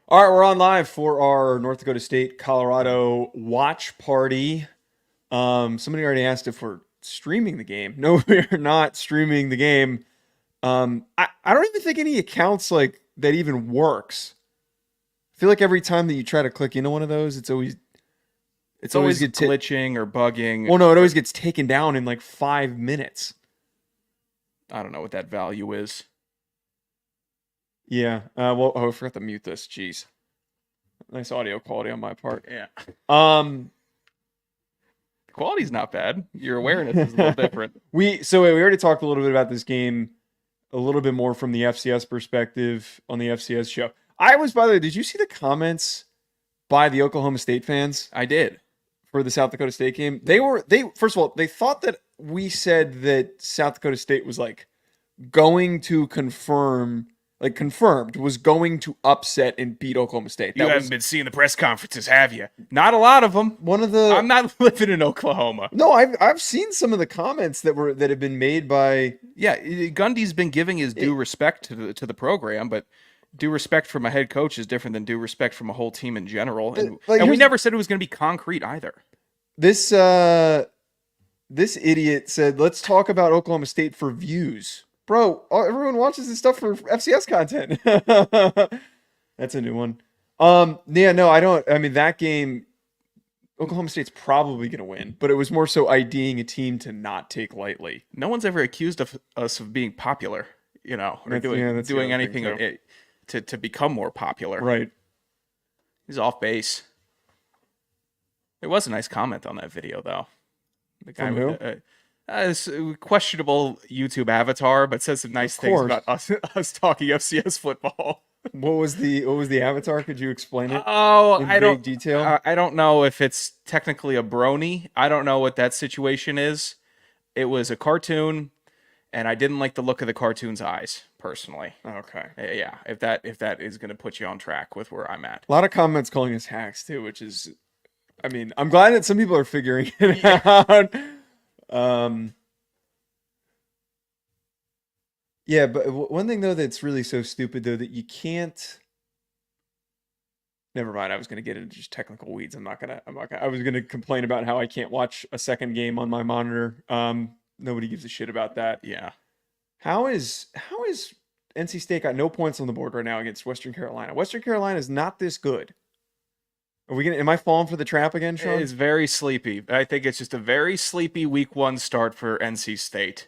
All right, we're on live for our North Dakota State Colorado watch party. Somebody already asked if we're streaming the game. No, we're not streaming the game. I don't even think any accounts like that even works. I feel like every time that you try to click into one of those, It's always always get glitching or bugging. well, no, it always gets taken down in like 5 minutes. I don't know what that value is. Yeah. I forgot to mute this. Jeez. Nice audio quality on my part. Yeah. Um, The quality's not bad. Your awareness is a little different. we already talked a little bit about this game, a little bit more from the FCS perspective on the FCS show. By the way, did you see the comments by the Oklahoma State fans I did. for the South Dakota State game? First of all, they thought that we said that South Dakota State was like going to confirmed was going to upset and beat Oklahoma State. You That haven't was been seeing the press conferences, have you? Not a lot of them. one of the. I'm not living in Oklahoma. No, I've seen some of the comments that have been made by. Yeah, Gundy's been giving his due respect to the program, but due respect from a head coach is different than due respect from a whole team in general. And we never said it was going to be concrete either. This this idiot said, "Let's talk about Oklahoma State for views." Bro, everyone watches this stuff for FCS content. That's a new one. Yeah, no, I don't. I mean, that game, Oklahoma State's probably going to win, but it was more so IDing a team to not take lightly. No one's ever accused of us of being popular, or That's the doing other thing, anything to become more popular. Right. He's off base. There was a nice comment on that video, though. The guy From with who? a questionable YouTube avatar, but says some nice things course. about us talking FCS football. What was the avatar? Could you explain it? Oh, In I don't vague detail? I don't know if it's technically a brony. I don't know what that situation is. It was a cartoon, and I didn't like the look of the cartoon's eyes personally. Okay. Yeah, if that is going to put you on track with where I'm at. A lot of comments calling us hacks too, which is, I mean, I'm glad that some people are figuring it out. Yeah, but one thing though that's really so stupid though that you can't. Never mind. I was gonna get into just technical weeds. I'm not gonna. I was gonna complain about how I can't watch a second game on my monitor. Nobody gives a shit about that. Yeah. How is NC State got no points on the board right now against Western Carolina? Western Carolina is not this good. Am I falling for the trap again, Sean? It's very sleepy. I think it's just a very sleepy week one start for NC State.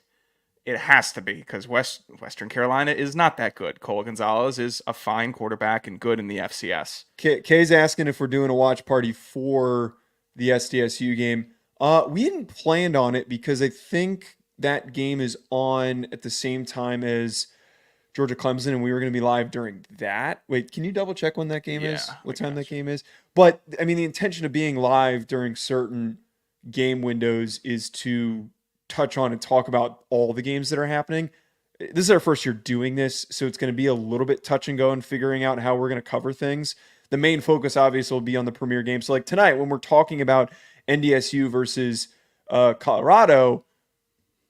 It has to be because Western Carolina is not that good. Cole Gonzalez is a fine quarterback and good in the FCS. Kay's asking if we're doing a watch party for the SDSU game. We hadn't planned on it because I think that game is on at the same time as Georgia Clemson, and we were going to be live during that. Wait, can you double check when that game is? What time that game is? But I mean, the intention of being live during certain game windows is to touch on and talk about all the games that are happening. This is our first year doing this, so it's going to be a little bit touch and go and figuring out how we're going to cover things. The main focus, obviously, will be on the premier game. So, like tonight, when we're talking about NDSU versus Colorado,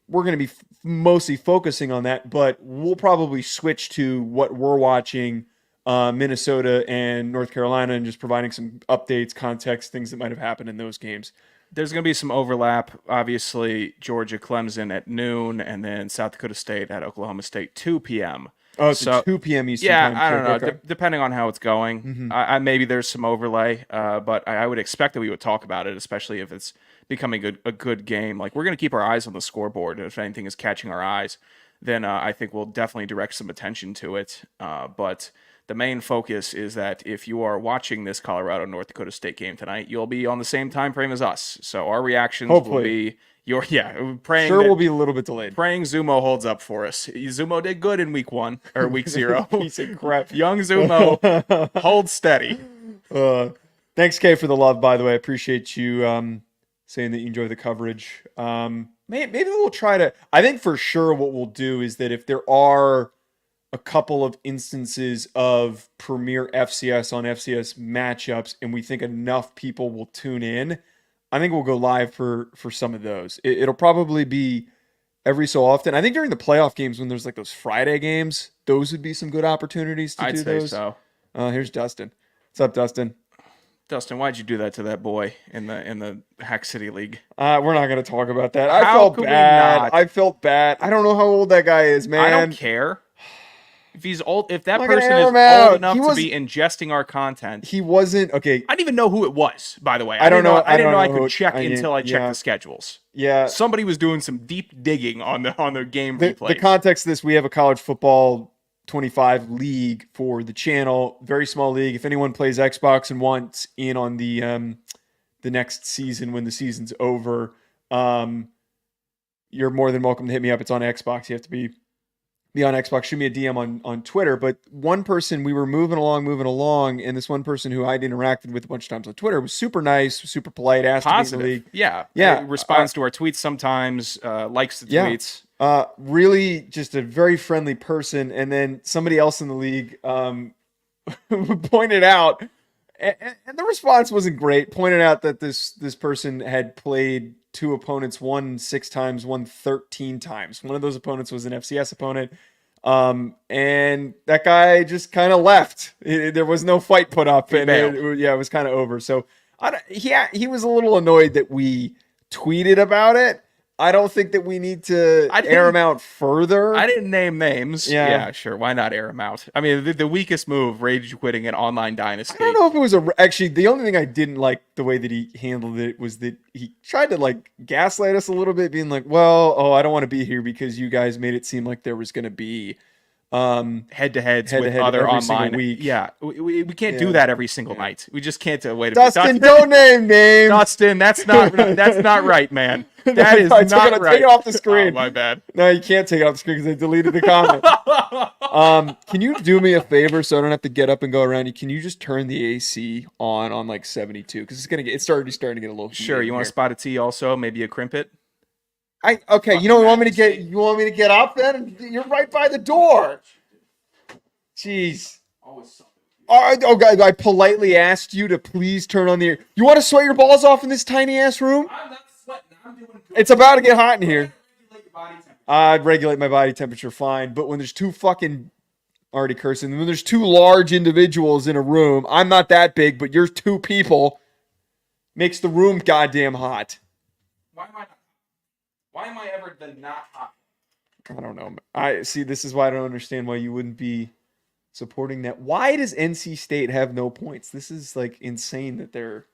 we're going to be mostly focusing on that, but we'll probably switch to what we're watching, Minnesota and North Carolina, and just providing some updates, context, things that might have happened in those games. There's going to be some overlap. Obviously, Georgia Clemson at noon, and then South Dakota State at Oklahoma State 2 p.m. Oh, so 2 p.m. Eastern time. Yeah, I don't know. Okay. Depending on how it's going, maybe there's some overlay, but I would expect that we would talk about it, especially if it's becoming a good game. Like, we're going to keep our eyes on the scoreboard, and if anything is catching our eyes, then I think we'll definitely direct some attention to it. But the main focus is that if you are watching this Colorado North Dakota State game tonight, you'll be on the same time frame as us. So our reactions will be praying. Sure, we'll be a little bit delayed. Praying Zumo holds up for us. Zumo did good in week 1 or week 0. Piece of crap. Young Zumo holds steady. Thanks, Kay, for the love. By the way, I appreciate you saying that you enjoy the coverage. Maybe we'll try to. I think for sure what we'll do is that if there are a couple of instances of premier FCS on FCS matchups, and we think enough people will tune in, I think we'll go live for some of those. It'll probably be every so often. I think during the playoff games when there's like those Friday games, those would be some good opportunities to do those. I'd say so. Here's Dustin. What's up, Dustin? Dustin, why'd you do that to that boy in the Hack City League? We're not going to talk about that. I How felt could we bad. not? I felt bad. I don't know how old that guy is, man. I don't care. If he's old, if that I'm not gonna person air is him out. old enough He to be ingesting our content, He wasn't okay. I didn't even know who it was. By the way, I don't know. I didn't know I who could it- check I didn't- until I checked yeah. the schedules. Yeah. Somebody was doing some deep digging on the game The replays. context of this, we have a college football 25 league for the channel. Very small league. If anyone plays Xbox and wants in on the next season when the season's over, you're more than welcome to hit me up. It's on Xbox. You have to be on Xbox. Shoot me a DM on Twitter. But one person, we were moving along, and this one person who I'd interacted with a bunch of times on Twitter was super nice, super polite, asked Positive. to be in the league. Yeah. Responds to our tweets sometimes, likes the tweets. Really just a very friendly person. And then somebody else in the league pointed out, and the response wasn't great, pointed out that this person had played two opponents, one 6 times, one 13 times. One of those opponents was an FCS opponent. And that guy just kind of left. There was no fight put up, and it was kind of over. So he was a little annoyed that we tweeted about it. I don't think that we need to air him out further. I didn't name names. Yeah, sure. Why not air him out? I mean, the weakest move, rage quitting an online dynasty. I don't know if it was actually, the only thing I didn't like the way that he handled it was that he tried to like gaslight us a little bit, being like, well, I don't want to be here because you guys made it seem like there was going to be head-to-heads with other online week. Yeah, we can't do that every single night. We just can't. Wait a Dustin, minute. don't name names. Dustin, that's not right, man. That is not right. Take it off the screen. Oh, my bad. No, you can't take it off the screen because I deleted the comment. Can you do me a favor so I don't have to get up and go around? Can you just turn the AC on like 72 because it's starting to get a little. Sure. You want a spot of tea also? Maybe a crimpet. Okay, you want me to get up then? You're right by the door. Jeez. God, I politely asked you to please turn on the air. You want to sweat your balls off in this tiny ass room? I'm not sweating. I'm doing good. It's about to get hot in here. I'd regulate my body temperature fine, but when there's two fucking already cursing, when there's two large individuals in a room, I'm not that big, but you're two people, makes the room goddamn hot. Why am I ever the not hot? I don't know. I see. This is why I don't understand why you wouldn't be supporting that. Why does NC State have no points? This is like insane that they're.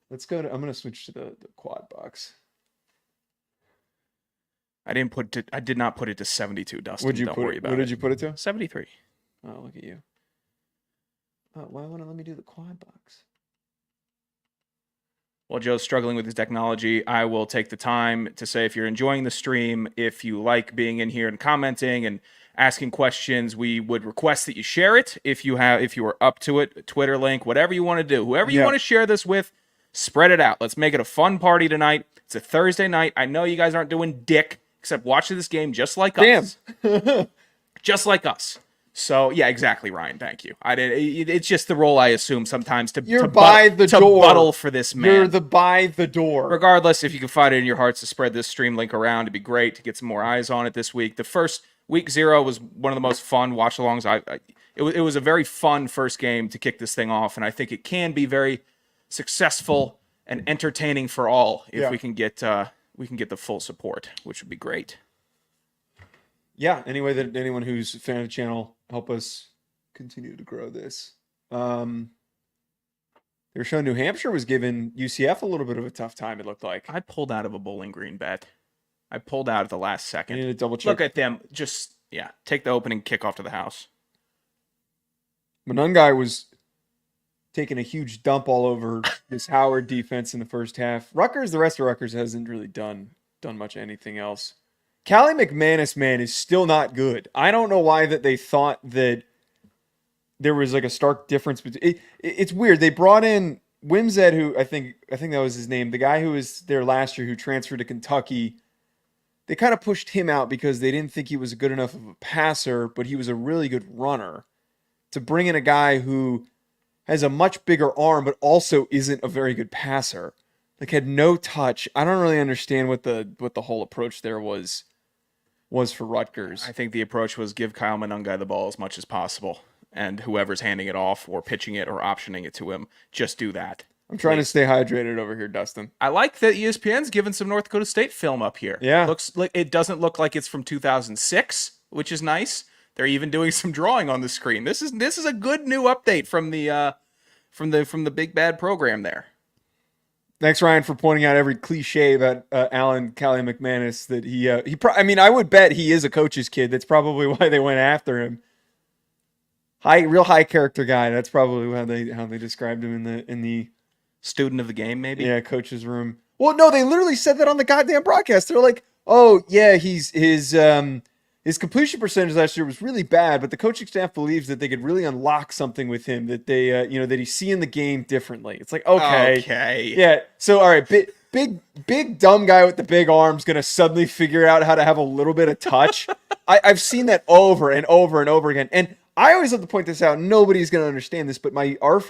Let's go to. I'm gonna switch to the quad box. I did not put it to 72, Dustin. What did you put it to? 73. Oh, look at you. Oh, why won't it let me do the quad box? While Joe's struggling with his technology, I will take the time to say if you're enjoying the stream, if you like being in here and commenting and asking questions, we would request that you share it. If you are up to it, Twitter link, whatever you want to do, whoever you want to share this with, spread it out. Let's make it a fun party tonight. It's a Thursday night. I know you guys aren't doing dick except watching this game just like us. Just like us. So, yeah, exactly, Ryan. Thank you. It's just the role I assume sometimes to buttle for this man. You're the by the door. Regardless, if you can find it in your hearts to spread this stream link around, it'd be great to get some more eyes on it this week. The first week 0 was one of the most fun watch-alongs. It was a very fun first game to kick this thing off, and I think it can be very successful and entertaining for all if we can get the full support, which would be great. Yeah, anyway, that anyone who's a fan of the channel, help us continue to grow this. They were showing New Hampshire was giving UCF a little bit of a tough time, it looked like. I pulled out of a Bowling Green bet. I pulled out at the last second. You need to double check. Look at them. Just, take the opening kickoff to the house. Monungai was taking a huge dump all over this Howard defense in the first half. The rest of Rutgers hasn't really done much anything else. Callie McManus, man, is still not good. I don't know why that they thought that there was like a stark difference between. It's weird. They brought in Wimzed, who I think that was his name, the guy who was there last year who transferred to Kentucky. They kind of pushed him out because they didn't think he was good enough of a passer, but he was a really good runner. To bring in a guy who has a much bigger arm, but also isn't a very good passer, like had no touch. I don't really understand what the whole approach there was for Rutgers. I think the approach was give Kyle Monungai the ball as much as possible. and whoever's handing it off or pitching it or optioning it to him, just do that. I'm trying to stay hydrated over here, Dustin. I like that ESPN's given some North Dakota State film up here. Yeah. Looks like it doesn't look like it's from 2006, which is nice. They're even doing some drawing on the screen. This is a good new update from the big bad program there. Thanks, Ryan, for pointing out every cliche about Alan Callie McManus that I mean, I would bet he is a coach's kid. That's probably why they went after him. Real high character guy. That's probably how they described him in the student of the game, maybe. Yeah, coach's room. Well, no, they literally said that on the goddamn broadcast. They're like, "Oh yeah, his completion percentage last year was really bad, but the coaching staff believes that they could really unlock something with him, that they, that he's seeing the game differently." It's like, okay. Yeah. So, all right, big dumb guy with the big arms going to suddenly figure out how to have a little bit of touch. I've seen that over and over and over again. And I always have to point this out. Nobody's going to understand this, but our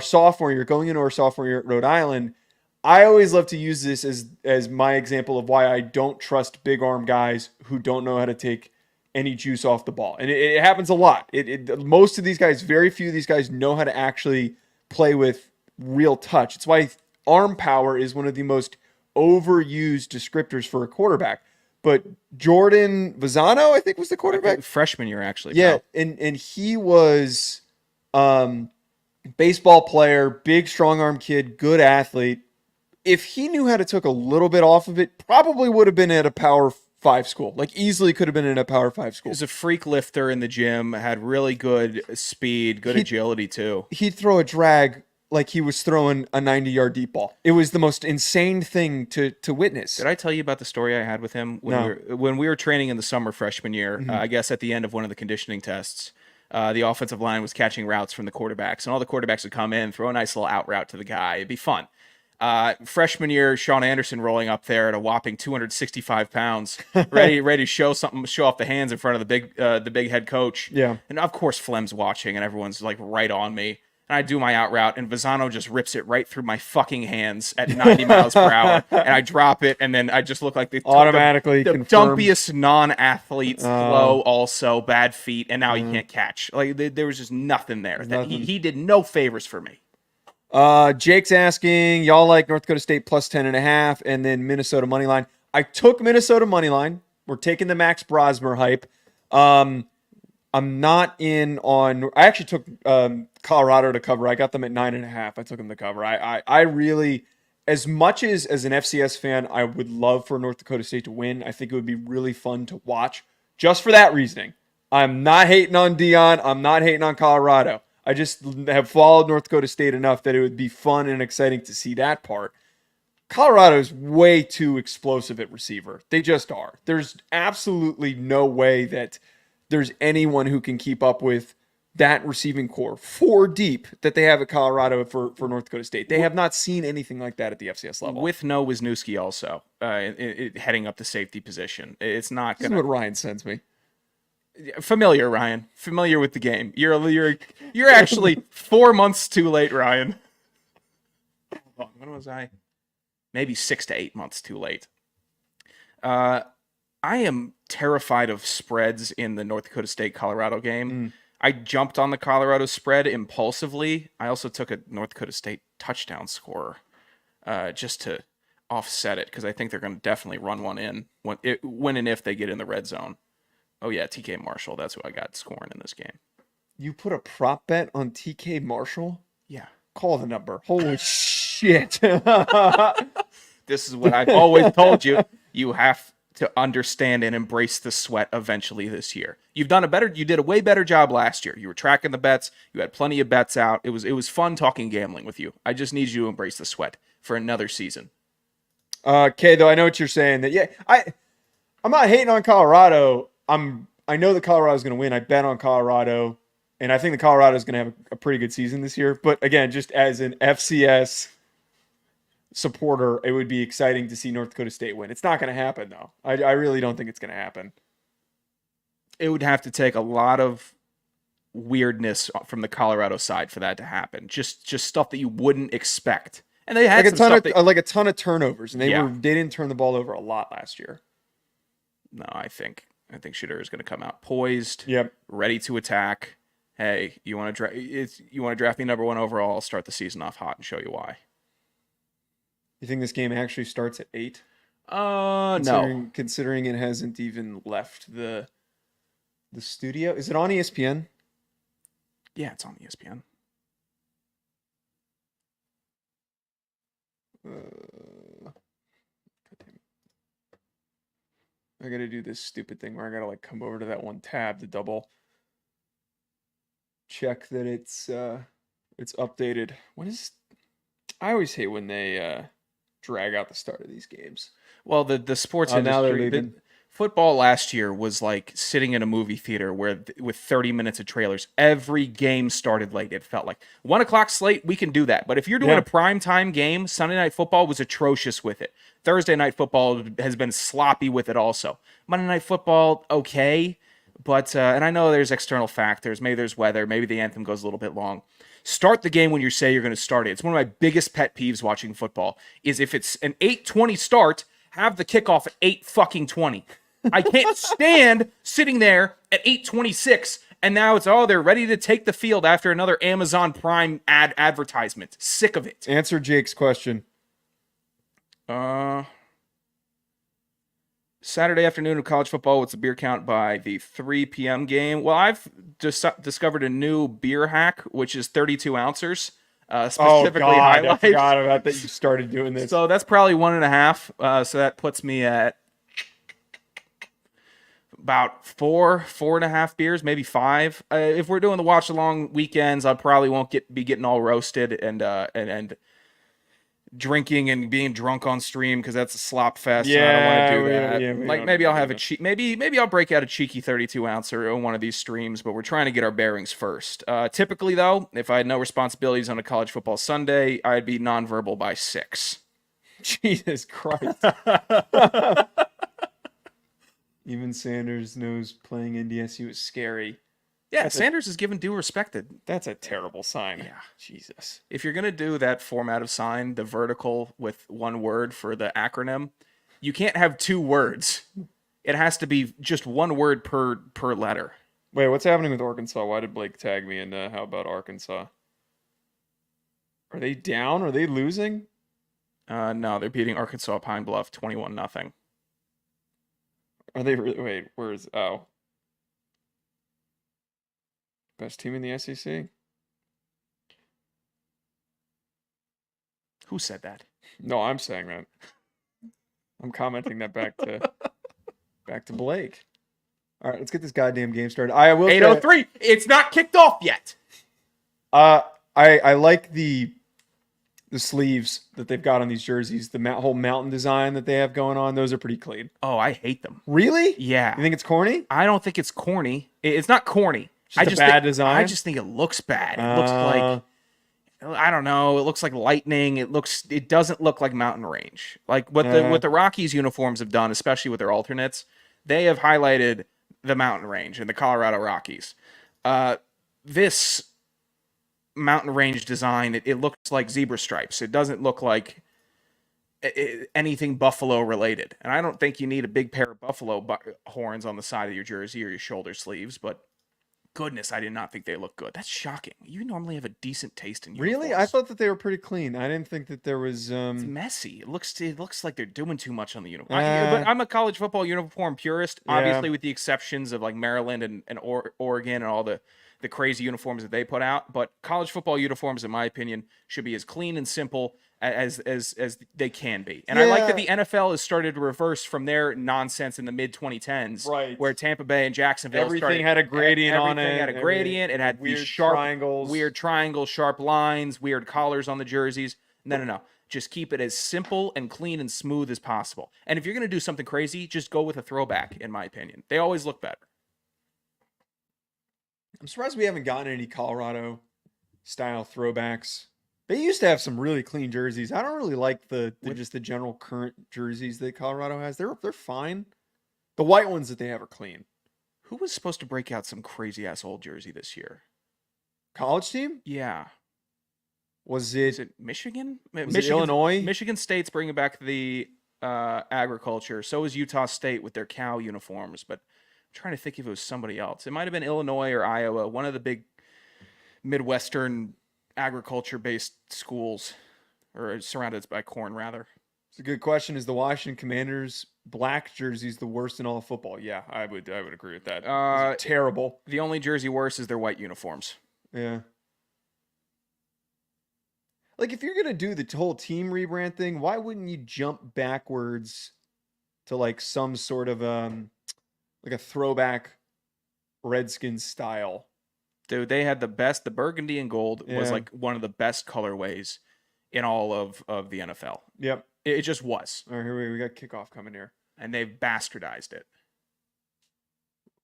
sophomore year, going into our sophomore year at Rhode Island, I always love to use this as my example of why I don't trust big arm guys who don't know how to take any juice off the ball. And it happens a lot. Most of these guys, very few of these guys know how to actually play with real touch. It's why arm power is one of the most overused descriptors for a quarterback. But Jordan Vazano, I think, was the quarterback. Freshman year, actually. Yeah, and he was baseball player, big, strong arm kid, good athlete. If he knew how to take a little bit off of it, probably would have been at a Power 5 school. Like, easily could have been in a Power 5 school. He was a freak lifter in the gym, had really good speed, good agility, too. He'd throw a drag like he was throwing a 90-yard deep ball. It was the most insane thing to witness. Did I tell you about the story I had with him? When we were training in the summer freshman year, I guess at the end of one of the conditioning tests, the offensive line was catching routes from the quarterbacks, and all the quarterbacks would come in, throw a nice little out route to the guy. It'd be fun. Freshman year, Sean Anderson rolling up there at a whopping 265 pounds, ready to show off the hands in front of the big head coach. Yeah. And of course, Flem's watching, and everyone's like right on me. And I do my out route, and Vazano just rips it right through my fucking hands at 90 miles per hour. And I drop it, and then I just look like the dumpiest non-athlete, slow, also bad feet, and now he can't catch. Like there was just nothing there. He did no favors for me. Jake's asking, y'all like North Dakota State plus 10.5, and then Minnesota money line. I took Minnesota money line. We're taking the Max Brosmer hype. I'm not in on. I actually took Colorado to cover. I got them at 9.5. I took them to cover. I really, as much as an FCS fan, I would love for North Dakota State to win. I think it would be really fun to watch just for that reasoning. I'm not hating on Dion. I'm not hating on Colorado. I just have followed North Dakota State enough that it would be fun and exciting to see that part. Colorado is way too explosive at receiver. They just are. There's absolutely no way that there's anyone who can keep up with that receiving core 4 deep that they have at Colorado for North Dakota State. They have not seen anything like that at the FCS level. With no Wisniewski also heading up the safety position. It's not going to... This is what Ryan sends me. Familiar, Ryan. Familiar with the game. You're actually 4 months too late, Ryan. Hold on. When was I? Maybe 6 to 8 months too late. I am terrified of spreads in the North Dakota State-Colorado game. I jumped on the Colorado spread impulsively. I also took a North Dakota State touchdown scorer just to offset it because I think they're going to definitely run one in when and if they get in the red zone. Oh, yeah, TK Marshall. That's who I got scoring in this game. You put a prop bet on TK Marshall? Yeah. Call the number. Holy shit. This is what I've always told you. You have to understand and embrace the sweat eventually this year. You did a way better job last year. You were tracking the bets. You had plenty of bets out. It was fun talking gambling with you. I just need you to embrace the sweat for another season. Okay, though, I know what you're saying. I'm not hating on Colorado. I know that Colorado is going to win. I bet on Colorado, and I think that Colorado is going to have a pretty good season this year. But again, just as an FCS supporter, it would be exciting to see North Dakota State win. It's not going to happen, though. I really don't think it's going to happen. It would have to take a lot of weirdness from the Colorado side for that to happen. Just stuff that you wouldn't expect. And they had like a ton of turnovers, and they didn't turn the ball over a lot last year. No, I think I think Shadur is going to come out poised, Yep. ready to attack. Hey, you want to draft me number 1 overall? I'll start the season off hot and show you why. You think this game actually starts at 8? No. Considering it hasn't even left the studio. Is it on ESPN? Yeah, it's on ESPN. I gotta do this stupid thing where I gotta like come over to that one tab to double check that it's updated. I always hate when they drag out the start of these games. Well, the sports Now they're industry, leaving. football last year was like sitting in a movie theater with 30 minutes of trailers. Every game started late. It felt like 1 o'clock slate. We can do that, but if you're doing a prime time game, Sunday Night Football was atrocious with it. Thursday Night Football has been sloppy with it also. Monday Night Football, okay, but and I know there's external factors. Maybe there's weather. Maybe the anthem goes a little bit long. Start the game when you say you're going to start it. It's one of my biggest pet peeves watching football is if it's an 8:20 start, have the kickoff at 8:20. I can't stand sitting there at 8:26 and now it's they're ready to take the field after another Amazon Prime advertisement. Sick of it. Answer Jake's question. Saturday afternoon of college football. What's the beer count by the 3 p.m. game? Well, I've just discovered a new beer hack, which is 32 ounces. Specifically High Life. I forgot about that. You started doing this. So that's probably 1.5. So that puts me at about 4.5 beers, maybe 5. If we're doing the watch along weekends, I probably won't be getting all roasted and drinking and being drunk on stream because that's a slop fest. And I don't want to do that. Maybe I'll have maybe I'll break out a cheeky 32 ouncer on one of these streams, but we're trying to get our bearings first. Typically though, if I had no responsibilities on a college football Sunday, I'd be nonverbal by 6. Jesus Christ. Even Sanders knows playing NDSU is scary. Yeah, Sanders is given due respect. That's a terrible sign. Yeah. Jesus. If you're going to do that format of sign, the vertical with one word for the acronym, you can't have 2 words. It has to be just 1 word per letter. Wait, what's happening with Arkansas? Why did Blake tag me? And how about Arkansas? Are they down? Are they losing? No, they're beating Arkansas Pine Bluff 21-0. Are they really? Wait, where's... Oh. Best team in the SEC? Who said that? No, I'm saying that. I'm commenting that back to Blake. All right, let's get this goddamn game started. I will 8:03. It's not kicked off yet. I like the sleeves that they've got on these jerseys. The whole mountain design that they have going on. Those are pretty clean. Oh, I hate them. Really? Yeah. You think it's corny? I don't think it's corny. It's not corny. Just bad design? I just think it looks bad. It looks like, I don't know. It looks like lightning. It doesn't look like mountain range. Like what the Rockies uniforms have done, especially with their alternates, they have highlighted the mountain range in the Colorado Rockies. This mountain range design, it looks like zebra stripes. It doesn't look like anything buffalo related. And I don't think you need a big pair of buffalo horns on the side of your jersey or your shoulder sleeves, but goodness, I did not think they looked good. That's shocking. You normally have a decent taste in uniforms. Really? I thought that they were pretty clean. I didn't think that there was... It's messy. It looks like they're doing too much on the uniform. But I'm a college football uniform purist, obviously with the exceptions of like Maryland and Oregon and all the crazy uniforms that they put out. But college football uniforms, in my opinion, should be as clean and simple as they can be. And I like that the NFL has started to reverse from their nonsense in the mid-2010s, right, where Tampa Bay and Jacksonville everything had a gradient on it. Everything had a gradient. It had weird these sharp triangles, sharp lines, weird collars on the jerseys. No. Just keep it as simple and clean and smooth as possible. And if you're going to do something crazy, just go with a throwback, in my opinion. They always look better. I'm surprised we haven't gotten any Colorado style throwbacks. They used to have some really clean jerseys. I don't really like just the general current jerseys that Colorado has. They're fine. The white ones that they have are clean. Who was supposed to break out some crazy ass old jersey this year? College team? Yeah. Was it Michigan? Was it Illinois? Michigan State's bringing back the agriculture. So is Utah State with their cow uniforms. But trying to think if it was somebody else. It might have been Illinois or Iowa, one of the big Midwestern agriculture-based schools, or surrounded by corn, rather. It's a good question. Is the Washington Commanders black jerseys the worst in all of football? Yeah, I would agree with that. Terrible. The only jersey worse is their white uniforms. Yeah. Like, if you're going to do the whole team rebrand thing, why wouldn't you jump backwards to, like, some sort of, like a throwback Redskins style? Dude, they had the burgundy and gold was, like, one of the best colorways in all of the NFL. Yep. It just was. All right, here we got kickoff coming here. And they've bastardized it.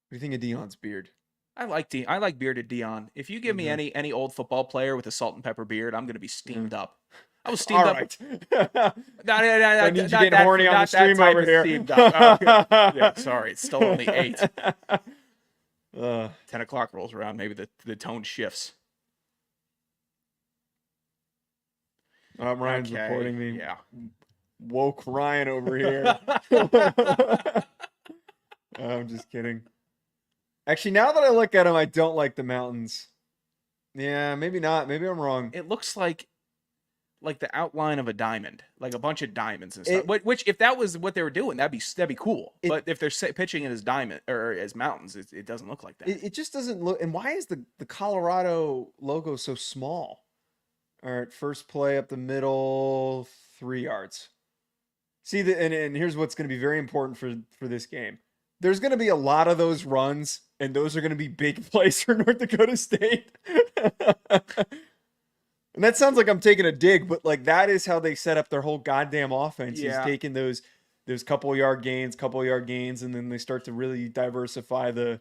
What do you think of Deion's beard? I like bearded Deion. If you give me any old football player with a salt and pepper beard, I'm going to be steamed up. I was steamed up. Right. I need you getting horny on the stream over here. Steamed up. Okay. Yeah, sorry, it's still only 8. 10 o'clock rolls around, maybe the tone shifts. Ryan's reporting me. Yeah. Woke Ryan over here. I'm just kidding. Actually, now that I look at him, I don't like the mountains. Yeah, maybe not. Maybe I'm wrong. It looks like the outline of a diamond, like a bunch of diamonds and stuff. Which, if that was what they were doing, that'd be cool. But if they're pitching it as diamond or as mountains, it doesn't look like that. It just doesn't look. And why is the Colorado logo so small? All right, first play up the middle, 3 yards. See, and here's what's going to be very important for this game. There's going to be a lot of those runs, and those are going to be big plays for North Dakota State. And that sounds like I'm taking a dig, but like that is how they set up their whole goddamn offense. Yeah. Is taking those couple yard gains, and then they start to really diversify their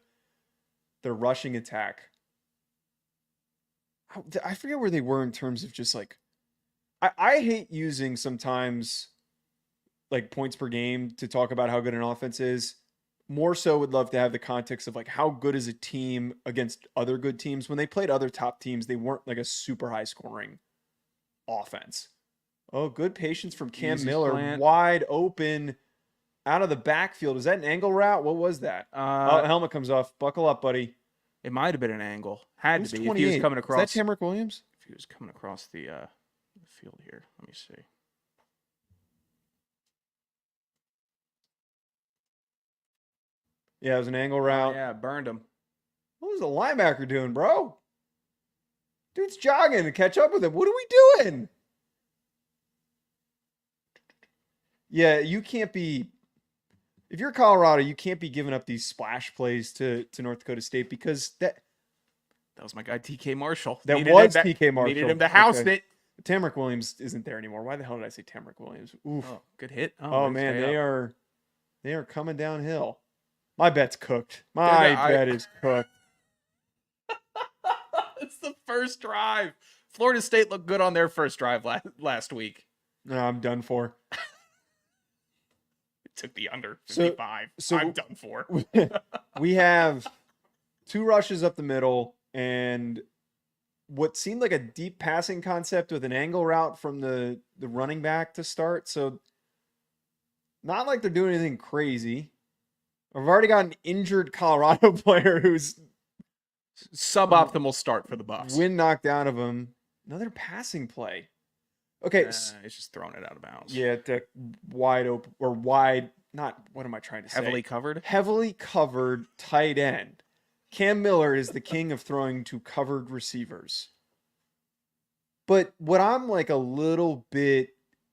rushing attack. I forget where they were in terms of just like, I hate using sometimes like points per game to talk about how good an offense is. More so would love to have the context of like how good is a team against other good teams. When they played other top teams, they weren't like a super high scoring offense. Oh, good patience from Cam Miller. Slant. Wide open out of the backfield. Is that an angle route? What was that? Helmet comes off. Buckle up, buddy. It might have been an angle. Had to be 28? if he was coming across. Is that Tamrick Williams? If he was coming across the field here. Let me see. Yeah, it was an angle route. Yeah, burned him. What was the linebacker doing, bro? Dude's jogging to catch up with him. What are we doing? Yeah, you can't be. If you're Colorado, you can't be giving up these splash plays to North Dakota State because that was my guy TK Marshall. TK Marshall. Needed him to house it. Tamrick Williams isn't there anymore. Why the hell did I say Tamrick Williams? Oof. Oh, good hit. Oh man, they are coming downhill. My bet's cooked. My bet is cooked. It's the first drive. Florida State looked good on their first drive last week. No, I'm done for. It took the under 55. So I'm done for. We have 2 rushes up the middle and what seemed like a deep passing concept with an angle route from the running back to start. So not like they're doing anything crazy. I've already got an injured Colorado player who's suboptimal start for the Buffs. Wind knocked out of him. Another passing play. Okay. It's just throwing it out of bounds. Yeah, wide open or wide. Not what am I trying to say? Heavily covered. Heavily covered tight end. Cam Miller is the king of throwing to covered receivers. But what I'm like a little bit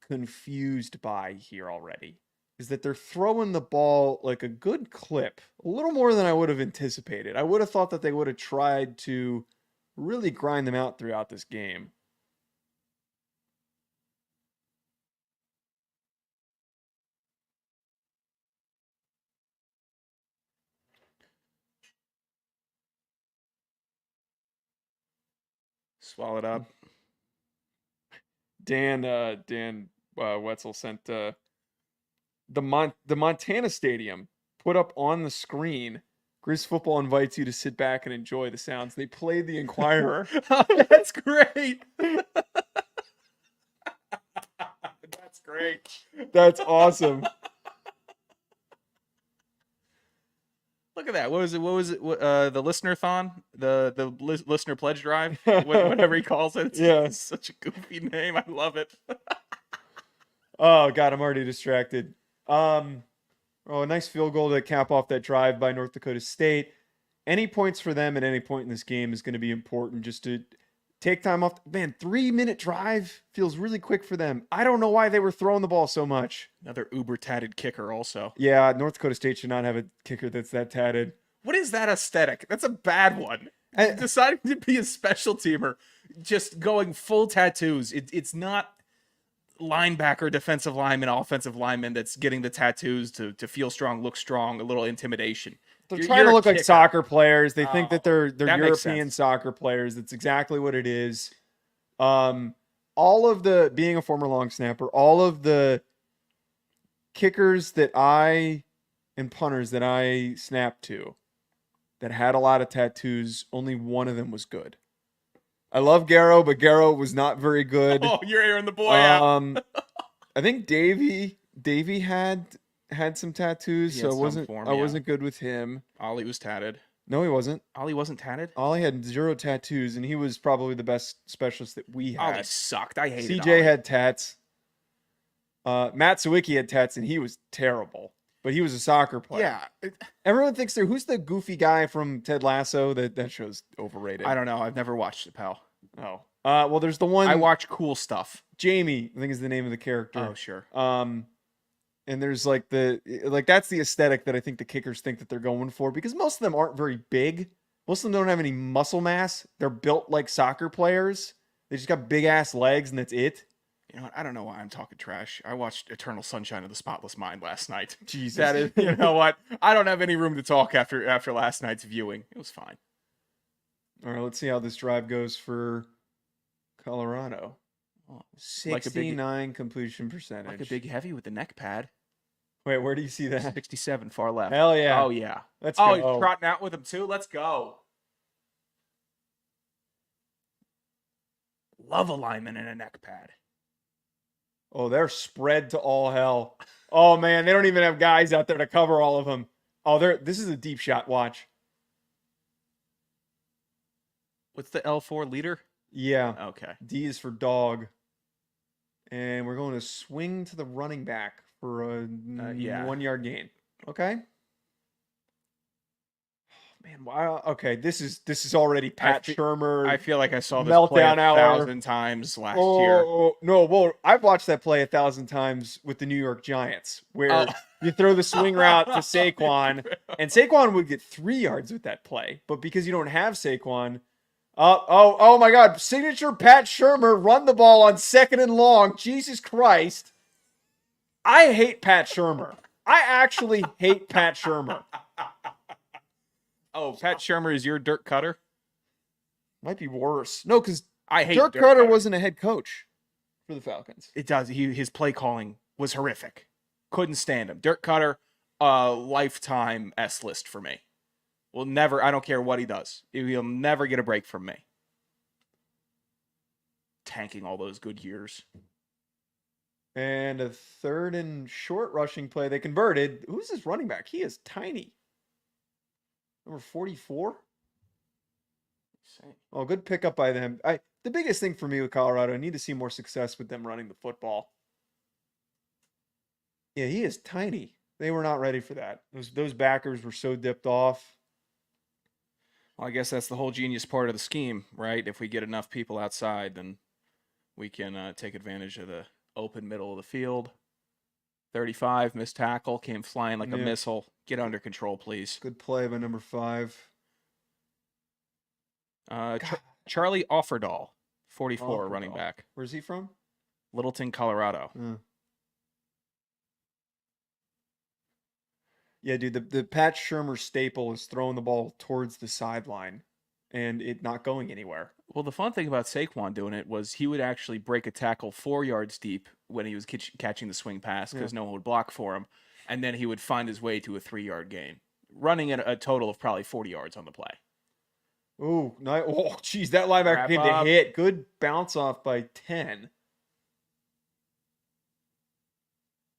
confused by here already is that they're throwing the ball like a good clip, a little more than I would have anticipated. I would have thought that they would have tried to really grind them out throughout this game. Swallow it up. Dan Wetzel sent the Montana Stadium put up on the screen. Grizz football invites you to sit back and enjoy the sounds. They played the Inquirer. That's great. That's great. That's awesome. Look look at that. What was it? The listener-thon? The listener pledge drive? Whatever he calls it. Yeah. It's such a goofy name. I love it. Oh God, I'm already distracted. Oh, a nice field goal to cap off that drive by North Dakota State. Any points for them at any point in this game is going to be important just to take time off. Man, 3-minute drive feels really quick for them. I don't know why they were throwing the ball so much. Another uber tatted kicker also. Yeah, North Dakota State should not have a kicker that's that tatted. What is that aesthetic? That's a bad one. Deciding to be a special teamer, just going full tattoos. It's not linebacker, defensive lineman, offensive lineman that's getting the tattoos to feel strong, look strong, a little intimidation. They're trying to look like soccer players. They think that they're European soccer players. That's exactly what it is. All of the, being a former long snapper, all of the kickers and punters that I snapped to that had a lot of tattoos, only one of them was good. I love Garrow, but Garrow was not very good. Oh, you're airing the boy out. I think Davey had some tattoos, so I wasn't good with him. Ollie was tatted. No, he wasn't. Ollie wasn't tatted? Ollie had 0 tattoos, and he was probably the best specialist that we had. Ollie sucked. I hated CJ Ollie. had tats. Matt Sawicki had tats, and he was terrible. But he was a soccer player. Yeah. Everyone thinks who's the goofy guy from Ted Lasso? That show's overrated. I don't know. I've never watched it, pal. Oh. Well, there's the one. I watch cool stuff. Jamie, I think is the name of the character. Oh, sure. And there's that's the aesthetic that I think the kickers think that they're going for, because most of them aren't very big. Most of them don't have any muscle mass. They're built like soccer players. They just got big ass legs, and that's it. You know what? I don't know why I'm talking trash. I watched Eternal Sunshine of the Spotless Mind last night. Jesus. That is, you know what? I don't have any room to talk after last night's viewing. It was fine. All right, let's see how this drive goes for Colorado. 69 completion percentage. Like a big heavy with the neck pad. Wait, where do you see that? 67, far left. Hell yeah. Oh, yeah. Let's go. He's trotting out with him, too? Let's go. Love a lineman in a neck pad. Oh, they're spread to all hell. Oh, man, they don't even have guys out there to cover all of them. Oh, this is a deep shot. Watch. What's the L4 leader? Yeah. Okay. D is for dog. And we're going to swing to the running back for a 1 yard gain. Okay. Man, wow. Okay, this is already Pat Shurmur. I feel like I saw this meltdown play 1,000 hour. times last year. No, well, I've watched that play 1,000 times with the New York Giants, where you throw the swing route to Saquon, and Saquon would get 3 yards with that play, but because you don't have Saquon, oh my God, signature Pat Shurmur, run the ball on 2nd and long. Jesus Christ, I hate Pat Shurmur. I actually hate Pat Shurmur. Oh, Pat Shurmur is your Dirk Cutter? Might be worse. No, because I hate Dirk Cutter wasn't a head coach for the Falcons. It does. His play calling was horrific. Couldn't stand him. Dirk Cutter, lifetime S list for me. Will never. I don't care what he does. He'll never get a break from me. Tanking all those good years. And a 3rd and short rushing play. They converted. Who's this running back? He is tiny. Number 44. Oh, good pickup by them. The biggest thing for me with Colorado, I need to see more success with them running the football. Yeah, he is tiny. They were not ready for that. Those backers were so dipped off. Well, I guess that's the whole genius part of the scheme, right? If we get enough people outside, then we can take advantage of the open middle of the field. 35, missed tackle, came flying like a missile. Get under control, please. Good play by number 5. Charlie Offerdahl, 44, running back. Where's he from? Littleton, Colorado. Yeah, dude, the Pat Shurmur staple is throwing the ball towards the sideline and it not going anywhere. Well, the fun thing about Saquon doing it was he would actually break a tackle 4 yards deep when he was catching the swing pass because no one would block for him, and then he would find his way to a 3-yard gain, running at a total of probably 40 yards on the play. Oh, nice. Oh, geez, that linebacker getting a hit. Good bounce off by 10.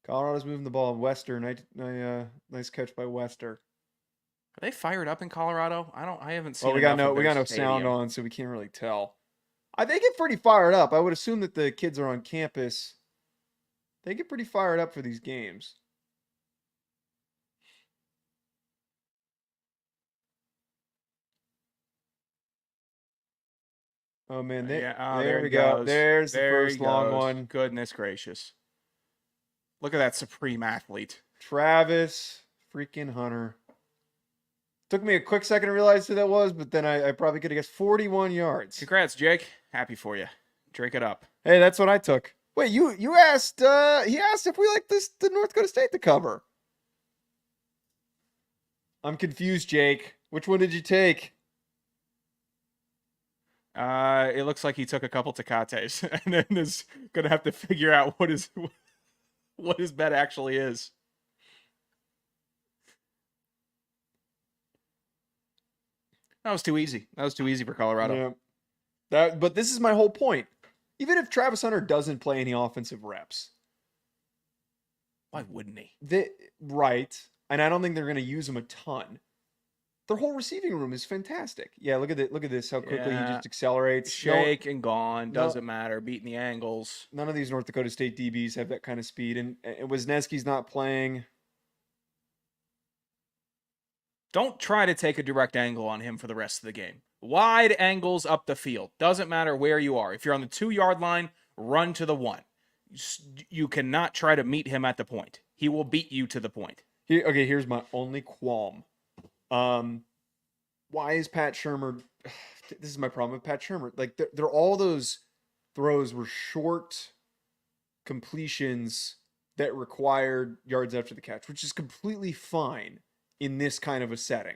Colorado's moving the ball. Wester, nice catch by Wester. Are they fired up in Colorado? I haven't seen Well, we enough got of no their sound stadium. on, so we can't really tell. They get pretty fired up. I would assume that the kids are on campus. They get pretty fired up for these games. Oh man, there we go. Goes. There's the There he first long goes. one. Goodness gracious. Look at that supreme athlete. Travis freaking Hunter. Took me a quick second to realize who that was, but then I probably could have guessed 41 yards. Congrats, Jake. Happy for you. Drink it up. Hey, that's what I took. Wait, you asked he asked if we like the North Dakota State to cover. I'm confused, Jake. Which one did you take? It looks like he took a couple Tecates and then is gonna have to figure out what his bet actually is. That was too easy. That was too easy for Colorado. Yeah. But this is my whole point. Even if Travis Hunter doesn't play any offensive reps, why wouldn't he? Right. And I don't think they're going to use him a ton. Their whole receiving room is fantastic. Yeah, look at this. How quickly he just accelerates. Shake and gone. Doesn't matter. Beating the angles. None of these North Dakota State DBs have that kind of speed. And Wisniewski's not playing. Don't try to take a direct angle on him for the rest of the game. Wide angles up the field. Doesn't matter where you are. If you're on the 2-yard line, run to the 1. You cannot try to meet him at the point. He will beat you to the point. Here's my only qualm. Why is Pat Shurmur? This is my problem with Pat Shurmur. Like they're all those throws were short completions that required yards after the catch, which is completely fine in this kind of a setting.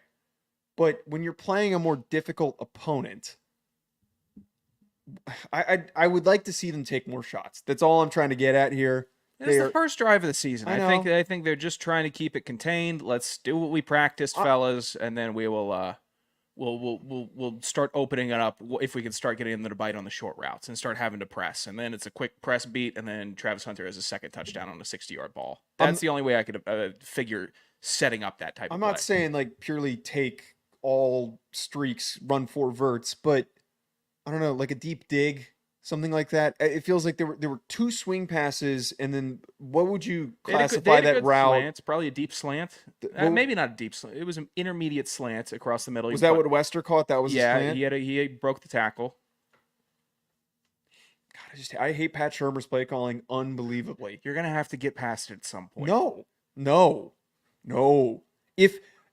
But when you're playing a more difficult opponent, I would like to see them take more shots. That's all I'm trying to get at here. It's the first drive of the season. I think they're just trying to keep it contained. Let's do what we practiced, fellas, and then we will we'll start opening it up if we can start getting them to bite on the short routes and start having to press. And then it's a quick press beat, and then Travis Hunter has a second touchdown on a 60-yard ball. That's the only way I could figure setting up that type of play. I'm not saying like purely take all streaks, run 4 verts, but I don't know, like a deep dig, something like that. It feels like there were 2 swing passes, and then what would you classify that route? Slant. It's probably a deep slant. Maybe not a deep slant. It was an intermediate slant across the middle. Was that what Wester caught? That was a slant? He broke the tackle. God, I hate Pat Shurmur's play calling unbelievably. You're gonna have to get past it at some point. No.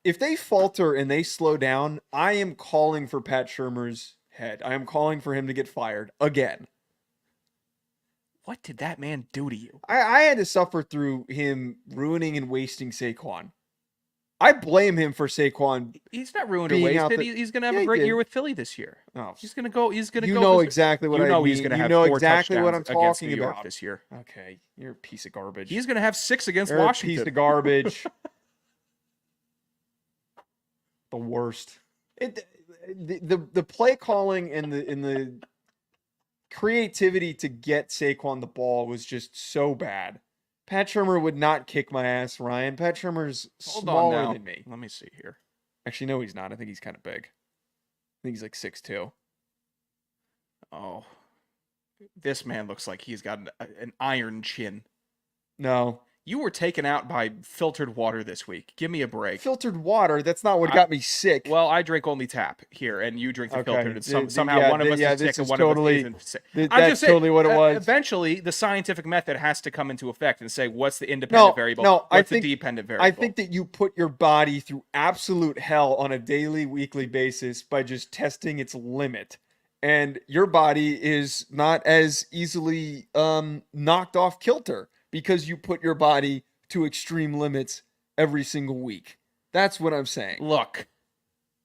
If they falter and they slow down, I am calling for Pat Shurmur's head. I am calling for him to get fired again. What did that man do to you? I had to suffer through him ruining and wasting Saquon. I blame him for Saquon. He's not ruined or wasted. He's going to have a great year with Philly this year. Oh, he's going to go. He's going to go. You know exactly what I mean. He's going to have 4 exactly what I'm talking about about this year. Okay, you're a piece of garbage. He's going to have 6 against You're Washington. A piece of garbage. The worst. The play calling and the creativity to get Saquon the ball was just so bad. Pat Shurmur would not kick my ass, Ryan. Pat Shurmur's smaller than me. Let me see here. Actually, no, he's not. I think he's kind of big. I think he's like 6'2". Oh, this man looks like he's got an iron chin. No. You were taken out by filtered water this week. Give me a break. Filtered water? That's not what got me sick. Well, I drink only tap here, and you drink the filtered. And somehow one of us is sick and one of us isn't sick. That's totally what it was. Eventually, the scientific method has to come into effect and say, what's the independent variable? What's the dependent variable? I think that you put your body through absolute hell on a daily, weekly basis by just testing its limit. And your body is not as easily knocked off kilter, because you put your body to extreme limits every single week. That's what I'm saying. Look.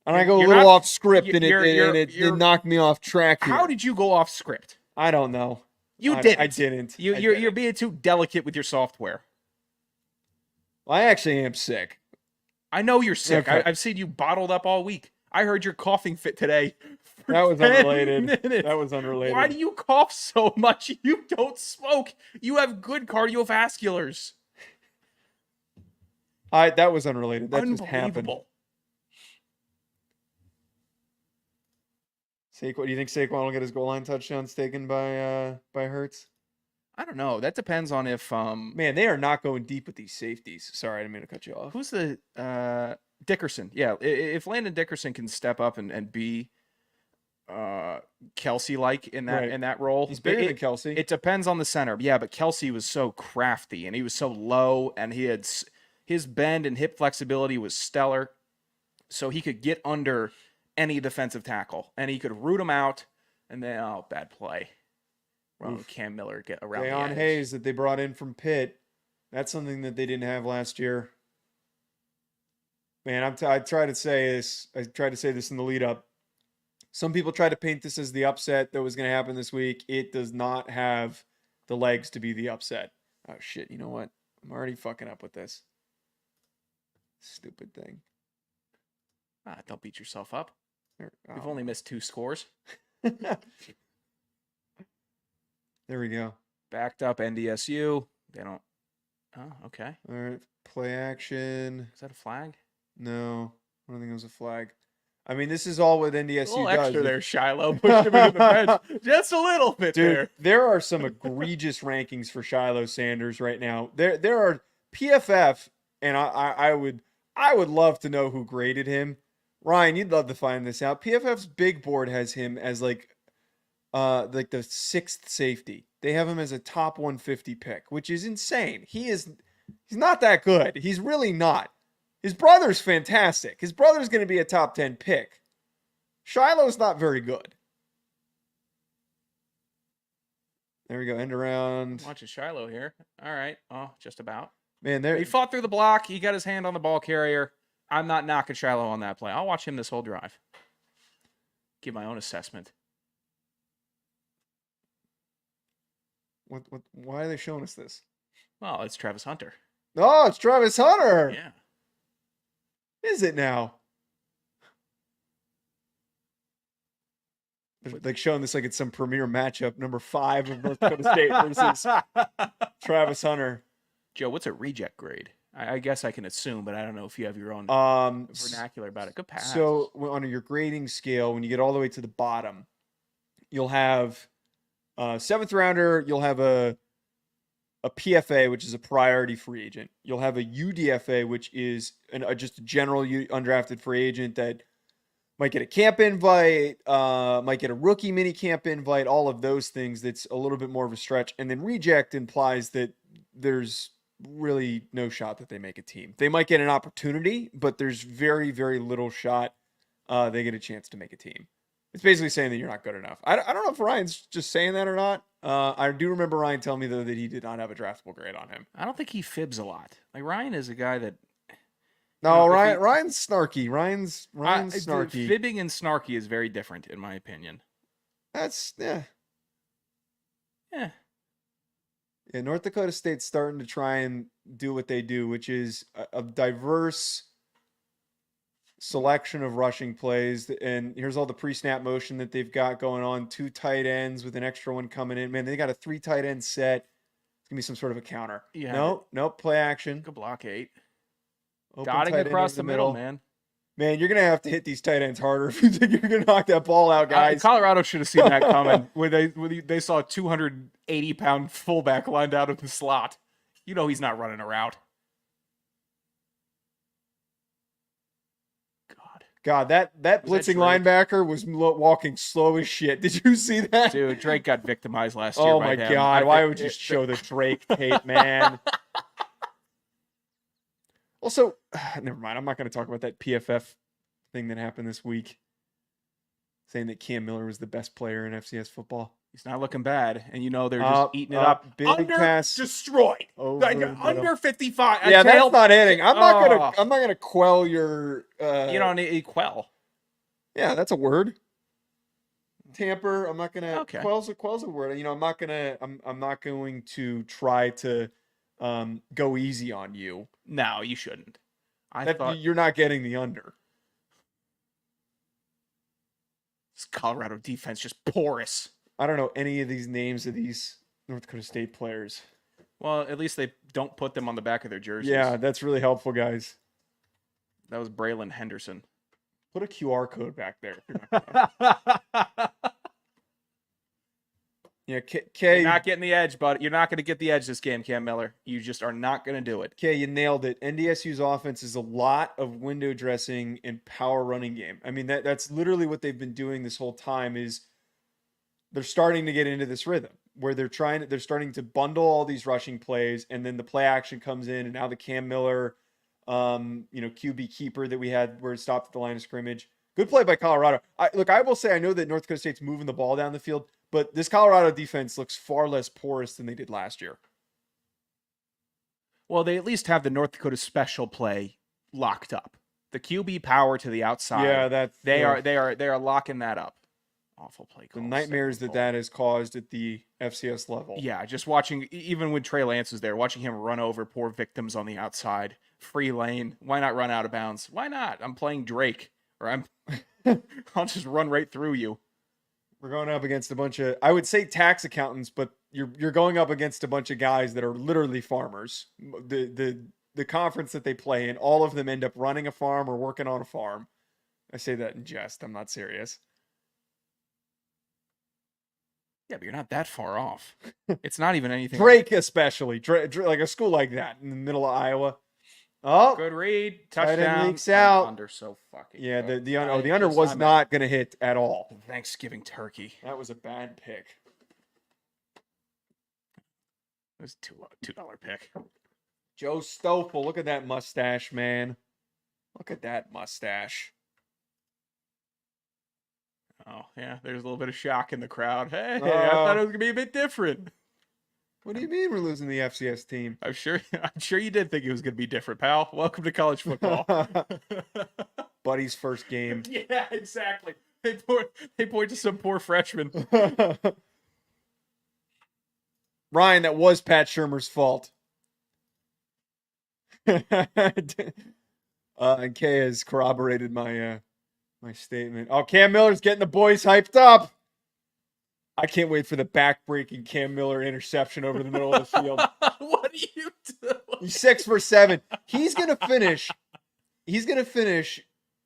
And I go a little off script, and it knocked me off track here. How did you go off script? I don't know. You didn't. I didn't. You're being too delicate with your software. Well, I actually am sick. I know you're sick. Okay. I've seen you bottled up all week. I heard your coughing fit today. That was unrelated. That was unrelated. Why do you cough so much? You don't smoke. You have good cardiovasculars. That was unrelated. That just happened. Saquon, do you think Saquon will get his goal line touchdowns taken by Hurts? I don't know. That depends on if Man, they are not going deep with these safeties. Sorry, I didn't mean to cut you off. who's the Dickerson. Yeah, if Landon Dickerson can step up and be Kelsey like in that role. He's bigger than Kelsey. It depends on the center. Yeah, but Kelsey was so crafty and he was so low and he had his bend and hip flexibility was stellar. So he could get under any defensive tackle and he could root him out and then bad play. Cam Miller get around DeLeone the edge. Hayes that they brought in from Pitt. That's something that they didn't have last year. Man, I tried to say this. I tried to say this in the lead up. Some people try to paint this as the upset that was going to happen this week. It does not have the legs to be the upset. Oh, shit. You know what? I'm already fucking up with this. Stupid thing. Don't beat yourself up. We've Oh. only missed 2 scores. There we go. Backed up NDSU. They don't. Oh, okay. All right. Play action. Is that a flag? No. I don't think it was a flag. I mean, this is all what NDSU A little does. extra there, Shiloh. Pushed him into the bench. Just a little bit Dude, there. there are some egregious rankings for Shiloh Sanders right now. There are PFF, and I would love to know who graded him. Ryan, you'd love to find this out. PFF's big board has him as like the 6th safety. They have him as a top 150 pick, which is insane. He's not that good. He's really not. His brother's fantastic. His brother's going to be a top 10 pick. Shiloh's not very good. There we go. End around. Watching Shiloh here. All right. Oh, just about. Man, there He fought through the block. He got his hand on the ball carrier. I'm not knocking Shiloh on that play. I'll watch him this whole drive. Give my own assessment. Why are they showing us this? Well, it's Travis Hunter. Oh, it's Travis Hunter. Yeah. Is it now? They're like showing this like it's some premier matchup. Number 5 of North Dakota State versus Travis Hunter. Joe, what's a reject grade? I guess I can assume, but I don't know if you have your own vernacular about it. Good pass. So on your grading scale, when you get all the way to the bottom, you'll have 7th rounder. You'll have a PFA, which is a priority free agent. You'll have a UDFA, which is just a general undrafted free agent that might get a camp invite, might get a rookie mini camp invite, all of those things. That's a little bit more of a stretch. And then reject implies that there's really no shot that they make a team. They might get an opportunity, but there's very, very little shot they get a chance to make a team. It's basically saying that you're not good enough. I don't know if Ryan's just saying that or not. I do remember Ryan telling me, though, that he did not have a draftable grade on him. I don't think he fibs a lot. Like, Ryan is a guy that... No, Ryan's snarky. Ryan's snarky. Fibbing and snarky is very different, in my opinion. That's, yeah. Yeah. Yeah, North Dakota State's starting to try and do what they do, which is a diverse selection of rushing plays. And here's all the pre-snap motion that they've got going on. 2 tight ends with an extra one coming in. Man, they got a 3 tight end set. It's going to be some sort of a counter. Yeah. Nope, play action. Good block 8. Open Dotting tight end across over the middle, man. Man, you're going to have to hit these tight ends harder if you think you're going to knock that ball out, guys. Colorado should have seen that coming when they saw a 280-pound fullback lined out of the slot. You know he's not running a route. God, that blitzing linebacker was walking slow as shit. Did you see that? Dude, Drake got victimized last year. Oh by my him. God, why would you show the Drake tape, man? Also, never mind. I'm not going to talk about that PFF thing that happened this week, saying that Cam Miller was the best player in FCS football. He's not looking bad, and you know they're just eating it up. Big pass destroyed. Like, under 55. Yeah, that's not hitting. I'm not gonna quell your. You don't need quell. Yeah, that's a word. Tamper. I'm not gonna. Okay. Quell's a word. You know, I'm not going to try to go easy on you. No, you shouldn't. I thought you're not getting the under. This Colorado defense just porous. I don't know any of these names of these North Dakota State players. Well, at least they don't put them on the back of their jerseys. Yeah, that's really helpful, guys. That was Braylon Henderson. Put a QR code back there. If you're not yeah, You're not getting the edge, but you're not going to get the edge this game, Cam Miller. You just are not going to do it. Okay, you nailed it. NDSU's offense is a lot of window dressing and power running game. I mean, that's literally what they've been doing this whole time. Is they're starting to get into this rhythm where they're starting to bundle all these rushing plays, and then the play action comes in, and now the Cam Miller, QB keeper that we had where it stopped at the line of scrimmage. Good play by Colorado. I will say I know that North Dakota State's moving the ball down the field, but this Colorado defense looks far less porous than they did last year. Well, they at least have the North Dakota special play locked up. The QB power to the outside. Yeah, they are locking that up. Awful play call. The nightmares that has caused at the FCS level. Yeah, just watching, even when Trey Lance was there, watching him run over poor victims on the outside. Free lane. Why not run out of bounds? Why not? I'm playing Drake. Or I'll just run right through you. We're going up against a bunch of, I would say tax accountants, but you're going up against a bunch of guys that are literally farmers. The conference that they play in, all of them end up running a farm or working on a farm. I say that in jest. I'm not serious. Yeah, but you're not that far off. It's not even anything. Drake especially. Drake, like a school like that in the middle of Iowa. Oh, good read. Touchdown. Leaks out. Under so fucking. Yeah, the under was not going to hit at all. Thanksgiving turkey. That was a bad pick. It was $2 pick. Joe Stoffel, look at that mustache, man. Look at that mustache. Oh, yeah, there's a little bit of shock in the crowd. Hey, I thought it was going to be a bit different. What do you mean we're losing the FCS team? I'm sure you did think it was going to be different, pal. Welcome to college football. Buddy's first game. Yeah, exactly. They point to some poor freshman. Ryan, that was Pat Shurmur's fault. And Kay has corroborated my statement. Oh, Cam Miller's getting the boys hyped up. I can't wait for the back-breaking Cam Miller interception over the middle of the field. What are you doing? He's 6 for 7. He's gonna finish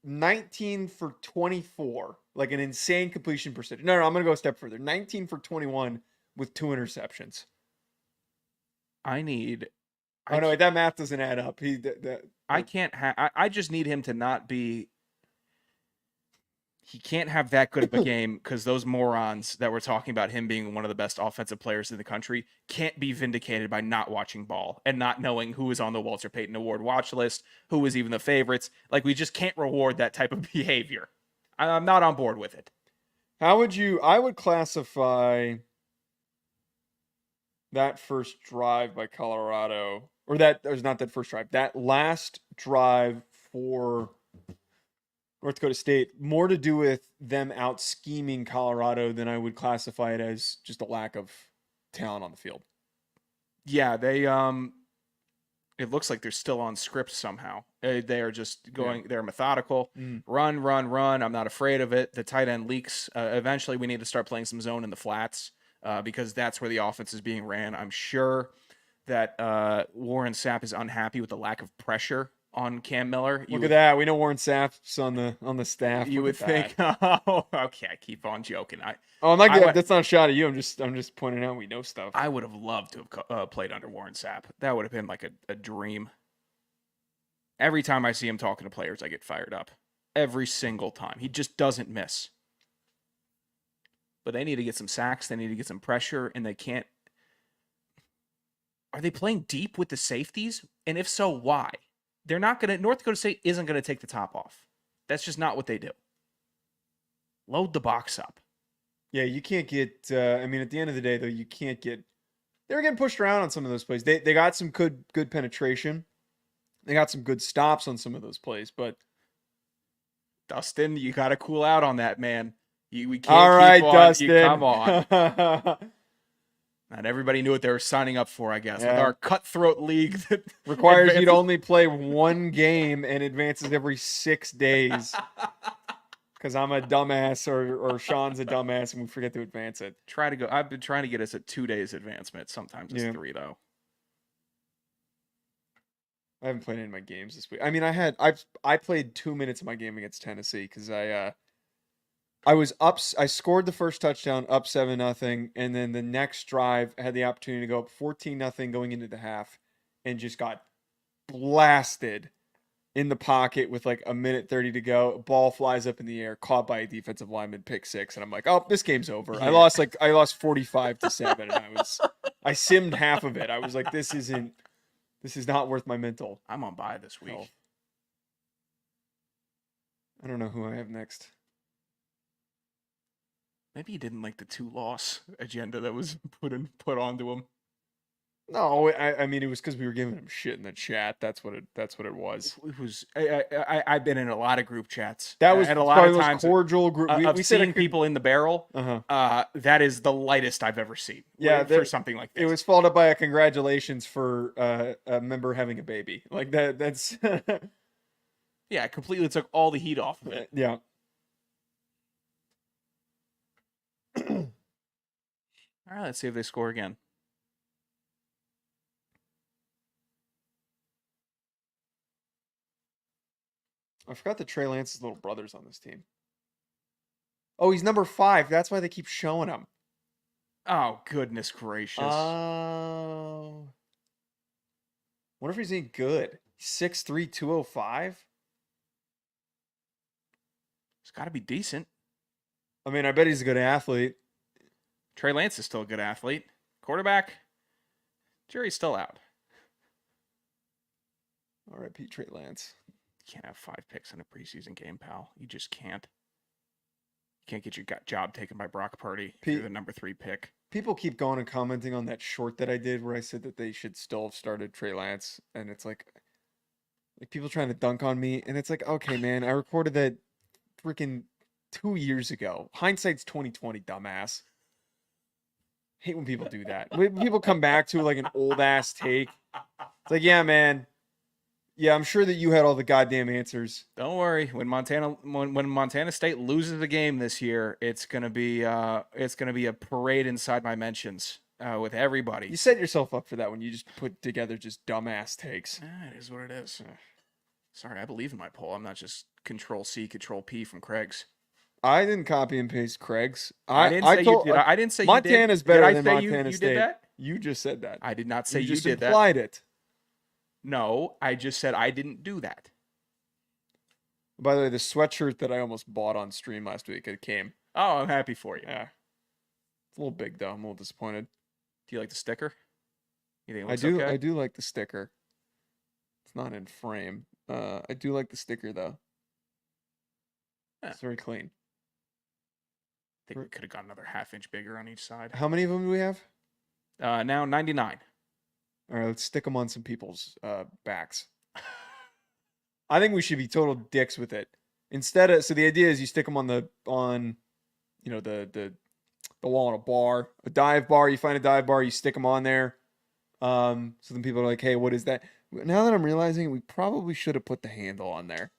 19 for 24, like an insane completion percentage. No, I'm gonna go a step further. 19 for 21 with 2 interceptions. Oh no, that math doesn't add up. I just need him to not be. He can't have that good of a game because those morons that were talking about him being one of the best offensive players in the country can't be vindicated by not watching ball and not knowing who is on the Walter Payton Award watch list, who is even the favorites. Like, we just can't reward that type of behavior. I'm not on board with it. I would classify that first drive by Colorado, or that was not that first drive, that last drive for North Dakota State, more to do with them out scheming Colorado than I would classify it as just a lack of talent on the field. Yeah, they it looks like they're still on script somehow. They are just going. Yeah. They're methodical. Run. I'm not afraid of it. The tight end leaks. Eventually, we need to start playing some zone in the flats because that's where the offense is being ran. I'm sure that Warren Sapp is unhappy with the lack of pressure on Cam Miller. Look at that. We know Warren Sapp's on the staff. You would think. Oh, okay. I keep on joking. I'm not good. That's not a shot at you. I'm just pointing out we know stuff. I would have loved to have played under Warren Sapp. That would have been like a dream. Every time I see him talking to players, I get fired up. Every single time. He just doesn't miss. But they need to get some sacks. They need to get some pressure, and they can't. Are they playing deep with the safeties? And if so, why? They're not going to. North Dakota State isn't going to take the top off. That's just not what they do. Load the box up. Yeah, you can't get. At the end of the day, though, you can't get. They were getting pushed around on some of those plays. They got some good penetration. They got some good stops on some of those plays, but Dustin, you got to cool out on that, man. We can't. All right, keep on. Dustin. Come on. Not everybody knew what they were signing up for, I guess. Yeah. With our cutthroat league that requires you to only play one game and advances every 6 days. Because I'm a dumbass or Sean's a dumbass and we forget to advance it. I've been trying to get us at 2 days advancement. Sometimes it's 3, though. I haven't played any of my games this week. I mean, I played 2 minutes of my game against Tennessee because I was up. I scored the first touchdown, up 7-0, and then the next drive I had the opportunity to go up 14-0 going into the half, and just got blasted in the pocket with like 1:30 to go. Ball flies up in the air, caught by a defensive lineman, pick six, and I'm like, oh, this game's over. Yeah. I lost 45-7, and I simmed half of it. I was like, this is not worth my mental. I'm on bye this week. health. I don't know who I have next. Maybe he didn't like the 2-loss agenda that was put onto him. No, I mean it was because we were giving him shit in the chat. That's what it was. It was. I've been in a lot of group chats. That was and a lot of most times cordial group. We seeing people in the barrel. That is the lightest I've ever seen. Yeah, for something like this. It was followed up by a congratulations for a member having a baby. Like that. That's yeah. It completely took all the heat off of it. Yeah. All right. Let's see if they score again. I forgot that Trey Lance's little brother's on this team. Oh, he's number 5. That's why they keep showing him. Oh, goodness gracious. Oh. Wonder if he's any good. 6'3", 205? He's got to be decent. I mean, I bet he's a good athlete. Trey Lance is still a good athlete. Quarterback, jury's still out. All right, Pete Trey Lance. You can't have 5 picks in a preseason game, pal. You just can't. You can't get your job taken by Brock Purdy if you're the number 3 pick. People keep going and commenting on that short that I did where I said that they should still have started Trey Lance. And it's like people trying to dunk on me. And it's like, okay, man, I recorded that freaking 2 years ago. Hindsight's 2020, dumbass. Hate when people do that. When people come back to like an old ass take. It's like, yeah, man. Yeah, I'm sure that you had all the goddamn answers. Don't worry. When Montana State loses the game this year, it's gonna be a parade inside my mentions with everybody. You set yourself up for that when you just put together just dumbass takes. It is what it is. Sorry, I believe in my poll. I'm not just Control-C, Control-P from Craig's. I didn't copy and paste Craig's. I didn't say you did. I didn't say Montana's you did. better Did than I say Montana you State. did that? You just said that. I did not say you just did that. implied it. No, I just said I didn't do that. By the way, the sweatshirt that I almost bought on stream last week, it came. Oh, I'm happy for you. Yeah. It's a little big though. I'm a little disappointed. Do you like the sticker? You think it I looks do. okay? I do like the sticker. It's not in frame. I do like the sticker though. Yeah. It's very clean. I think we could have got another half-inch bigger on each side. How many of them do we have? Now 99. All right, let's stick them on some people's backs. I think we should be total dicks with it. Instead of, so the idea is you stick them on the wall on a bar, a dive bar. You find a dive bar, you stick them on there. So then people are like, "Hey, what is that?" Now that I'm realizing, we probably should have put the handle on there.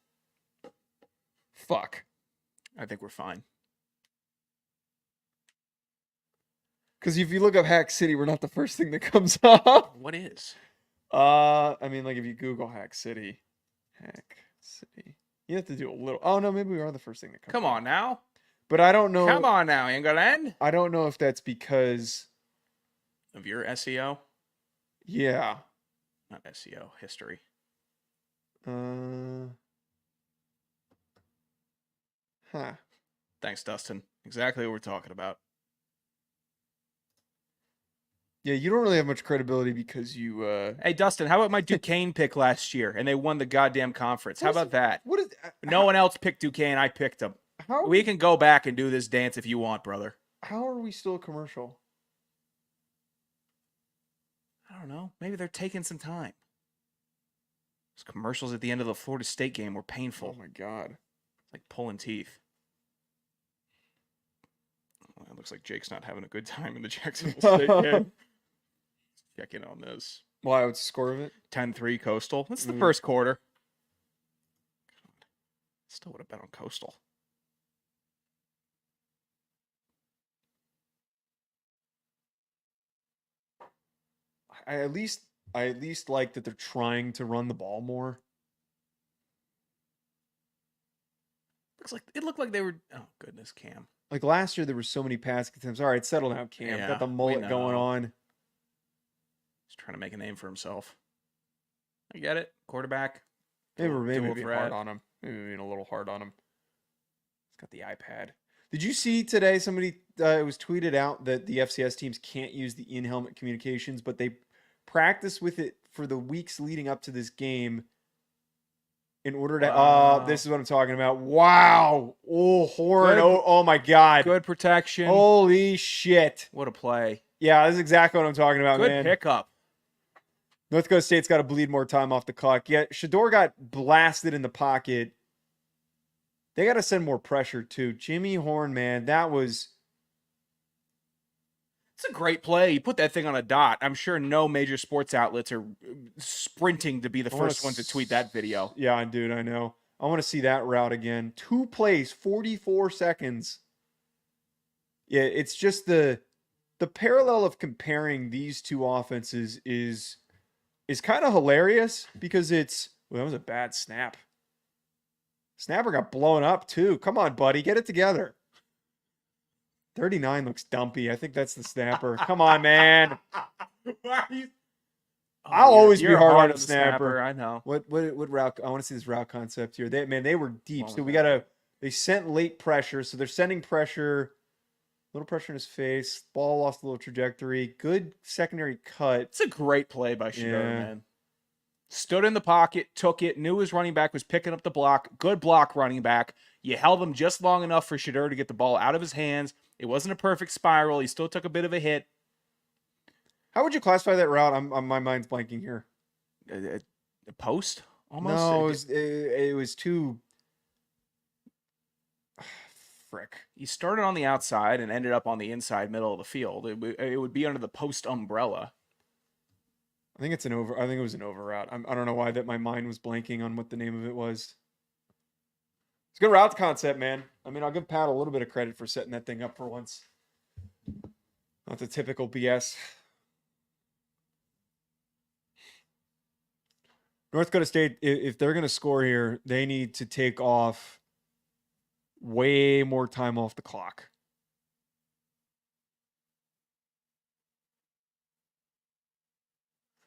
Fuck. I think we're fine. Because if you look up Hack City, we're not the first thing that comes up. What is? I mean, like if you Google Hack City, you have to do a little. Oh no, maybe we are the first thing that comes. Come up. on now. But I don't know. Come on now, England. I don't know if that's because of your SEO. Yeah. Not SEO, history. Huh. Thanks, Dustin. Exactly what we're talking about. Yeah, you don't really have much credibility because you. Hey, Dustin, how about my Duquesne pick last year, and they won the goddamn conference? How about that? What is? No one else picked Duquesne. I picked them. We can go back and do this dance if you want, brother. How are we still a commercial? I don't know. Maybe they're taking some time. Those commercials at the end of the Florida State game were painful. Oh my god. It's like pulling teeth. Well, it looks like Jake's not having a good time in the Jacksonville State game. Check in on this. Why? What's the score of it? 10-3 Coastal. That's the first quarter. Still would have bet on Coastal. I at least I at least like that they're trying to run the ball more. It looked like they were. Oh goodness, Cam. Like last year, there were so many pass attempts. All right, settle down, Cam. Got the mullet going on. He's trying to make a name for himself. I get it. Quarterback. Maybe being hard on him. Maybe being a little hard on him. He's got the iPad. Did you see today somebody, it was tweeted out that the FCS teams can't use the in-helmet communications, but they practice with it for the weeks leading up to this game in order to, this is what I'm talking about. Wow. Oh, horn. Good, oh my God. Good protection. Holy shit. What a play. Yeah, this is exactly what I'm talking about, man. Good pickup. North Dakota State's got to bleed more time off the clock. Yeah, Shador got blasted in the pocket. They got to send more pressure, too. Jimmy Horn, man, that was... It's a great play. You put that thing on a dot. I'm sure no major sports outlets are sprinting to be the first one to tweet that video. Yeah, dude, I know. I want to see that route again. 2 plays, 44 seconds. Yeah, it's just the parallel of comparing these two offenses is kind of hilarious because it's... Well, that was a bad snap. Snapper got blown up, too. Come on, buddy. Get it together. 39 looks dumpy. I think that's the snapper. Come on, man. I'll always be hard on the snapper. I know. What route? I want to see this route concept here. They were deep. So they sent late pressure. So they're sending pressure. Little pressure in his face. Ball lost a little trajectory. Good secondary cut. It's a great play by Shador, man. Stood in the pocket, took it, knew his running back was picking up the block. Good block running back. You held him just long enough for Shador to get the ball out of his hands. It wasn't a perfect spiral. He still took a bit of a hit. How would you classify that route? My mind's blanking here. A post? Almost? No, it was too... Frick. He started on the outside and ended up on the inside middle of the field. It would be under the post umbrella. I think it was an over route. I don't know why that my mind was blanking on what the name of it was. It's a good route concept, man. I mean, I'll give Pat a little bit of credit for setting that thing up for once. Not the typical BS. North Dakota State, if they're going to score here, they need to take off way more time off the clock.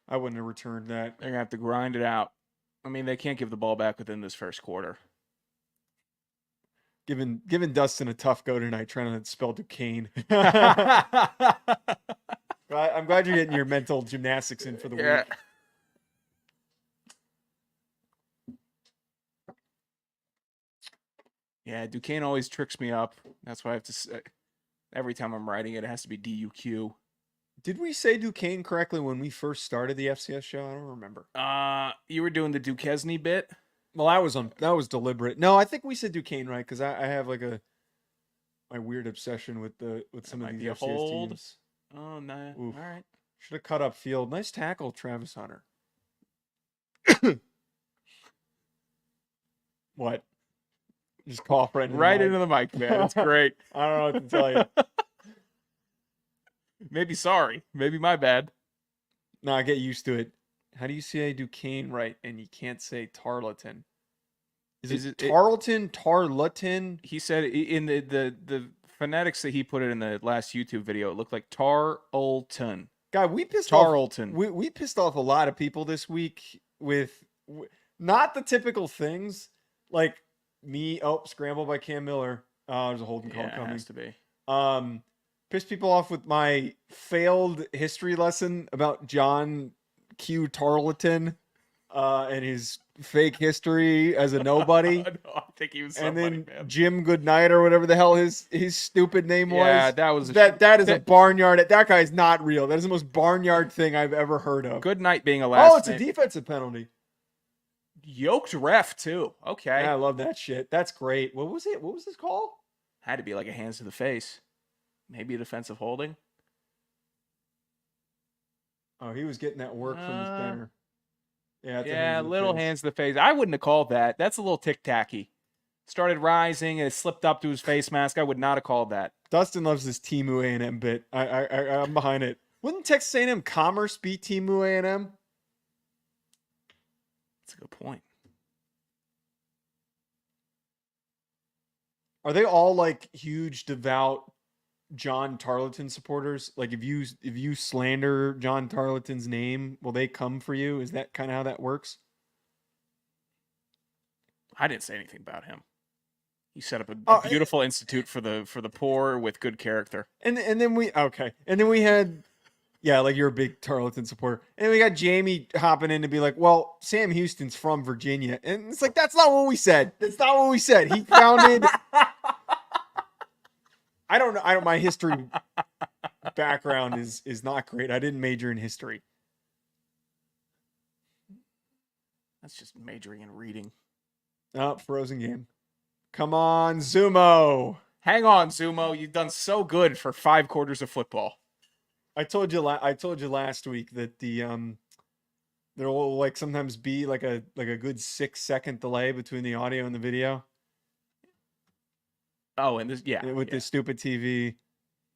I wouldn't have returned that. They're going to have to grind it out. I mean, they can't give the ball back within this first quarter. Giving Dustin a tough go tonight trying to spell Duquesne. I'm glad you're getting your mental gymnastics in for the week. Yeah, Duquesne always tricks me up. That's why I have to say, every time I'm writing it, it has to be DUQ. Did we say Duquesne correctly when we first started the FCS show? I don't remember. You were doing the Duquesne bit? Well, that was deliberate. No, I think we said Duquesne right because I have like my weird obsession with some of these FCS teams. Oh no! Oof. All right. Should have cut up field. Nice tackle, Travis Hunter. What? Just cough right into the mic, man. It's great. I don't know what to tell you. Maybe sorry. Maybe my bad. No, I get used to it. How do you say Duquesne right and you can't say Tarleton? Is it Tarleton? Tarleton? He said in the phonetics that he put it in the last YouTube video, it looked like Tarleton. God, we pissed off a lot of people this week with not the typical things like me. Oh, scramble by Cam Miller. There's a holding call coming. It has to be. Pissed people off with my failed history lesson about John Q. Tarleton and his fake history as a nobody. No, I think he was somebody, and then man. Jim Goodnight or whatever the hell his stupid name was. Yeah, that was that is a barnyard. That guy's not real. That is the most barnyard thing I've ever heard of. Goodnight being a last. Oh, it's a defensive penalty. Yoked ref too. Okay. Yeah, I love that shit. That's great. What was it? What was this call? Had to be like a hands to the face. Maybe a defensive holding. Oh, he was getting that work from his center. Yeah, little hands to the face. I wouldn't have called that. That's a little tic-tacky. Started rising and it slipped up to his face mask. I would not have called that. Dustin loves this Timu A&M bit. I'm behind it. Wouldn't Texas A&M Commerce beat Timu A&M? That's a good point. Are they all like huge, devout John Tarleton supporters? Like if you slander John Tarleton's name, will they come for you? Is that kind of how that works? I didn't say anything about him. He set up a Oh, beautiful institute for the poor with good character. And then we had like you're a big Tarleton supporter. And we got Jamie hopping in to be like, well, Sam Houston's from Virginia. And it's like, that's not what we said. That's not what we said. He founded I don't know. My history background is not great. I didn't major in history. That's just majoring in reading. Oh, frozen game. Come on, Zumo. Hang on, Zumo. You've done so good for 5 quarters of football. I told you last week that there will like sometimes be like a good 6-second delay between the audio and the video. Oh, and this with this stupid TV.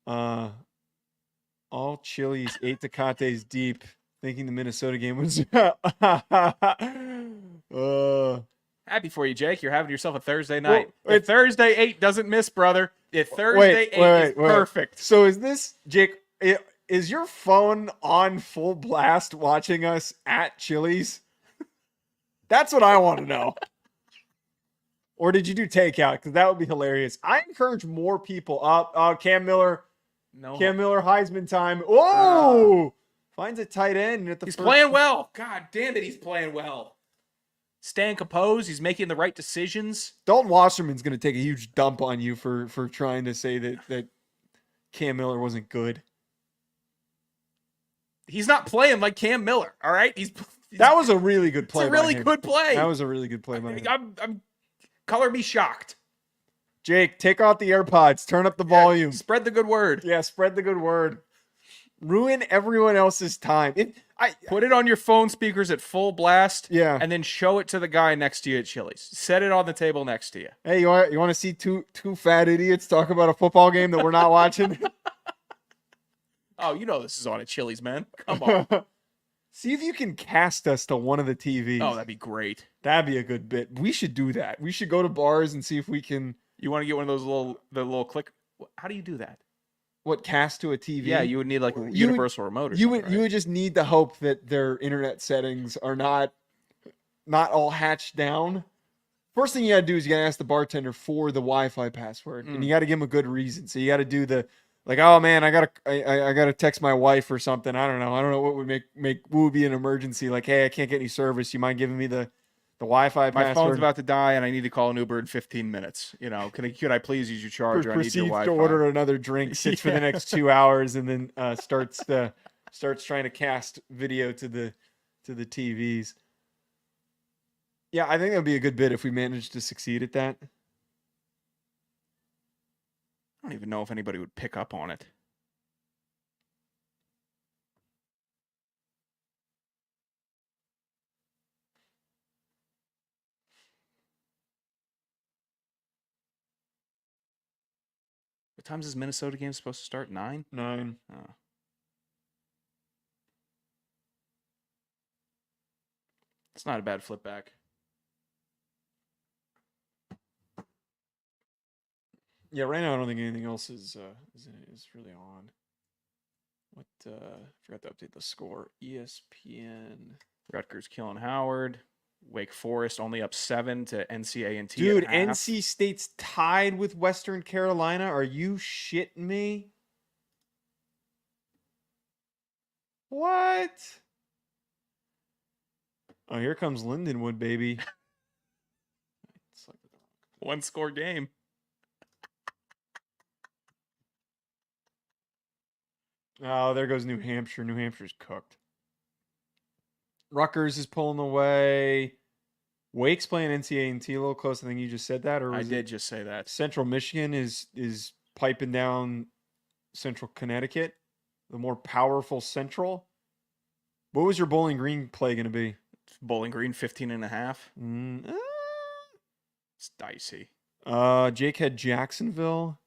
All Chili's 8 Tecates deep, thinking the Minnesota game was. Happy for you, Jake. You're having yourself a Thursday night. Well, Thursday 8 doesn't miss, brother. If Thursday 8 is perfect. So is this, Jake, is your phone on full blast watching us at Chili's? That's what I want to know. Or did you do takeout? Because that would be hilarious. I encourage more people up. Cam Miller. No. Cam Miller, Heisman time. Oh! Finds a tight end at the He's playing well. God damn it, he's playing well. Staying composed. He's making the right decisions. Dalton Wasserman's going to take a huge dump on you for trying to say that Cam Miller wasn't good. He's not playing like Cam Miller, all right? That was a really good play. It's a really good play. That was a really good play. I'm color me shocked. Jake, take out the AirPods. Turn up the volume. Spread the good word. Yeah, spread the good word. Ruin everyone else's time. Put it on your phone speakers at full blast. Yeah. And then show it to the guy next to you at Chili's. Set it on the table next to you. Hey, you want to see two fat idiots talk about a football game that we're not watching? Oh, you know this is on at Chili's, man. Come on. See if you can cast us to one of the TVs. Oh, that'd be great. That'd be a good bit. We should do that. We should go to bars and see if we can. You want to get one of those little click? How do you do that? What, cast to a TV? Yeah, you would need like a universal remote or you something, you would just need the hope that their internet settings are not all hatched down. First thing you got to do is you got to ask the bartender for the Wi-Fi password, and you got to give them a good reason. So you got to do the like, oh man, I gotta text my wife or something. I don't know what would what would be an emergency. Like, hey, I can't get any service. You mind giving me the Wi-Fi password? My phone's about to die, and I need to call an Uber in 15 minutes. You know, could I please use your charger? I need your Wi-Fi. Proceeds to order another drink, sits for the next 2 hours, and then starts trying to cast video to the TVs. Yeah, I think that would be a good bit if we managed to succeed at that. I don't even know if anybody would pick up on it. What time is this Minnesota game supposed to start? 9? 9. Oh. It's not a bad flip back. Yeah, right now I don't think anything else is really on. What forgot to update the score. ESPN. Rutgers killing Howard. Wake Forest only up 7 to NC A&T. Dude, NC State's tied with Western Carolina. Are you shitting me? What? Oh, here comes Lindenwood, baby. One score game. Oh, there goes New Hampshire. New Hampshire's cooked. Rutgers is pulling away. Wake's playing NC A&T a little close. I think you just said that, or I did just say that. Central Michigan is piping down Central Connecticut, the more powerful Central. What was your Bowling Green play going to be? Bowling Green 15.5. It's dicey. Jake had Jacksonville.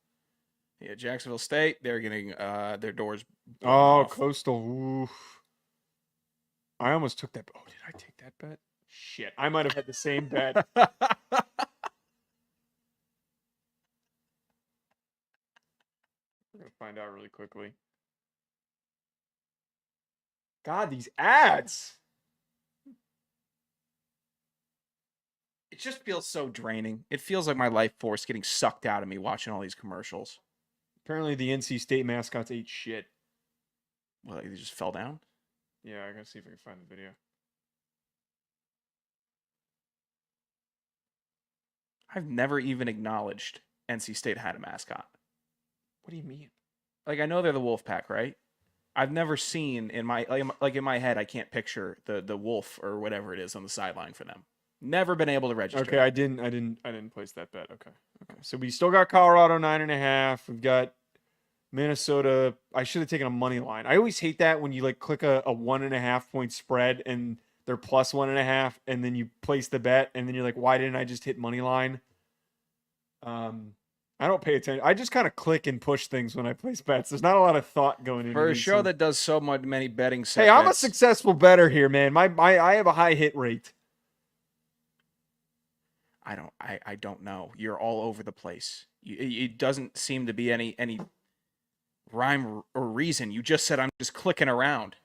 Yeah, Jacksonville State. They're getting their doors. Oh, off. Coastal. Oof. I almost took that. Oh, did I take that bet? Shit, I might have had the same bet. We're gonna find out really quickly. God, these ads. It just feels so draining. It feels like my life force getting sucked out of me watching all these commercials. Apparently, the NC State mascots ate shit. Well, they just fell down. Yeah, I gotta see if I can find the video. I've never even acknowledged NC State had a mascot. What do you mean? Like, I know they're the Wolfpack, right? I've never seen in my in my head, I can't picture the wolf or whatever it is on the sideline for them. Never been able to register. Okay, I didn't place that bet. Okay. So we still got Colorado 9.5. We've got Minnesota. I should have taken a money line. I always hate that when you like click a 1.5 point spread and they're plus 1.5, and then you place the bet, and then you're like, why didn't I just hit money line? I don't pay attention. I just kind of click and push things when I place bets. There's not a lot of thought going into for a show that does so many betting sets. Hey, I'm a successful bettor here, man. I have a high hit rate. I don't know. You're all over the place. It doesn't seem to be any rhyme or reason. You just said I'm just clicking around.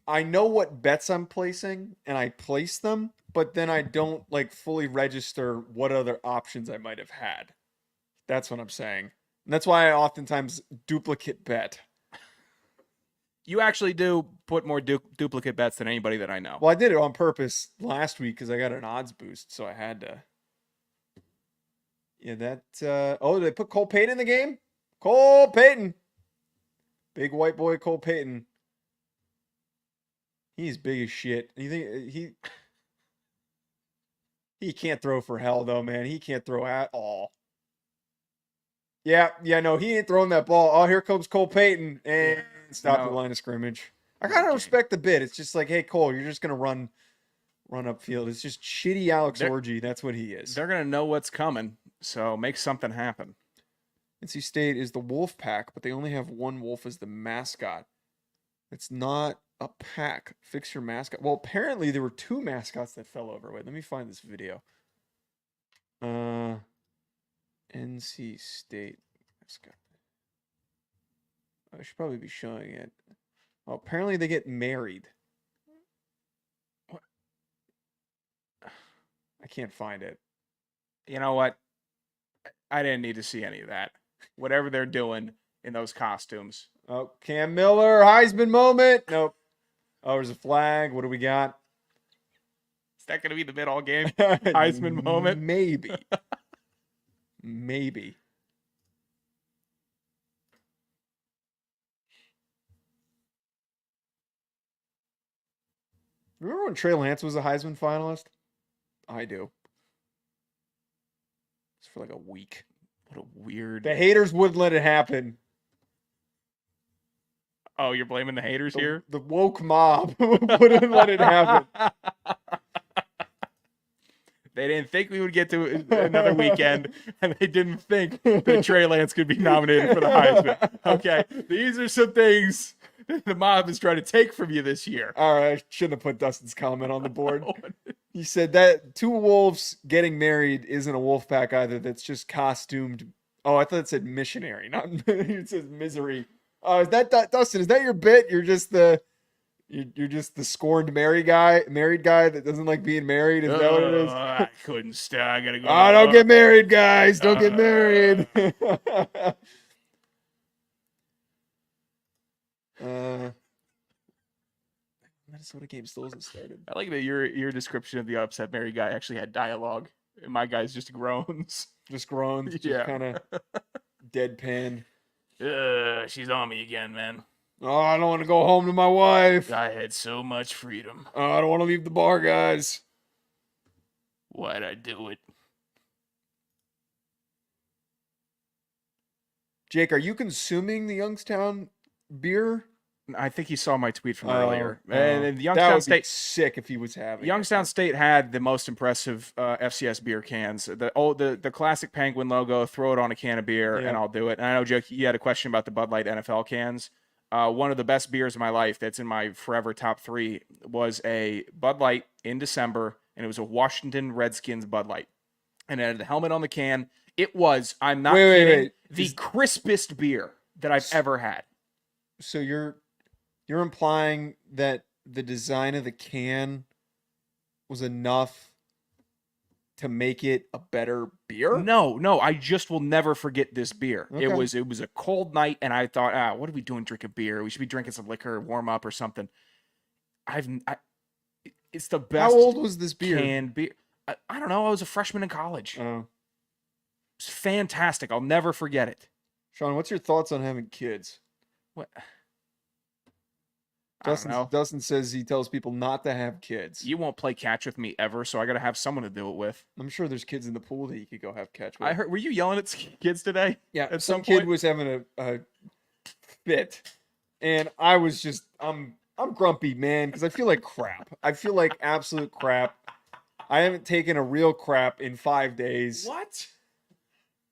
I know what bets I'm placing, and I place them, but then I don't like fully register what other options I might have had. That's what I'm saying. And that's why I oftentimes duplicate bet. You actually do put more duplicate bets than anybody that I know. Well, I did it on purpose last week because I got an odds boost, so I had to. Yeah, that. Oh, did they put Cole Payton in the game? Cole Payton. Big white boy Cole Payton. He's big as shit. You think he can't throw for hell, though, man. He can't throw at all. Yeah, no, he ain't throwing that ball. Oh, here comes Cole Payton. And stop the line of scrimmage. I kind of respect the bid. It's just like, hey, Cole, you're just going to run upfield. It's just shitty Alex Orgy. That's what he is. They're going to know what's coming, so make something happen. NC State is the Wolf Pack, but they only have one wolf as the mascot. It's not a pack. Fix your mascot. Well, apparently there were two mascots that fell over. Wait, let me find this video. NC State mascot. I should probably be showing it. Oh, apparently they get married. What? I can't find it. You know what? I didn't need to see any of that. Whatever they're doing in those costumes. Oh, Cam Miller, Heisman moment. Nope. Oh, there's a flag. What do we got? Is that going to be the mid-all game Heisman moment? Maybe. Maybe. Remember when Trey Lance was a Heisman finalist? I do. It's for like a week. What a weird... The haters wouldn't let it happen. Oh, you're blaming the haters here? The woke mob wouldn't let it happen. They didn't think we would get to another weekend, and they didn't think that Trey Lance could be nominated for the Heisman. Okay, these are some things the mob is trying to take from you this year. All right, I shouldn't have put Dustin's comment on the board. He said that two wolves getting married isn't a wolf pack either. That's just costumed. Oh, I thought it said missionary, not it says misery. Is that Dustin? Is that your bit? You're just the scorned married guy that doesn't like being married. Is that what it is? I couldn't stay. I gotta go. Oh, don't get married, guys. Don't get married. Minnesota game still hasn't started. I like that your description of the upset married guy actually had dialogue. And my guy's just groans. Just groans. Just Yeah. kind of deadpan. She's on me again, man. Oh, I don't want to go home to my wife. I had so much freedom. Oh, I don't want to leave the bar, guys. Why'd I do it? Jake, are you consuming the Youngstown beer? I think he saw my tweet from earlier. that And would Youngstown be State sick if he was having Youngstown State had the most impressive FCS beer cans. The classic Penguin logo. Throw it on a can of beer, and I'll do it. And I know, Jake, you had a question about the Bud Light NFL cans. one of the best beers of my life that's in my forever top 3 was a Bud Light in December, and it was a Washington Redskins Bud Light. And it had the helmet on the can. It was, I'm not kidding, the crispest beer that I've ever had. So you're implying that the design of the can was enough to make it a better beer? No, I just will never forget this beer. Okay. It was a cold night, and I thought, what are we doing drinking beer? We should be drinking some liquor, warm up or something. It's the best. How old was this beer? Canned beer. I don't know. I was a freshman in college. Oh. It's fantastic. I'll never forget it. Sean, what's your thoughts on having kids? What? Dustin says he tells people not to have kids. You won't play catch with me ever, so I got to have someone to do it with. I'm sure there's kids in the pool that you could go have catch with. I heard. Were you yelling at kids today? Yeah, at some some kid point? was having a fit, and I was just I'm grumpy, man, because I feel like crap. I feel like absolute crap. I haven't taken a real crap in 5 days. What?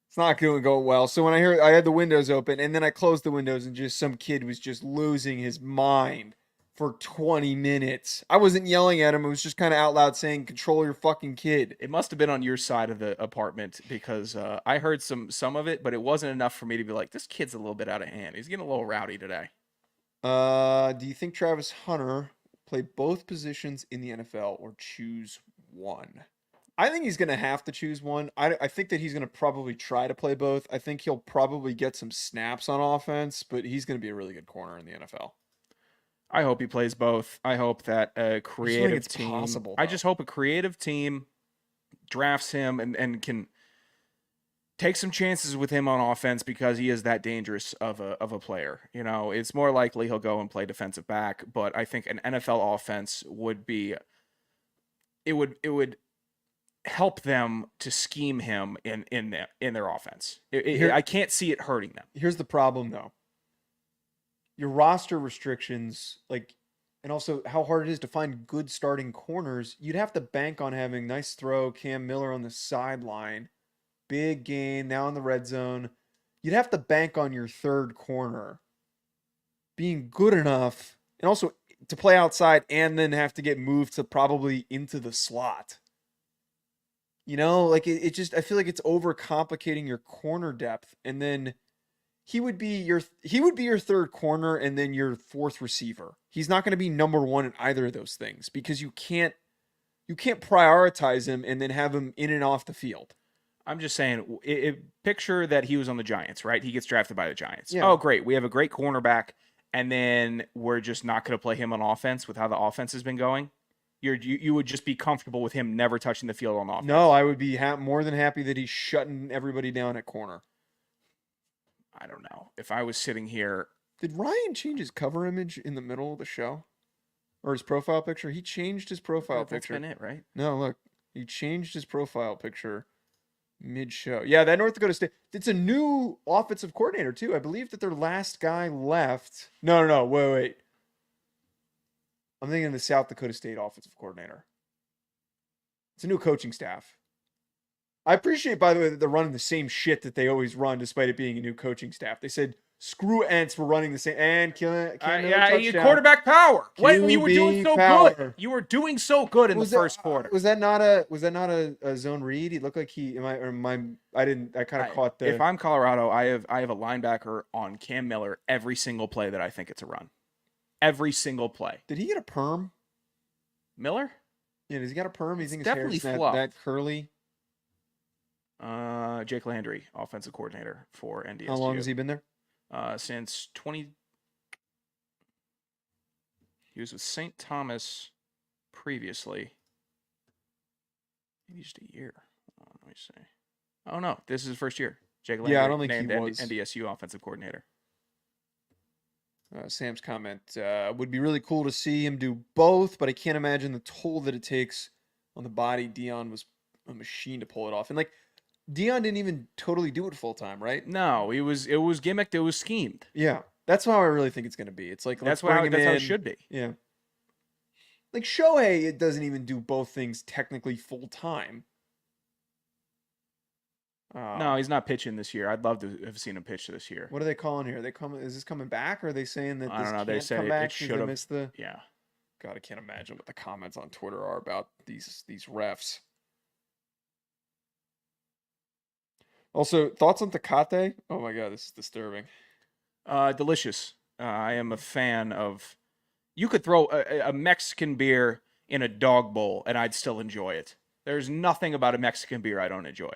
It's not going to go well. So when I had the windows open, and then I closed the windows, and just some kid was just losing his mind for 20 minutes. I wasn't yelling at him. I was just kind of out loud saying, "Control your fucking kid." It must have been on your side of the apartment because I heard some of it, but it wasn't enough for me to be like, this kid's a little bit out of hand. He's getting a little rowdy today. Do you think Travis Hunter play both positions in the NFL or choose one? I think he's going to have to choose one. I think that he's going to probably try to play both. I think he'll probably get some snaps on offense, but he's going to be a really good corner in the NFL. I hope he plays both. I hope that a creative team. Possible, I just hope a creative team drafts him and can take some chances with him on offense because he is that dangerous of a player. You know, it's more likely he'll go and play defensive back, but I think an NFL offense would be. It would help them to scheme him in their offense. I can't see it hurting them. Here's the problem, though. Your roster restrictions, and also how hard it is to find good starting corners, you'd have to bank on having nice throw, Cam Miller on the sideline, big gain, now in the red zone. You'd have to bank on your third corner being good enough, and also to play outside and then have to get moved to probably into the slot. You know, it just, I feel like it's overcomplicating your corner depth, and then he would be your third corner and then your fourth receiver. He's not going to be number one in either of those things because you can't prioritize him and then have him in and off the field. I'm just saying, picture that he was on the Giants, right? He gets drafted by the Giants. Yeah. Oh, great. We have a great cornerback, and then we're just not going to play him on offense with how the offense has been going. You would just be comfortable with him never touching the field on offense. No, I would be more than happy that he's shutting everybody down at corner. I don't know. If I was sitting here. Did Ryan change his cover image in the middle of the show? Or his profile picture? He changed his profile picture. That's been it, right? No, look. He changed his profile picture mid-show. Yeah, that North Dakota State. It's a new offensive coordinator, too. I believe that their last guy left. No. Wait. I'm thinking of the South Dakota State offensive coordinator. It's a new coaching staff. I appreciate, by the way, that they're running the same shit that they always run, despite it being a new coaching staff. They said, "Screw Entz, we're running the same." And quarterback power. What you were doing so good. You were doing so good in the first quarter. Was that not a zone read? He looked like I kind of caught the. If I'm Colorado, I have a linebacker on Cam Miller every single play that I think it's a run. Every single play. Did he get a perm? Miller? Yeah, does he got a perm? You think his definitely hair's that curly? Jake Landry, offensive coordinator for NDSU. How long has he been there? Since 20. He was with St. Thomas previously. Maybe just a year. Let me see. Oh no, this is his first year. Jake Landry, I don't think named he was NDSU offensive coordinator. Sam's comment would be really cool to see him do both, but I can't imagine the toll that it takes on the body. Deion was a machine to pull it off, and Deion didn't even totally do it full time, right? No, it was gimmicked. It was schemed. Yeah, that's how I really think it's going to be. It's like that's how it should be. Yeah, like Shohei, it doesn't even do both things technically full time. No, he's not pitching this year. I'd love to have seen him pitch this year. What are they calling here? They coming? Is this coming back? Or are they saying that I this don't know. They can't said come back it because should they have. missed the? Yeah. God, I can't imagine what the comments on Twitter are about these refs. Also, thoughts on Tecate? Oh my God, this is disturbing. Delicious. I am a fan of. You could throw a Mexican beer in a dog bowl, and I'd still enjoy it. There's nothing about a Mexican beer I don't enjoy.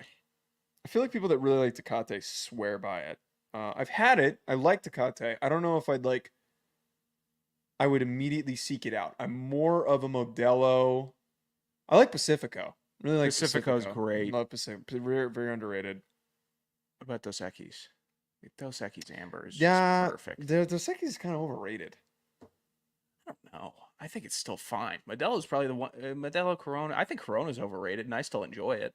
I feel like people that really like Tecate swear by it. I've had it. I like Tecate. I don't know if I would immediately seek it out. I'm more of a Modelo. I like Pacifico. Really like Pacifico's Pacifico. great. Love Pacifico. Very, very underrated. What about Dos Equis? Dos Equis Amber is Yeah, just perfect. Dos Equis is kind of overrated. I don't know. I think it's still fine. Modelo's probably the one. Modelo Corona. I think Corona's overrated, and I still enjoy it.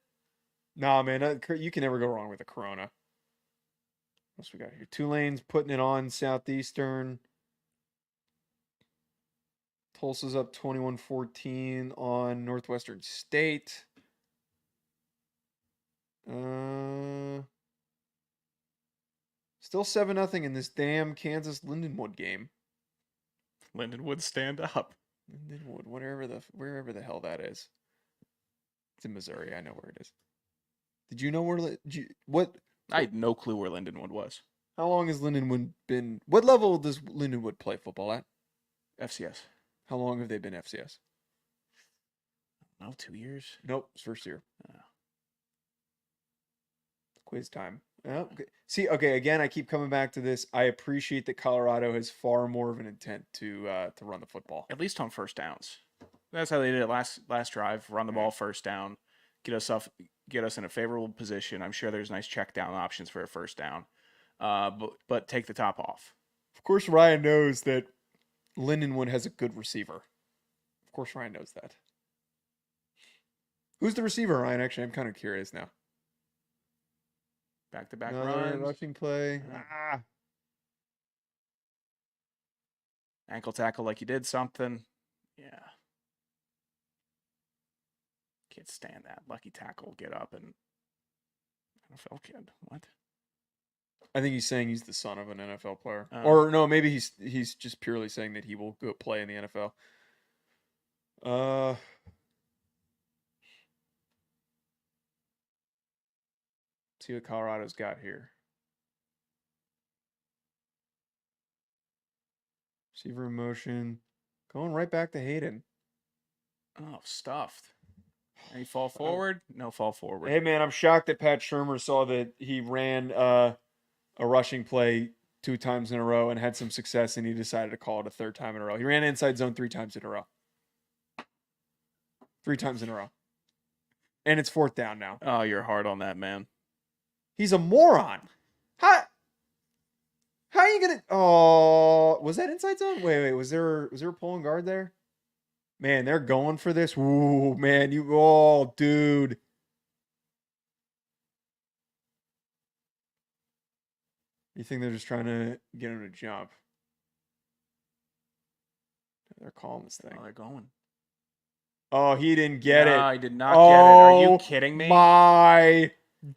Nah, man, you can never go wrong with a Corona. What else we got here? Tulane's putting it on Southeastern. Tulsa's up 21-14 on Northwestern State. Still 7-0 in this damn Kansas Lindenwood game. Lindenwood, stand up. Lindenwood, wherever the hell that is. It's in Missouri. I know where it is. Did you know what? I had no clue where Lindenwood was. How long has Lindenwood been? What level does Lindenwood play football at? FCS. How long have they been FCS? No, 2 years. Nope, it's first year. Oh. Quiz time. Oh, okay. See, okay, again, I keep coming back to this. I appreciate that Colorado has far more of an intent to run the football. At least on first downs. That's how they did it last drive. Run the ball first down, get us in a favorable position. I'm sure there's nice check down options for a first down, but take the top off. Of course, Ryan knows that Lindenwood has a good receiver. Of course, Ryan knows that. Who's the receiver, Ryan? Actually, I'm kind of curious now. Back-to-back runs. Rushing play. Ankle tackle like you did something. Yeah. Can't stand that. Lucky tackle, get up and NFL kid. What? I think he's saying he's the son of an NFL player. Or no, maybe he's just purely saying that he will go play in the NFL. See what Colorado's got here. Receiver in motion. Going right back to Hayden. Oh, stuffed. Any fall forward? No fall forward. Hey, man, I'm shocked that Pat Shurmur saw that he ran a rushing play 2 times in a row and had some success, and he decided to call it a 3rd time in a row. He ran inside zone 3 times in a row. 3 times in a row. And it's 4th down now. Oh, you're hard on that, man. He's a moron. How are you gonna? Oh, was that inside zone? Wait. Was there a pulling guard there? Man, they're going for this. Ooh, man, dude. You think they're just trying to get him to jump? They're calling this thing. Oh, they're going. Oh, he didn't get it. No, he did not get it. Are you kidding me? My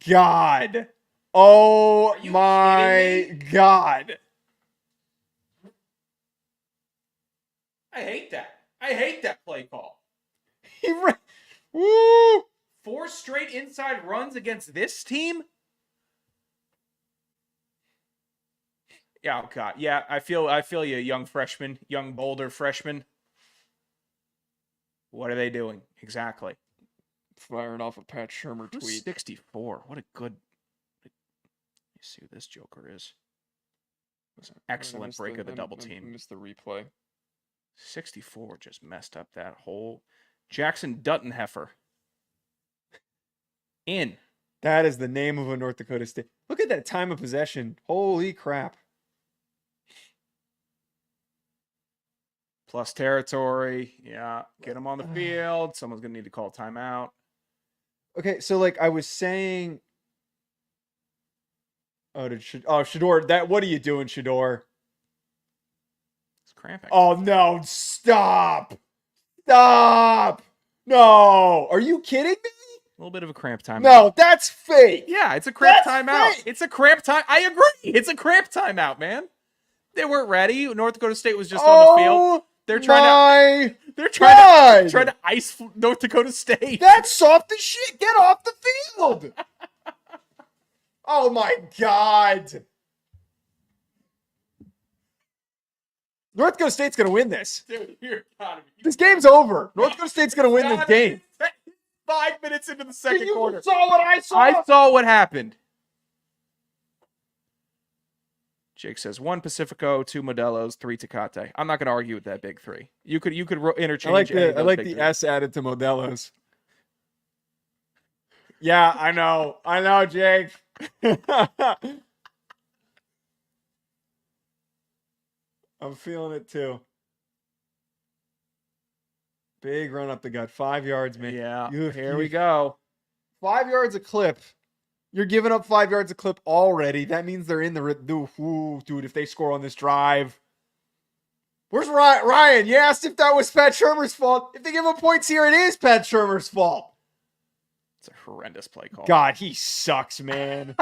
God. Oh my God. I hate that. I hate that play call. He ran. Woo! 4 straight inside runs against this team? Yeah, oh God. Yeah, I feel you, young freshman, young boulder freshman. What are they doing? Exactly. Firing off a Pat Shurmur tweet. 64. What a good. Let me see who this joker is. It was an excellent break of the double team. I missed the replay. 64 just messed up that whole. Jackson Duttonheffer. In. That is the name of a North Dakota State. Look at that time of possession. Holy crap. Plus territory. Yeah. Get them on the field. Someone's going to need to call timeout. Okay, so like I was saying. Shador. What are you doing, Shador? It's cramping. Oh, no. Stop. Stop. No. Are you kidding me? A little bit of a cramp timeout. No, that's fake. Yeah, it's a cramp That's timeout. fake. It's a cramp time. I agree. It's a cramp timeout, man. They weren't ready. North Dakota State was just on the field. They're trying to ice North Dakota State. That's soft as shit. Get off the field. Oh my God. North Dakota State's going to win this. Dude, you're gotta be. This game's over. North Dakota State's going to win this game. 5 minutes into the second quarter. You saw what I saw? I saw what happened. Jake says 1 Pacifico, 2 Modelo's, 3 Tecate. I'm not going to argue with that big 3. You could interchange. I like the S added to Modelo's. Yeah, I know, Jake. I'm feeling it too. Big run up the gut, 5 yards, man. Yeah, here we go. 5 yards a clip. You're giving up 5 yards a clip already. That means they're in the dude. If they score on this drive, where's Ryan? You asked if that was Pat Shurmur's fault. If they give him points here, it is Pat Shurmur's fault. It's a horrendous play call. God, he sucks, man.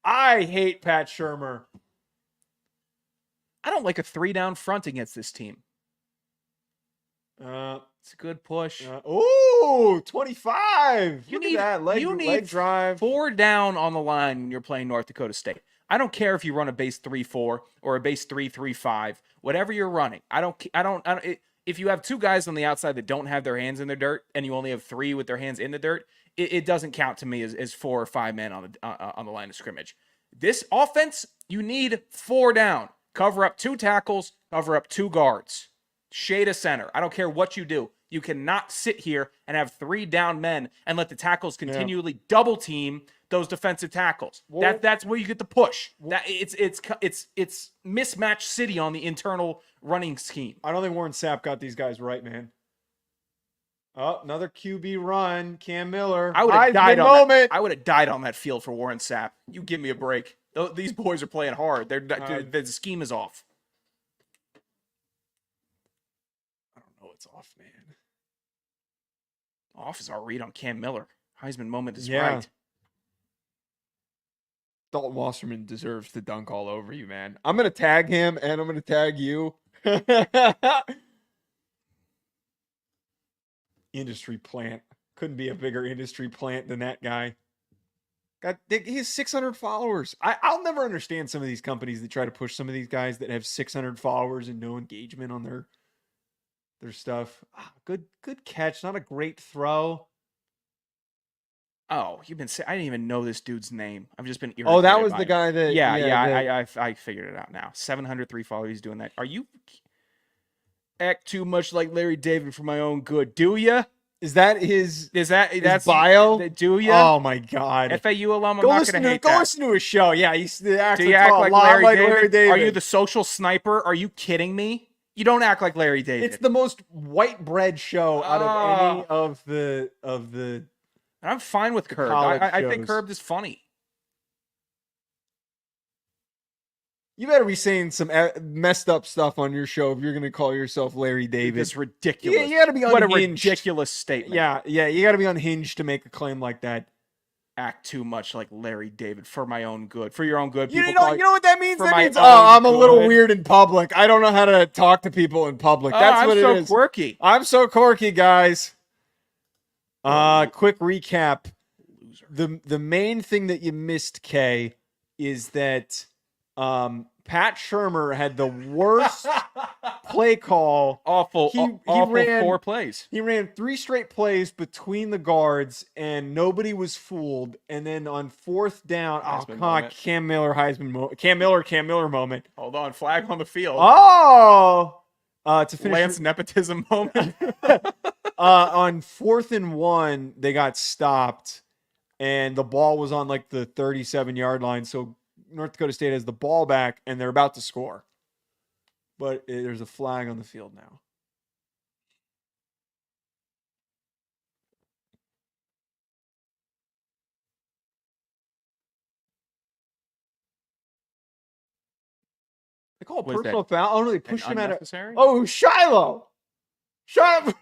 I hate Pat Shurmur. I don't like a 3-down front against this team. It's a good push. 25. You Look need at that leg drive. 4 down on the line when you're playing North Dakota State. I don't care if you run a base 3-4 or a base 3-3-5, whatever you're running. If you have 2 guys on the outside that don't have their hands in the dirt and you only have 3 with their hands in the dirt, it doesn't count to me as 4 or 5 men on the line of scrimmage. This offense, you need 4 down. Cover up 2 tackles, cover up 2 guards. Shade a center. I don't care what you do. You cannot sit here and have 3 down men and let the tackles continually double team those defensive tackles. That's where you get the push. It's mismatch city on the internal running scheme. I don't think Warren Sapp got these guys right, man. Oh, another QB run, Cam Miller. I would have died on that field for Warren Sapp. You give me a break. These boys are playing hard. The scheme is off. I don't know what's off, man. Off is our read on Cam Miller. Heisman moment is right. Dalton Wasserman deserves to dunk all over you, man. I'm going to tag him, and I'm going to tag you. Industry plant. Couldn't be a bigger industry plant than that guy. He has 600 followers. I'll never understand some of these companies that try to push some of these guys that have 600 followers and no engagement on their stuff. Good catch. Not a great throw. Oh, I didn't even know this dude's name. I've just been irritated. Oh, that was the guy that. I figured it out now. 703 followers. He's doing that. Are you act too much like Larry David for my own good? Do ya? Is that his bio? Do ya? Oh my God. FAU alum. I'm not gonna hate that. Go listen to his show. Yeah, he's Do you act like Larry David? Are you the social sniper? Are you kidding me? You don't act like Larry David. It's the most white bread show out of any of the. And I'm fine with Curb. I think Curb is funny. You better be saying some messed up stuff on your show if you're going to call yourself Larry David. It's ridiculous. Yeah, you got to be unhinged. What a ridiculous statement. Yeah, you got to be unhinged to make a claim like that. Act too much like Larry David for my own good. For your own good. You know what that means? That means, I'm a little weird in public. I don't know how to talk to people in public. That's what it is. I'm so quirky. I'm so quirky, guys. Quick recap. The main thing that you missed, Kay, is that Pat Shurmur had the worst play call. Awful 4 plays. He ran 3 straight plays between the guards, and nobody was fooled. And then on 4th down, Cam Miller moment. Hold on, flag on the field. To finish Lance nepotism moment. On 4th and 1, they got stopped, and the ball was on like the 37-yard line. So North Dakota State has the ball back, and they're about to score. But there's a flag on the field now. They call a Was that personal foul. Oh no, they pushed him out of. unnecessary? Oh, Shiloh. Shiloh.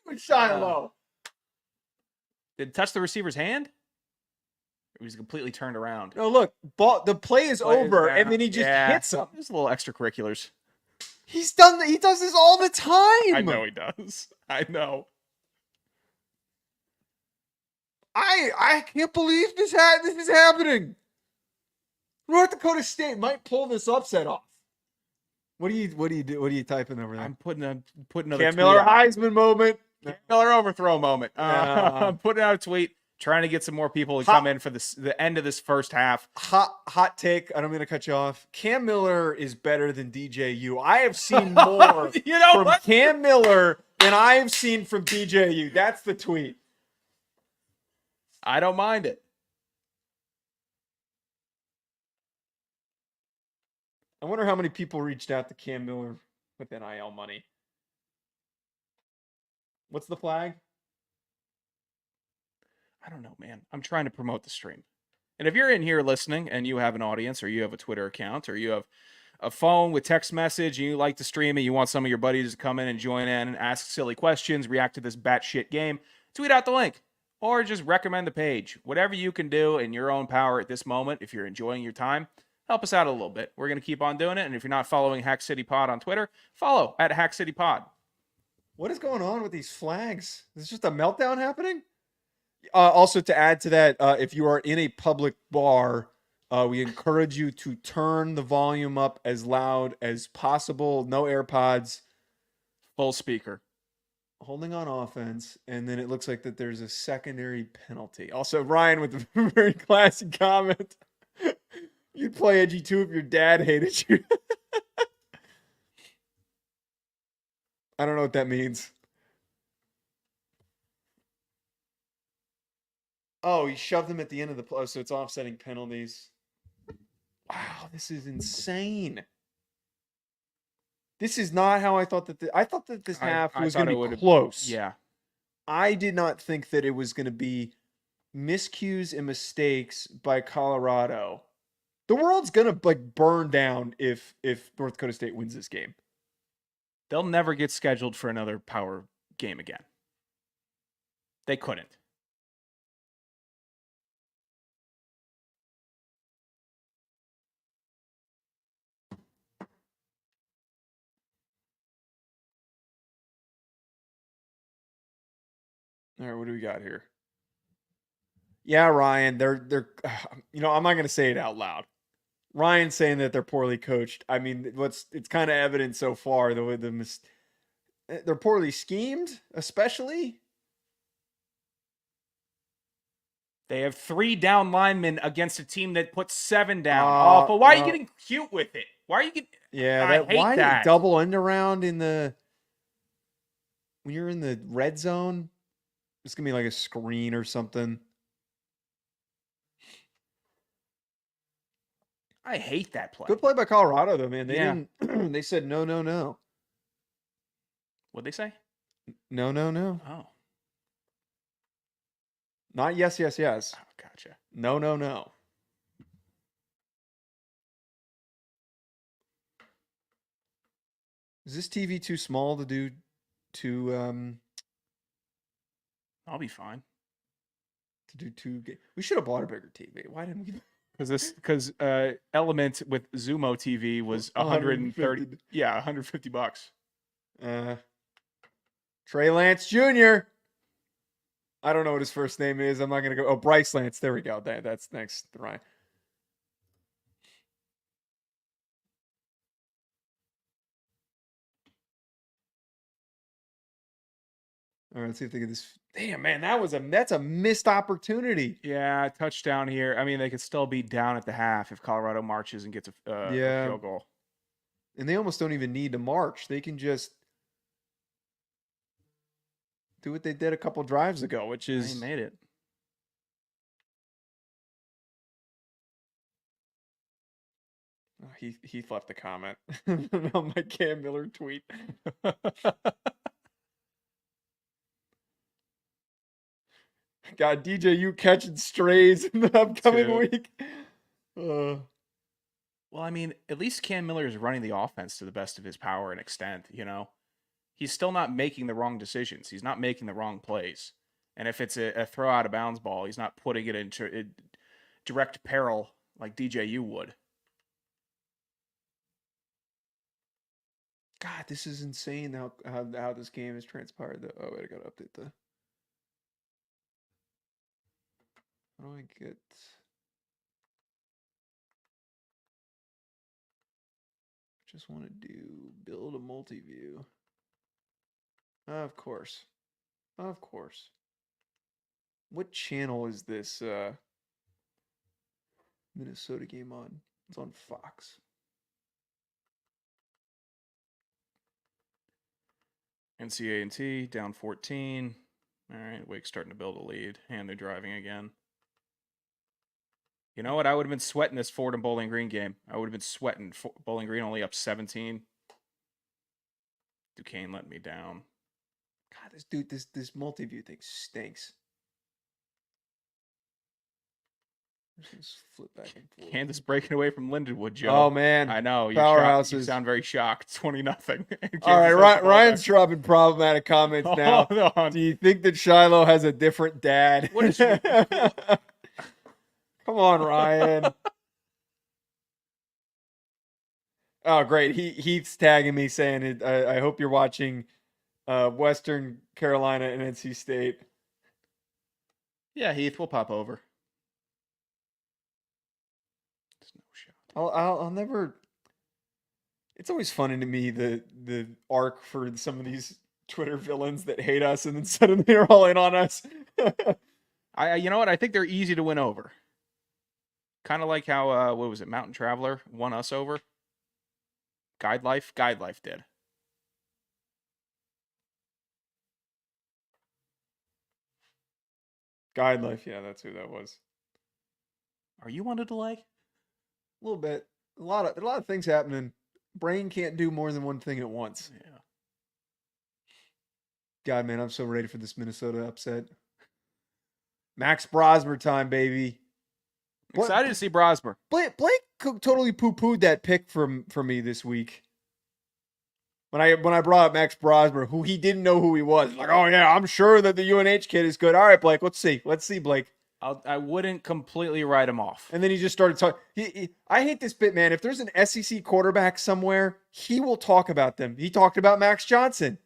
With Shiloh. Did it touch the receiver's hand? It was completely turned around. No, look, the play is over, and then he just hits him. There's a little extracurriculars. He does this all the time. I know he does. I know. I can't believe this is happening. North Dakota State might pull this upset off. What are you typing over there? I'm putting another Cam Miller tweet out. Heisman moment. Cam Miller overthrow moment. I'm putting out a tweet trying to get some more people to come in for the end of this first half. Hot take. I don't mean to cut you off. Cam Miller is better than DJU. I have seen more from Cam Miller than I have seen from DJU. That's the tweet. I don't mind it. I wonder how many people reached out to Cam Miller with NIL money. What's the flag? I don't know, man. I'm trying to promote the stream. And if you're in here listening and you have an audience or you have a Twitter account or you have a phone with text message and you like to stream and you want some of your buddies to come in and join in and ask silly questions, react to this batshit game, tweet out the link or just recommend the page. Whatever you can do in your own power at this moment, if you're enjoying your time, help us out a little bit. We're going to keep on doing it. And if you're not following Hack City Pod on Twitter, follow at Hack City Pod. What is going on with these flags? Is this just a meltdown happening? Also, to add to that, if you are in a public bar, we encourage you to turn the volume up as loud as possible. No AirPods. Full speaker. Holding on offense. And then it looks like that there's a secondary penalty. Also, Ryan with a very classy comment. You'd play edgy too if your dad hated you. I don't know what that means. Oh, he shoved him at the end of the play, so it's offsetting penalties. Wow, this is insane. This is not how I thought that. I thought that this half was going to be close. Yeah. I did not think that it was going to be miscues and mistakes by Colorado. The world's going to burn down if North Dakota State wins this game. They'll never get scheduled for another power game again. They couldn't. All right, what do we got here? Yeah, Ryan, they're I'm not going to say it out loud. Ryan's saying that they're poorly coached. I mean, it's kind of evident so far the way they're poorly schemed, especially. They have 3 down linemen against a team that puts 7 down. Awful. Why are you getting cute with it? Why are you getting? Yeah, I hate that. Double end around when you're in the red zone. It's gonna be like a screen or something. I hate that play. Good play by Colorado, though, man. They didn't. They said no, no, no. What'd they say? No, no, no. Oh, not yes, yes, yes. oh, gotcha. No, no, no. Is this TV too small to do? I'll be fine. To do 2 games. We should have bought a bigger TV. Why didn't we? Because Element with Zumo TV was 130. Yeah, $150. Trey Lance Jr. I don't know what his first name is. I'm not gonna go. Oh, Bryce Lance. There we go. That's next, Ryan. All right, let's see if they get this. Damn, man, that's a missed opportunity. Yeah, touchdown here. I mean, they could still be down at the half if Colorado marches and gets a field goal. And they almost don't even need to march. They can just do what they did a couple drives ago, which is they made it. Oh, Heath left a comment on my Cam Miller tweet. God, DJU catching strays in the upcoming week. Well, I mean, at least Cam Miller is running the offense to the best of his power and extent, you know? He's still not making the wrong decisions. He's not making the wrong plays. And if it's a throw out of bounds ball, he's not putting it into direct peril like DJU would. God, this is insane how this game has transpired. Oh, wait, I gotta update the. How do I get? Just want to do build a multi-view. Of course. Of course. What channel is this Minnesota game on? It's on Fox. NCA&T down 14. All right, Wake's starting to build a lead, and they're driving again. You know what? I would have been sweating this Ford and Bowling Green game. I would have been sweating. Bowling Green only up 17. Duquesne let me down. God, this multi-view thing stinks. Just flip back and forth. Kansas breaking away from Lindenwood, Joe. Oh man, I know. Powerhouses. You sound very shocked. 20-0. All right, Ryan's dropping problematic comments now. Do you think that Shiloh has a different dad? What is Come on, Ryan. Oh, great. He's tagging me saying it. I hope you're watching Western Carolina and NC State. Yeah, Heath, we'll pop over. There's no shot. I'll never. It's always funny to me the arc for some of these Twitter villains that hate us and then suddenly they're all in on us. You know what? I think they're easy to win over. Kind of like how what was it? Mountain Traveler won us over. Guide Life did. Guide Life, yeah, that's who that was. Are you on a delay? A little bit. A lot of things happening. Brain can't do more than one thing at once. Yeah. God, man, I'm so ready for this Minnesota upset. Max Brosmer time, baby. Excited to see Brosmer. Blake totally poo-pooed that pick for me this week. When I brought up Max Brosmer, who he didn't know who he was. Like, oh yeah, I'm sure that the UNH kid is good. All right, Blake, let's see. Let's see, Blake. I wouldn't completely write him off. And then he just started talking. I hate this bit, man. If there's an SEC quarterback somewhere, he will talk about them. He talked about Max Johnson.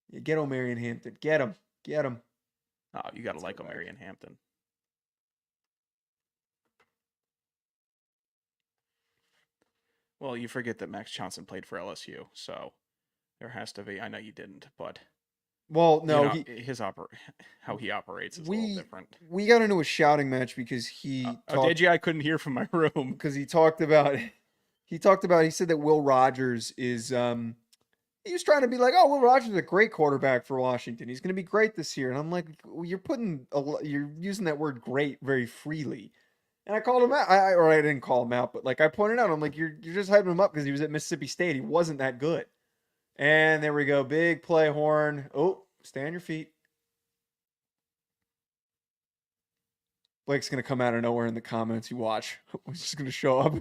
Yeah, get O'Marion Hampton. Get him. Get him. Oh, you got to like O'Marion Hampton. Well, you forget that Max Johnson played for LSU, so there has to be. I know you didn't, but well, no, you know, how he operates is a little different. We got into a shouting match because he. Did you? I couldn't hear from my room because he talked about. He said that Will Rogers is. He was trying to be like, oh, Will Rogers is a great quarterback for Washington. He's going to be great this year, and I'm like, you're using that word "great" very freely. And I called him out. I didn't call him out, but like I pointed out, I'm like, you're just hyping him up because he was at Mississippi State. He wasn't that good. And there we go. Big play horn. Oh, stay on your feet. Blake's going to come out of nowhere in the comments. You watch. He's just going to show up.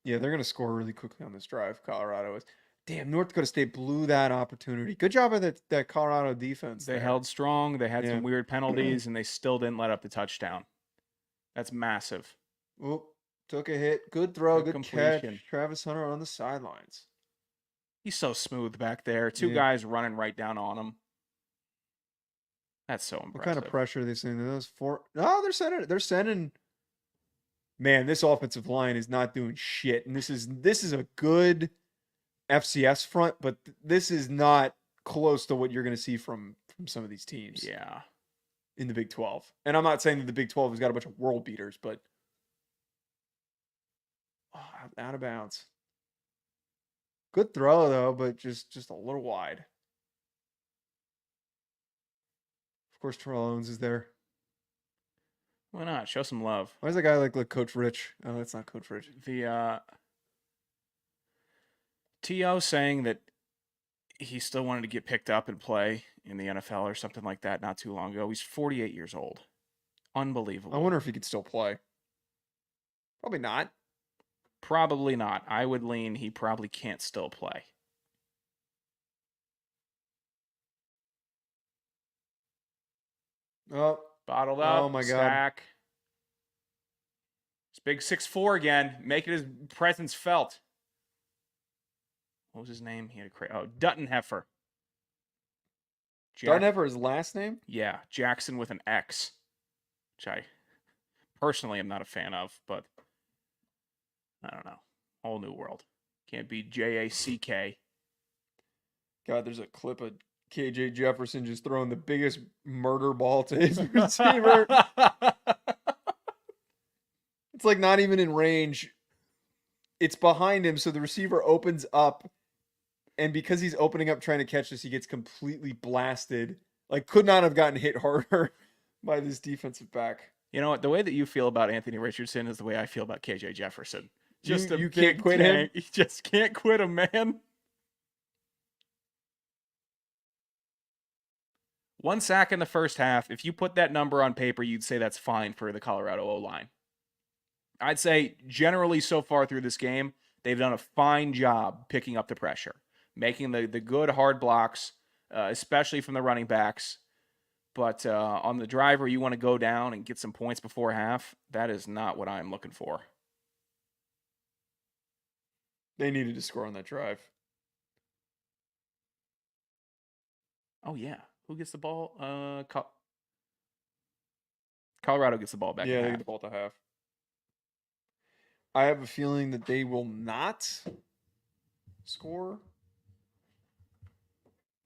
Yeah, they're going to score really quickly on this drive. Colorado is. Damn, North Dakota State blew that opportunity. Good job of that Colorado defense. They held strong. They had some weird penalties, and they still didn't let up the touchdown. That's massive. Oop, took a hit. Good throw. Good catch. Travis Hunter on the sidelines. He's so smooth back there. Two guys running right down on him. That's so impressive. What kind of pressure are they sending? Those four? No, they're sending. Man, this offensive line is not doing shit, and this is a good FCS front, but this is not close to what you're going to see from some of these teams. Yeah, in the Big 12, and I'm not saying that the Big 12 has got a bunch of world beaters, but out of bounds. Good throw though, but just a little wide. Of course, Terrell Owens is there. Why not? Show some love. Why does that guy look like Coach Rich? Oh, that's not Coach Rich. The T.O. saying that he still wanted to get picked up and play in the NFL or something like that not too long ago. He's 48 years old. Unbelievable. I wonder if he could still play. Probably not. Probably not. I would lean he probably can't still play. Oh, Bottled up. oh my God. Sack. It's big 6'4" again, making his presence felt. What was his name? He had Dutton Heifer. Don't ever his last name? Yeah, Jackson with an X, which I personally am not a fan of, but I don't know. Whole new world. Can't be Jack. God, there's a clip of KJ Jefferson just throwing the biggest murder ball to his receiver. It's like not even in range. It's behind him, so the receiver opens up, and because he's opening up trying to catch this, he gets completely blasted. Like, could not have gotten hit harder by this defensive back. You know what? The way that you feel about Anthony Richardson is the way I feel about KJ Jefferson. Just you can't quit him? You just can't quit him, man. 1 sack in the first half. If you put that number on paper, you'd say that's fine for the Colorado O-line. I'd say generally so far through this game, they've done a fine job picking up the pressure, making the good hard blocks, especially from the running backs. But on the drive where you want to go down and get some points before half, that is not what I'm looking for. They needed to score on that drive. Oh, yeah. Who gets the ball? Colorado gets the ball back. Yeah, they get the ball to half. I have a feeling that they will not score.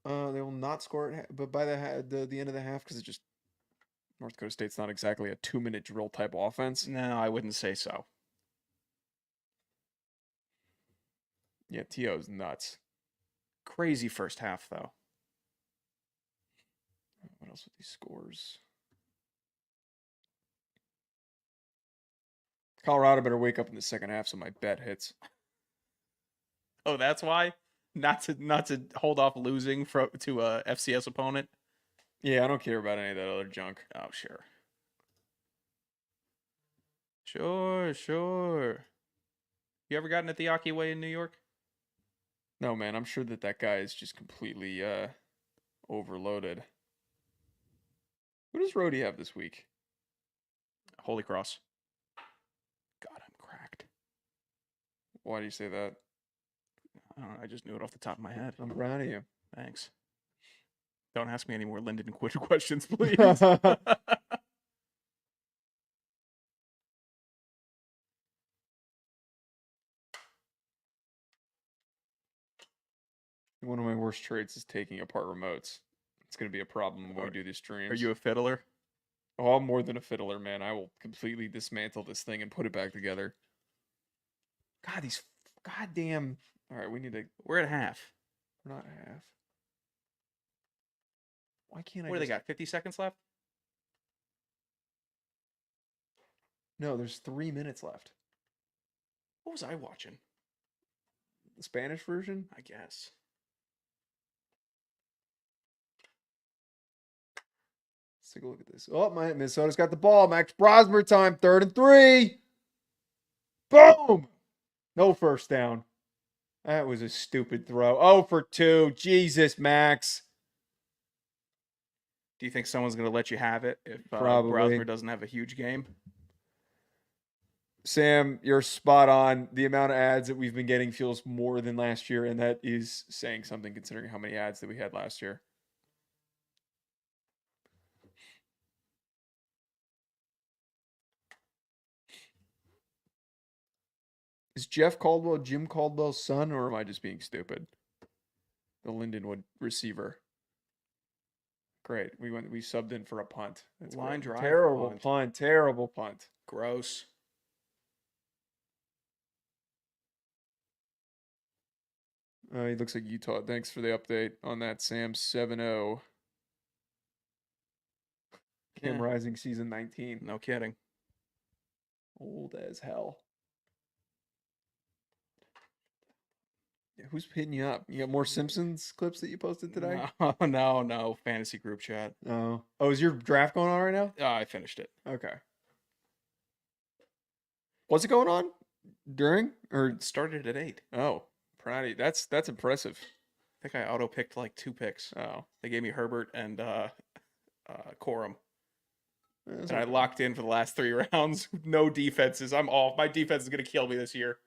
They will not score but by the end of the half, because it just North Dakota State's not exactly a 2-minute drill type offense. No, I wouldn't say so. Yeah, T.O.'s nuts. Crazy first half, though. What else with these scores? Colorado better wake up in the second half so my bet hits. Oh, that's why? Not to hold off losing to a FCS opponent? Yeah, I don't care about any of that other junk. Oh, sure. Sure. You ever gotten at the Aki Way in New York? No, man, I'm sure that guy is just completely overloaded. Who does Rhodey have this week? Holy Cross. God, I'm cracked. Why do you say that? I don't know, I just knew it off the top of my head. I'm proud of you. Thanks. Don't ask me any more Linden questions, please. One of my worst traits is taking apart remotes. It's going to be a problem when we do these streams. Are you a fiddler? Oh, I'm more than a fiddler, man. I will completely dismantle this thing and put it back together. God, these goddamn... All right, we need to... We're at half. We're not at half. Why can't I What do they got, 50 seconds left? No, there's 3 minutes left. What was I watching? The Spanish version? I guess. Let's take a look at this. Oh, Minnesota's got the ball. Max Brosmer time. 3rd and 3. Boom! No first down. That was a stupid throw. 0 for 2. Jesus, Max. Do you think someone's going to let you have it if Probably. Brosmer doesn't have a huge game? Sam, you're spot on. The amount of ads that we've been getting feels more than last year, and that is saying something considering how many ads that we had last year. Is Jeff Caldwell Jim Caldwell's son, or am I just being stupid? The Lindenwood receiver. Great. We subbed in for a punt. That's Line great. drive. Terrible punt. Terrible punt. Gross. He looks like Utah. Thanks for the update on that, Sam. 7-0. Cam Yeah. Rising season 19. No kidding. Old as hell. Who's hitting you up? You got more Simpsons clips that you posted today? No. Fantasy group chat. Oh, is your draft going on right now? I finished it. Okay. What's it going on? During or It started at 8. oh, proud of you. That's impressive. I think I auto picked like 2 picks. Oh, They gave me Herbert and Corum. that's And I okay. locked in for the last 3 rounds. No defenses. I'm off. My defense is going to kill me this year.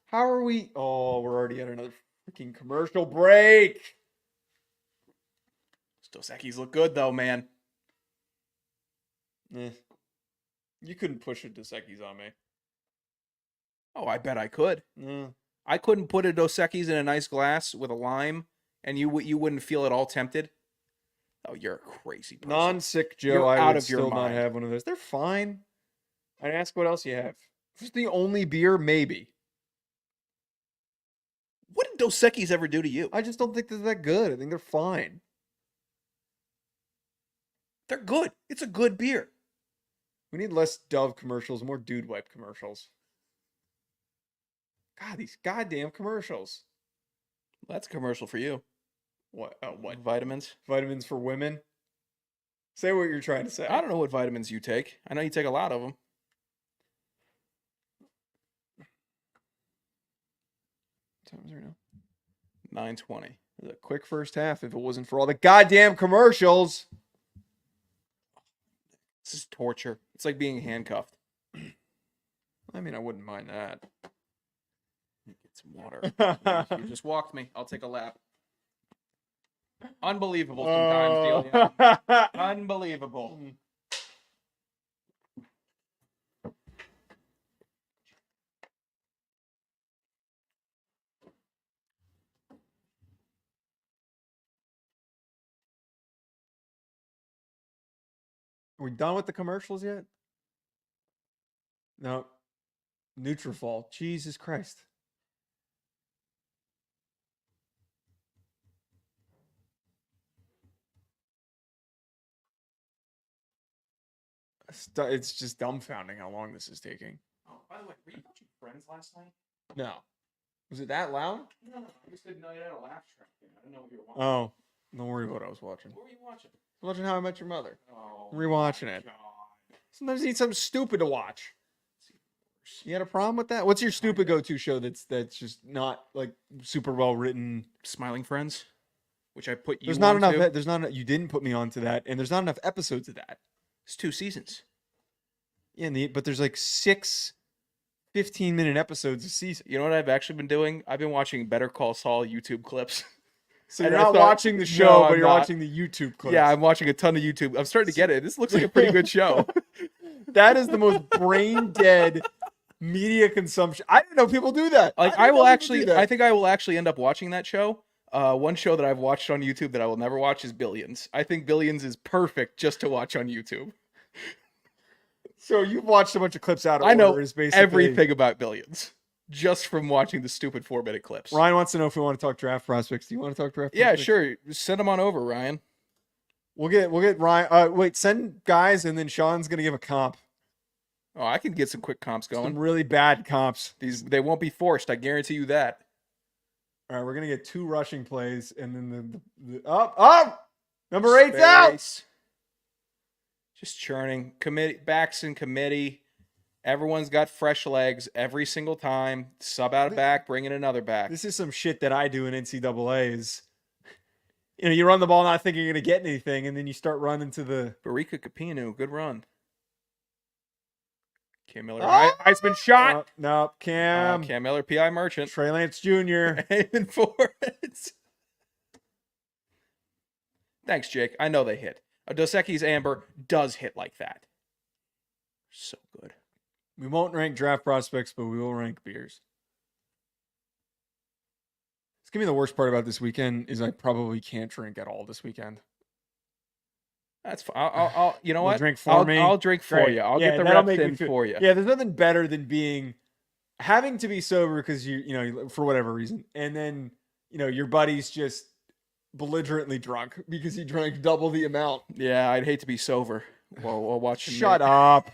How are we? Oh, we're already at another freaking commercial break. Dos Equis look good, though, man. You couldn't push a Dos Equis on me. Oh, I bet I could. I couldn't put a Dos Equis in a nice glass with a lime, and you wouldn't feel at all tempted. Oh, you're a crazy person. Non-sick Joe, You're I out would of your still not mind. have one of those. They're fine. I'd ask what else you have. If it's the only beer, maybe. What did Dos Equis ever do to you? I just don't think they're that good. I think they're fine. They're good. It's a good beer. We need less Dove commercials, more Dude Wipe commercials. God, these goddamn commercials. That's a commercial for you. What? Oh, what? Vitamins? Vitamins for women? Say what you're trying to say. I don't know what vitamins you take. I know you take a lot of them. What times are now? 9:20. It was a quick first half if it wasn't for all the goddamn commercials. This is torture. It's like being handcuffed. I mean, I wouldn't mind that. Get some water. You just walked me. I'll take a lap. Unbelievable sometimes, DeLeone. Unbelievable. Are we done with the commercials yet? No. Nutrafol. Jesus Christ. It's just dumbfounding how long this is taking. Oh, by the way, were you watching Friends last night? No. Was it that loud? No. I just didn't know you had a laugh track. I didn't know what you were watching. Oh. Don't worry about what I was watching. What were you watching? I was watching How I Met Your Mother. Oh, Rewatching it. God. Sometimes you need something stupid to watch. You had a problem with that? What's your stupid go-to show that's just not like super well written? Smiling Friends, which I put you. There's not onto. enough. There's not. You didn't put me onto that, and there's not enough episodes of that. It's 2 seasons. Yeah, but there's like 6 15-minute episodes a season. You know what I've actually been doing? I've been watching Better Call Saul YouTube clips. So you're And I not thought- watching the show, No, but I'm you're not. watching the YouTube clips. Yeah, I'm watching a ton of YouTube. I'm starting to get it. This looks like a pretty good show. That is the most brain dead media consumption. I didn't know people do that. Like I think I will actually end up watching that show. One show that I've watched on YouTube that I will never watch is Billions. I think Billions is perfect just to watch on YouTube. So you've watched a bunch of clips out of I know order, is basically everything about Billions just from watching the stupid 4-minute clips. Ryan wants to know if we want to talk draft prospects. Do you want to talk draft Yeah, prospects? sure. Send them on over, Ryan. We'll get Ryan. Wait, send guys, and then Sean's gonna give a comp. Oh, I can get some quick comps Some going. really bad comps. They won't be forced. I guarantee you that. All right, we're gonna get 2 rushing plays, and then the number 8's out. Space. Just churning. Committee backs in committee. Everyone's got fresh legs every single time. Sub out a back, bring in another back. This is some shit that I do in NCAA. Is you run the ball not thinking you're gonna get anything, and then you start running to the Barika Capino, good run. Cam Miller, Ah! Heisman shot. No, Cam. Cam Miller, PI Merchant. Trey Lance Jr. Aiming for it. Thanks, Jake. I know they hit. A Dos Equis Amber does hit like that. So good. We won't rank draft prospects, but we will rank beers. It's gonna be the worst part about this weekend is I probably can't drink at all this weekend. That's fine. I'll you know You'll what? drink for me? I'll drink for Great. you. I'll Yeah, get the that'll reps make me in feel- for you. Yeah, there's nothing better than having to be sober because you know for whatever reason, and then your buddy's just belligerently drunk because he drank double the amount. Yeah, I'd hate to be sober while watching. Shut up.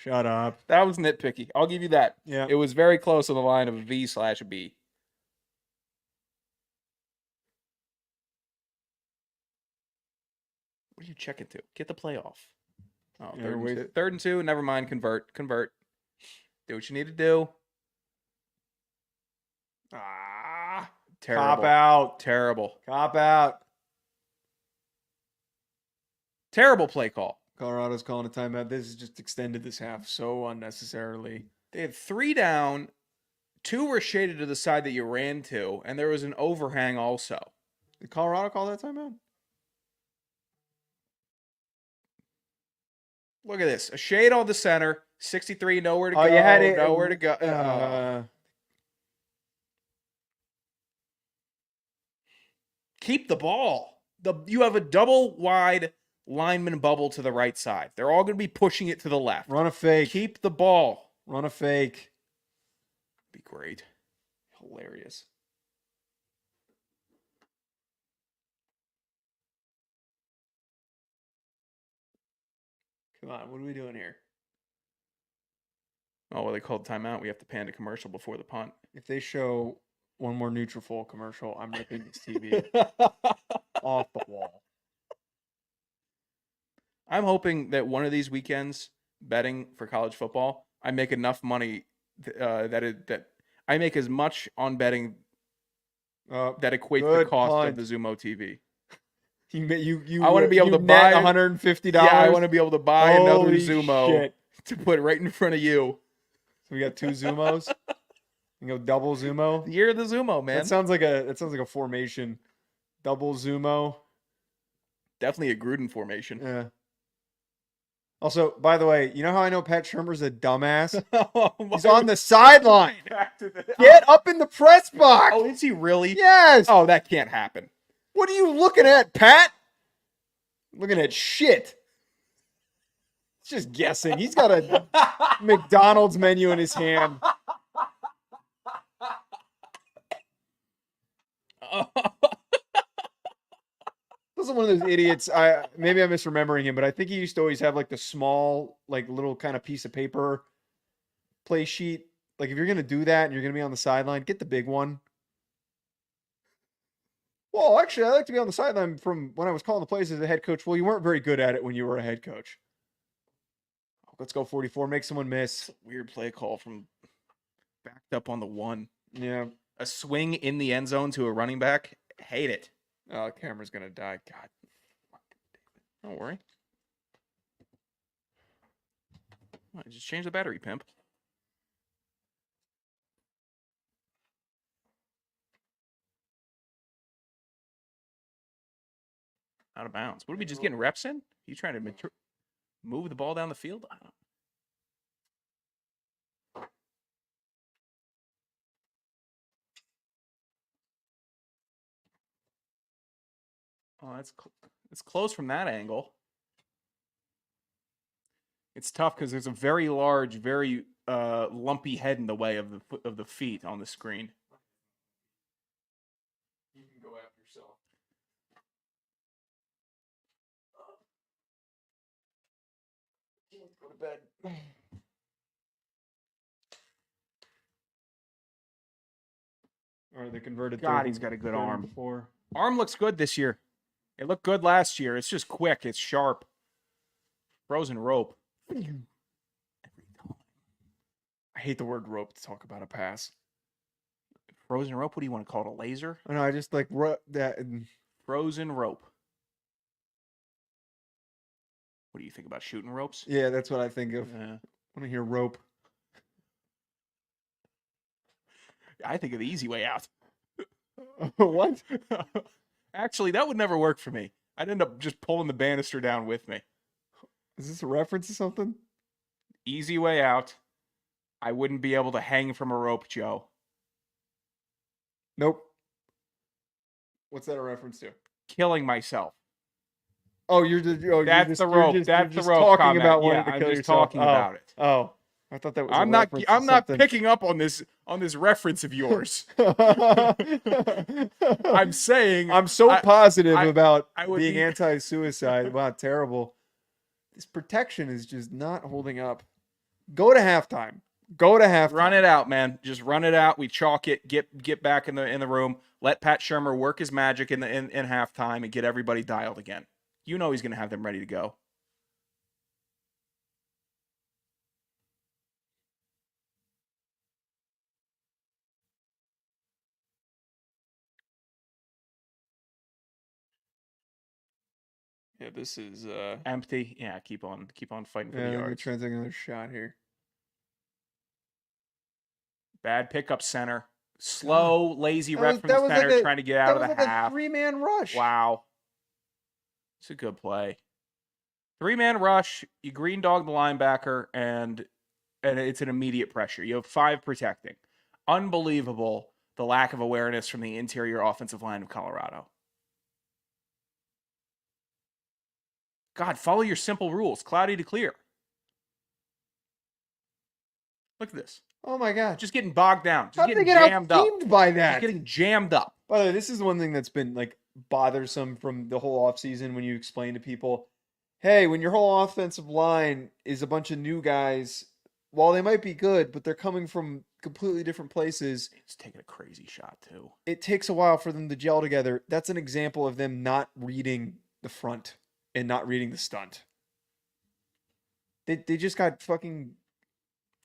Shut up. That was nitpicky. I'll give you that. Yeah. It was very close on the line of a V/B. What are you checking to? Get the playoff. Oh, Yeah, third and two. Never mind. Convert. Do what you need to do. Terrible. Cop out. Terrible. Cop out. Terrible play call. Colorado's calling a timeout. This has just extended this half so unnecessarily. They had 3 down. 2 were shaded to the side that you ran to, and there was an overhang also. Did Colorado call that timeout? Look at this. A shade on the center. 63, nowhere to go. You had it. Nowhere to go. Keep the ball. You have a double wide lineman bubble to the right side. They're all going to be pushing it to the left. Run a fake. Keep the ball. Run a fake. Be great. Hilarious. Come on, what are we doing here? Oh, well, they called timeout. We have to pan to commercial before the punt. If they show one more Nutrafol commercial, I'm ripping this TV off the wall. I'm hoping that one of these weekends, betting for college football, I make enough money that I make as much on betting that equates the cost of the Zumo TV. I want to be able to buy $150. Yeah, I want to be able to buy another Holy Zumo shit. to put right in front of you. So we got 2 Zumos. You go double Zumo. The year of the Zumo, man. That sounds like a formation. Double Zumo. Definitely a Gruden formation. Yeah. Also, by the way, you know how I know Pat Shurmur's a dumbass? He's on the sideline. Get up in the press box. Oh, is he really? Yes. Oh, that can't happen. What are you looking at, Pat? Looking at shit. It's just guessing. He's got a McDonald's menu in his hand. This is one of those idiots. Maybe I'm misremembering him, but I think he used to always have like the small, like little kind of piece of paper play sheet. Like if you're gonna do that and you're gonna be on the sideline, get the big one. Well, actually, I like to be on the sideline from when I was calling the plays as a head coach. Well, you weren't very good at it when you were a head coach. Let's go 44. Make someone miss. Weird play call from backed up on the 1. Yeah. A swing in the end zone to a running back. Hate it. Oh, camera's gonna die. God. Don't worry. Just change the battery, pimp. Out of bounds. What are we just getting reps in? You trying to move the ball down the field? I don't know. Oh, it's close from that angle. It's tough because there's a very large, very lumpy head in the way of the feet on the screen. You can go after yourself. Let's go to bed. All right, they converted. God, he's got a good arm. Before. Arm looks good this year. It looked good last year. It's just quick. It's sharp. Frozen rope. I hate the word rope to talk about a pass. Frozen rope? What do you want to call it? A laser? I know. I just like that. Frozen rope. What do you think about shooting ropes? Yeah, that's what I think of. I want to hear rope. I think of the easy way out. What? Actually, that would never work for me. I'd end up just pulling the banister down with me. Is this a reference to something? Easy way out. I wouldn't be able to hang from a rope, Joe. Nope. What's that a reference to? Killing myself. Oh, that's the rope. That's the rope. Talking comment. about wanting to I'm kill just yourself. talking about it. Oh, I thought that was. I'm not picking up on this reference of yours. I'm saying I'm so positive about being anti-suicide. Wow, terrible. This protection is just not holding up. Go to halftime. Go to halftime. Run it out, man. Just run it out. We chalk it. Get back in the room. Let Pat Shurmur work his magic in halftime and get everybody dialed again. You know he's going to have them ready to go. Yeah, this is empty. Yeah, keep on fighting for the let me yards. try to take another shot here. Bad pickup center. Slow, lazy rep from the center trying to get out of the half. 3-man rush. Wow. It's a good play. 3-man rush, you green dog the linebacker, and it's an immediate pressure. You have 5 protecting. Unbelievable, the lack of awareness from the interior offensive line of Colorado. God, follow your simple rules. Cloudy to clear. Look at this. Oh my God. Just getting bogged down. Just How did they get out-schemed by that? Just getting jammed up. By the way, this is one thing that's been like bothersome from the whole offseason when you explain to people, hey, when your whole offensive line is a bunch of new guys, while they might be good, but they're coming from completely different places. It's taking a crazy shot too. It takes a while for them to gel together. That's an example of them not reading the front and not reading the stunt. They just got fucking...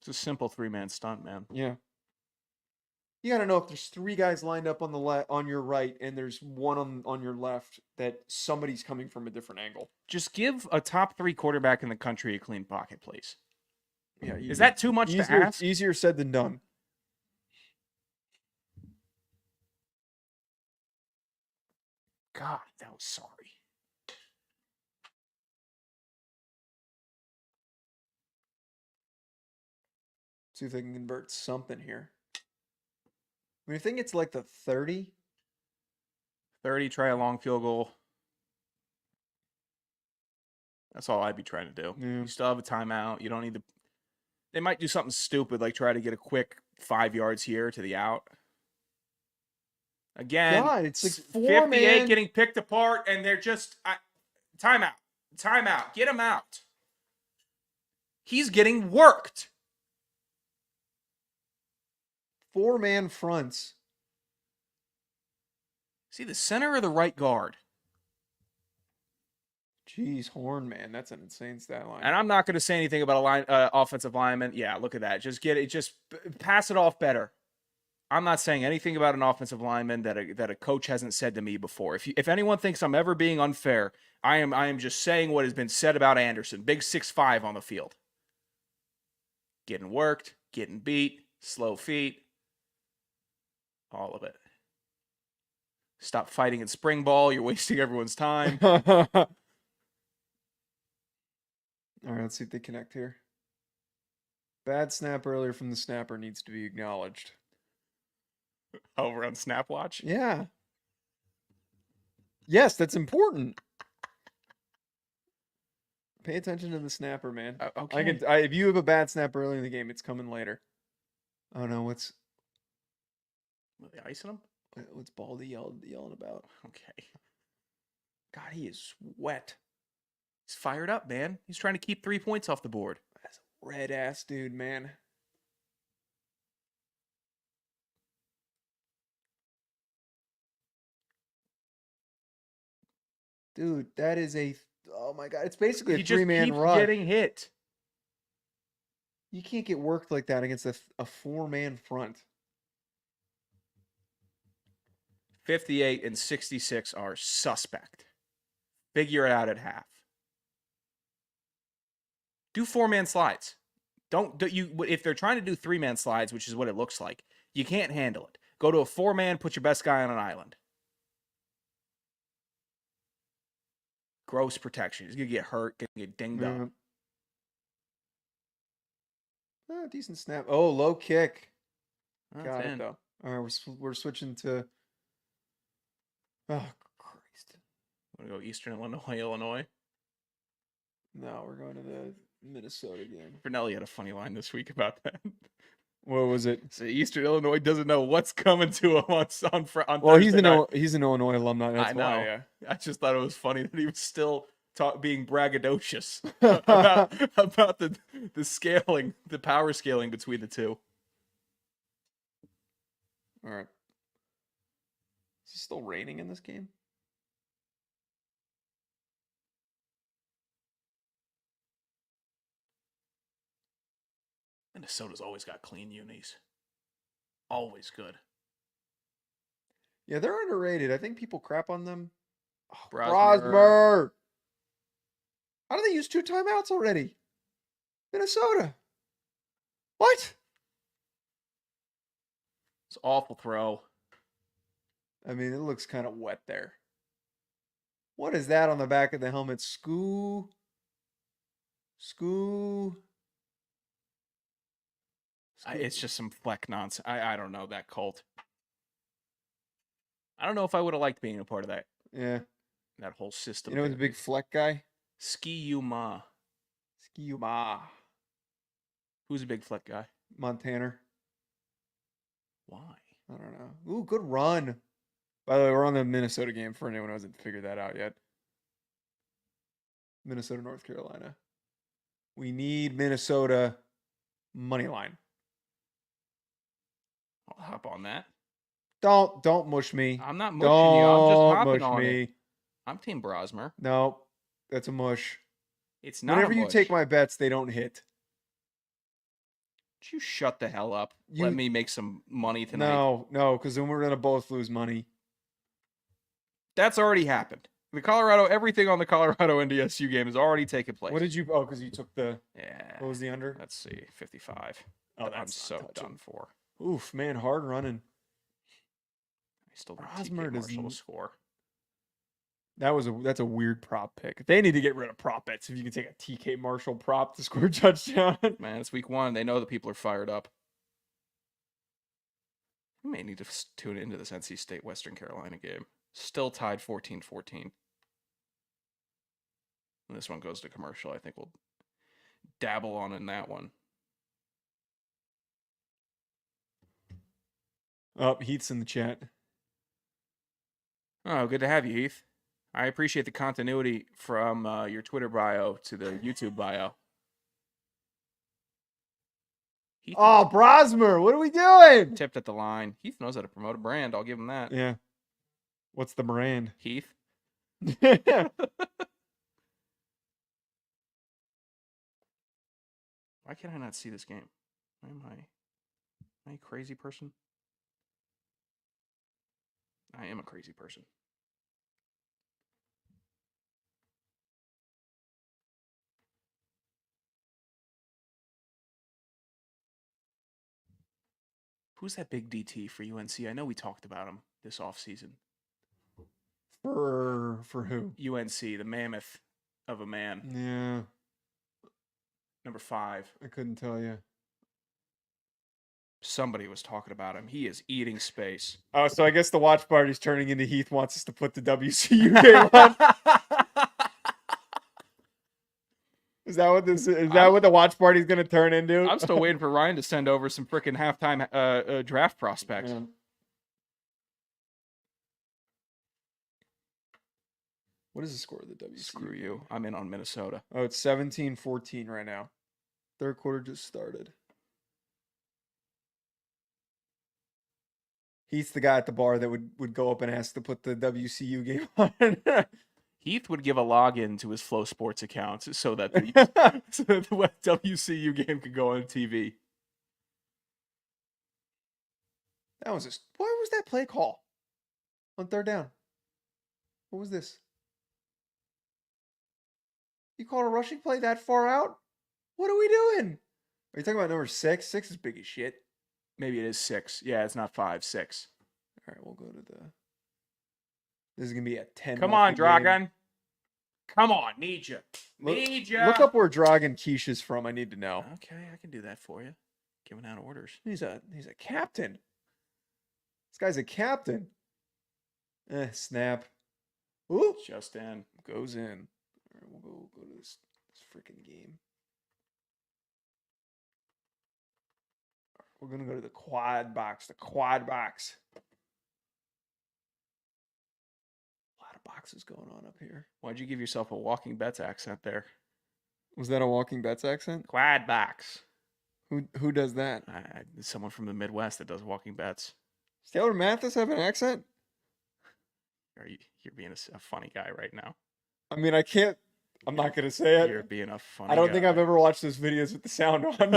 It's a simple 3-man stunt, man. Yeah. You got to know if there's 3 guys lined up on the on your right and there's one on your left, that somebody's coming from a different angle. Just give a top 3 quarterback in the country a clean pocket, please. Yeah, is that too much to ask? Easier said than done. God, that was sorry. See if they can convert something here. I mean, I think it's like the 30. 30, try a long field goal. That's all I'd be trying to do. Yeah. You still have a timeout. You don't need to... They might do something stupid, like try to get a quick 5 yards here to the out. Again, God, it's like 58 man. Getting picked apart, and they're just... timeout. Timeout. Get him out. He's getting worked. 4-man fronts. See, the center or the right guard? Jeez, Horn, man, that's an insane stat line. And I'm not going to say anything about offensive lineman. Yeah, look at that. Just get it. Just pass it off better. I'm not saying anything about an offensive lineman that a coach hasn't said to me before. If anyone thinks I'm ever being unfair, I am just saying what has been said about Anderson. Big 6'5" on the field. Getting worked, getting beat, slow feet. All of it. Stop fighting in spring ball. You're wasting everyone's time. All right, let's see if they connect here. Bad snap earlier from the snapper needs to be acknowledged. Over on snap watch? Yeah. Yes, that's important. Pay attention to the snapper, man. Okay. If you have a bad snap early in the game, it's coming later. Oh no, what's... Are they icing him? What's Baldy yelling about? Okay. God, he is wet. He's fired up, man. He's trying to keep 3 points off the board. That's a red ass dude, man. Dude, that is a... Oh my God, it's basically a 3-man rush. He just keeps getting hit. You can't get worked like that against a 4-man front. 58 and 66 are suspect. Figure it out at half. Do 4-man slides. Don't you if they're trying to do 3-man slides, which is what it looks like, you can't handle it. Go to a 4-man, put your best guy on an island. Gross protection. He's gonna get hurt, gonna get dinged up. Oh, decent snap. Oh, low kick. That's Got in. it though. All right, we're switching to... Oh, Christ. Want to go Eastern Illinois? No, we're going to the Minnesota game. Vernelli had a funny line this week about that. What was it? So Eastern Illinois doesn't know what's coming to him on well, Thursday night. He's an Illinois alumni. That's I know. why. Yeah. I just thought it was funny that he was still being braggadocious about the scaling, the power scaling between the two. All right. Is it still raining in this game? Minnesota's always got clean unis. Always good. Yeah, they're underrated. I think people crap on them. Oh, Brosmer. Brosmer. How do they use 2 timeouts already? Minnesota. What? It's an awful throw. I mean, it looks kind of wet there. What is that on the back of the helmet? Skoo. It's just some fleck nonsense. I don't know that cult. I don't know if I would have liked being a part of that. Yeah. That whole system. You know, the big fleck guy. Ski-U-Ma. Who's a big fleck guy? Montana. Why? I don't know. Ooh, good run. By the way, we're on the Minnesota game for anyone who hasn't figured that out yet. Minnesota, North Carolina. We need Minnesota money line. I'll hop on that. Don't mush me. I'm not mushing you. I'm just hopping mush on me. it. I'm Team Brosmer. No, that's a mush. It's not Whenever a you mush. take my bets, they don't hit. You shut the hell up. Let me make some money tonight. No, because then we're going to both lose money. That's already happened. Everything on the Colorado NDSU game has already taken place. What did you? Oh, because you took the. Yeah. What was the under? Let's see, 55. Oh, I'm so done for. Oof, man, hard running. I still got Brosmer TK Marshall to score. That's a weird prop pick. They need to get rid of prop bets if you can take a TK Marshall prop to score a touchdown. Man, it's week 1. They know the people are fired up. We may need to tune into this NC State Western Carolina game. Still tied 14-14. When this one goes to commercial, I think we'll dabble on in that one. Oh, Heath's in the chat. Oh, good to have you, Heath. I appreciate the continuity from your Twitter bio to the YouTube bio. Heath Brosmer, what are we doing? Tipped at the line. Heath knows how to promote a brand. I'll give him that. Yeah. What's the brand? Heath. Why can I not see this game? Am I a crazy person? I am a crazy person. Who's that big DT for UNC? I know we talked about him this offseason. For who? UNC, the mammoth of a man. Yeah. Number 5. I couldn't tell you. Somebody was talking about him. He is eating space. Oh, so I guess the watch party's turning into Heath wants us to put the WCU game on. Is that what this is? Is that what the watch party's going to turn into? I'm still waiting for Ryan to send over some freaking halftime draft prospects. Yeah. What is the score of the WCU? Screw you. I'm in on Minnesota. Oh, it's 17-14 right now. Third quarter just started. He's the guy at the bar that would go up and ask to put the WCU game on. Heath would give a login to his Flow Sports account so that the WCU game could go on TV. That was just. Why was that play call on third down? What was this? You called a rushing play that far out? What are we doing? Are you talking about number 6? 6 is big as shit. Maybe it is 6. Yeah, it's not 5, 6. All right, we'll go to the. This is gonna be a 10. Come on, Dragon. Come on, need you. Need you. Look up where Dragon Quiche is from. I need to know. Okay, I can do that for you. Giving out orders. He's a captain. This guy's a captain. Snap. Ooh, just in. Goes in. All right, we'll go to this freaking game. We're gonna go to the quad box. The quad box. A lot of box is going on up here? Why'd you give yourself a Walking Bets accent there? Was that a Walking Bets accent? Quad box. Who does that? Someone from the Midwest that does Walking Bets. Does Taylor Mathis have an accent? You're being a funny guy right now. I mean, I can't. I'm not gonna say it. You're being a funny guy. I don't think I've ever watched those videos with the sound on.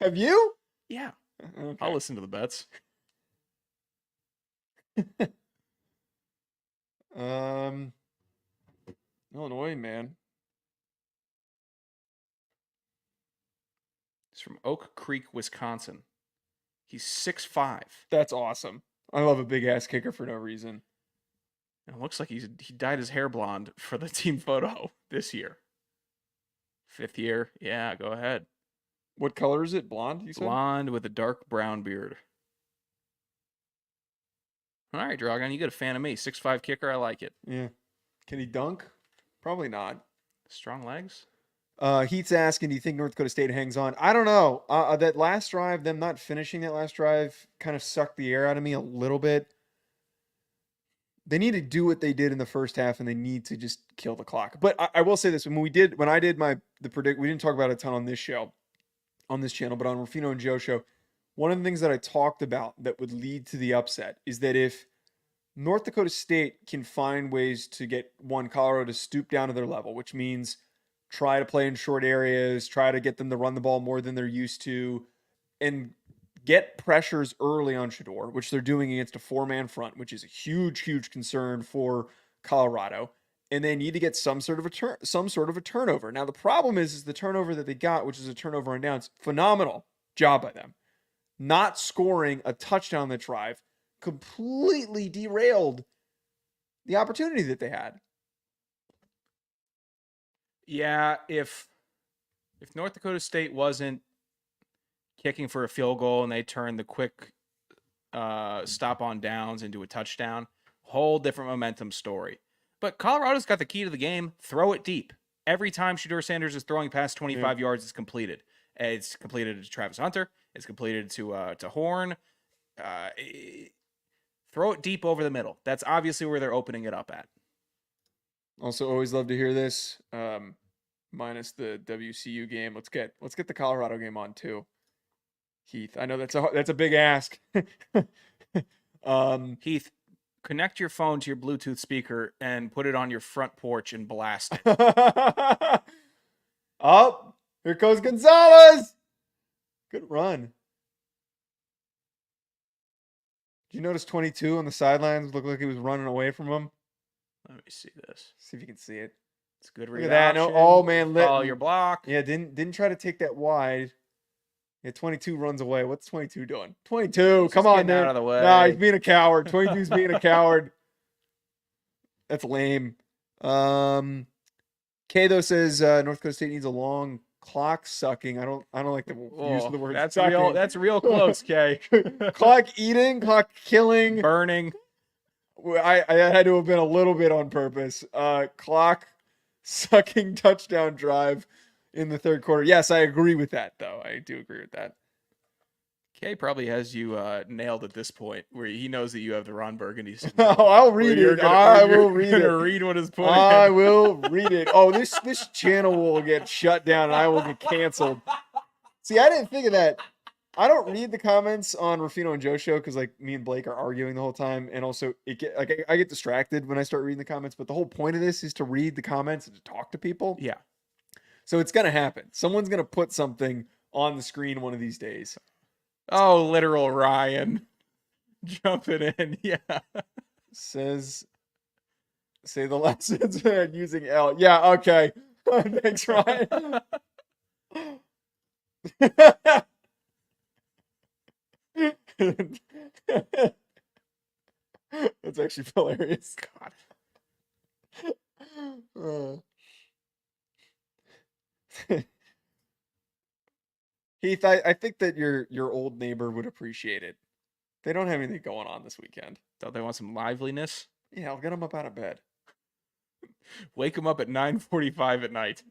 Have you? Yeah. Okay. I'll listen to the bets. Illinois, man. He's from Oak Creek, Wisconsin. He's 6'5". That's awesome. I love a big ass kicker for no reason. And it looks like he dyed his hair blonde for the team photo this year. 5th year. Yeah, go ahead. What color is it? Blonde, you said? Blonde with a dark brown beard. All right, Dragon, you got a fan of me. 6'5" kicker, I like it. Yeah. Can he dunk? Probably not. Strong legs? Heat's asking, do you think North Dakota State hangs on? I don't know. That last drive, them not finishing that last drive, kind of sucked the air out of me a little bit. They need to do what they did in the first half, and they need to just kill the clock. But I will say this: when I did the predict, we didn't talk about it a ton on this show, on this channel, but on Rufino and Joe show, one of the things that I talked about that would lead to the upset is that if North Dakota State can find ways to get Colorado to stoop down to their level, which means try to play in short areas, try to get them to run the ball more than they're used to, and get pressures early on Shedeur, which they're doing against a 4-man front, which is a huge, huge concern for Colorado. And they need to get some sort of a turnover. Now the problem is the turnover that they got, which is a turnover on downs. Phenomenal job by them. Not scoring a touchdown on the drive completely derailed the opportunity that they had. Yeah, if North Dakota State wasn't kicking for a field goal and they turned the quick stop on downs into a touchdown, whole different momentum story. But Colorado's got the key to the game. Throw it deep. Every time Shedeur Sanders is throwing past 25 yards, it's completed. It's completed to Travis Hunter. It's completed to Horn. Throw it deep over the middle. That's obviously where they're opening it up at. Also, always love to hear this. Minus the WCU game. Let's get the Colorado game on too. Heath, I know that's a big ask. Heath, connect your phone to your Bluetooth speaker and put it on your front porch and blast it. Oh, here goes Gonzalez. Good run. Did you notice 22 on the sidelines looked like he was running away from him? Let me see this. See if you can see it. It's a good read. read. Look at that. No, oh man, follow your block. Yeah, didn't try to take that wide. Yeah, 22 runs away. What's 22 doing? 22, come on, man. Out of the way. Nah, he's being a coward. 22's being a coward. That's lame. K though says North Dakota State needs a long clock sucking. I don't like the use of the word that's sucking. That's real close, K. Clock eating, clock killing, burning. I had to have been a little bit on purpose. Clock sucking touchdown drive in the third quarter. Yes, I agree with that, though. I do agree with that. Kay probably has you nailed at this point, where he knows that you have the Ron Burgundy syndrome. Oh, I'll read it. I will read it. Read what is pointing. I will read it. Oh, this channel will get shut down, and I will get canceled. See, I didn't think of that. I don't read the comments on Rufino and Joe show because like me and Blake are arguing the whole time, and also I get distracted when I start reading the comments. But the whole point of this is to read the comments and to talk to people. Yeah. So it's gonna happen. Someone's gonna put something on the screen one of these days. Oh, literal Ryan jumping in. Yeah. Say the lessons using L. Yeah. Okay. Thanks, Ryan. That's actually hilarious. God. Heath, I think that your old neighbor would appreciate it. They don't have anything going on this weekend. Don't they want some liveliness? Yeah, I'll get them up out of bed. Wake them up at 9:45 at night.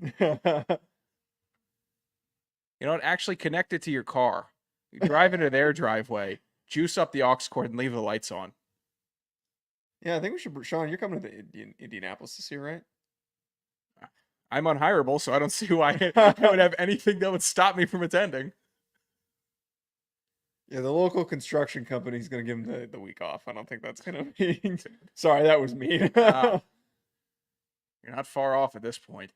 You know what? Actually connect it to your car. You drive into their driveway juice up the aux cord and leave the lights on. Yeah, I think we should. Sean, you're coming to Indianapolis this year, right? I'm unhireable, so I don't see why I would have anything that would stop me from attending. Yeah, the local construction company is going to give him the week off. I don't think that's going to be. Sorry, that was mean. You're not far off at this point.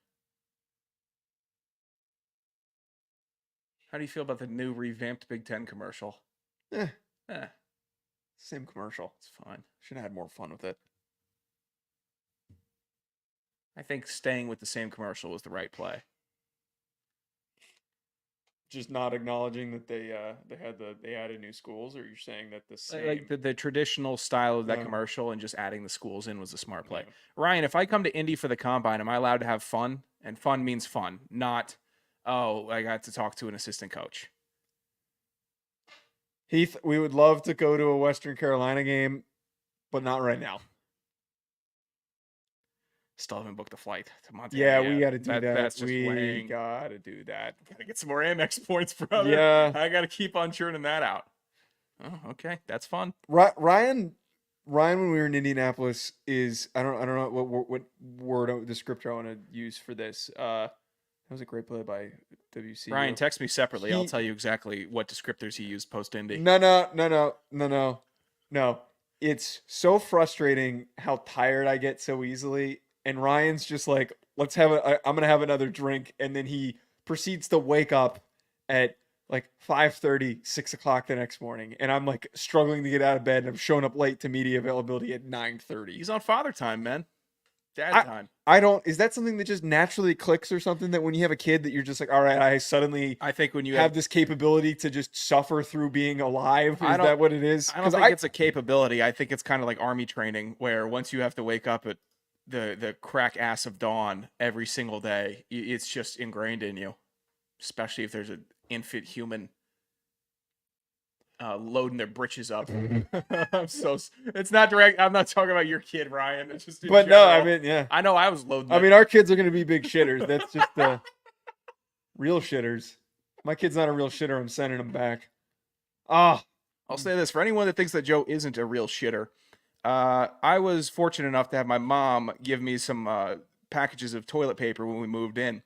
How do you feel about the new revamped Big Ten commercial? Same commercial. It's fine. Should have had more fun with it. I think staying with the same commercial was the right play. Just not acknowledging that they added new schools, or you're saying that the same Like the traditional style of that commercial and just adding the schools in was a smart play. Yeah. Ryan, if I come to Indy for the combine, am I allowed to have fun? And fun means fun, not, oh, I got to talk to an assistant coach. Heath, we would love to go to a Western Carolina game, but not right now. Still haven't booked a flight to Montana. Yeah, we got to do that. That's just we got to do that. Got to get some more Amex points, brother. Yeah. I got to keep on churning that out. Oh, okay. That's fun. Ryan, when we were in Indianapolis is, I don't know what word descriptor I want to use for this. That was a great play by WC. Ryan, text me separately. I'll tell you exactly what descriptors he used post-Indy. No. It's so frustrating how tired I get so easily. And Ryan's just like, I'm going to have another drink. And then he proceeds to wake up at like 5:30, 6 o'clock the next morning. And I'm like struggling to get out of bed. And I'm showing up late to media availability at 9:30. He's on father time, man. Dad time. Is that something that just naturally clicks or something that when you have a kid that you're just like, all right, I think when you have this capability to just suffer through being alive. Is that what it is? I don't think it's a capability. I think it's kind of like army training where once you have to wake up at the crack ass of dawn every single day, it's just ingrained in you, especially if there's an infant human loading their britches up. It's not direct. I'm not talking about your kid, Ryan. It's just but general. No, I mean, yeah. I know I was loading. I mean, our kids are going to be big shitters. That's just real shitters. My kid's not a real shitter. I'm sending him back. I'll say this for anyone that thinks that Joe isn't a real shitter. I was fortunate enough to have my mom give me some packages of toilet paper when we moved in.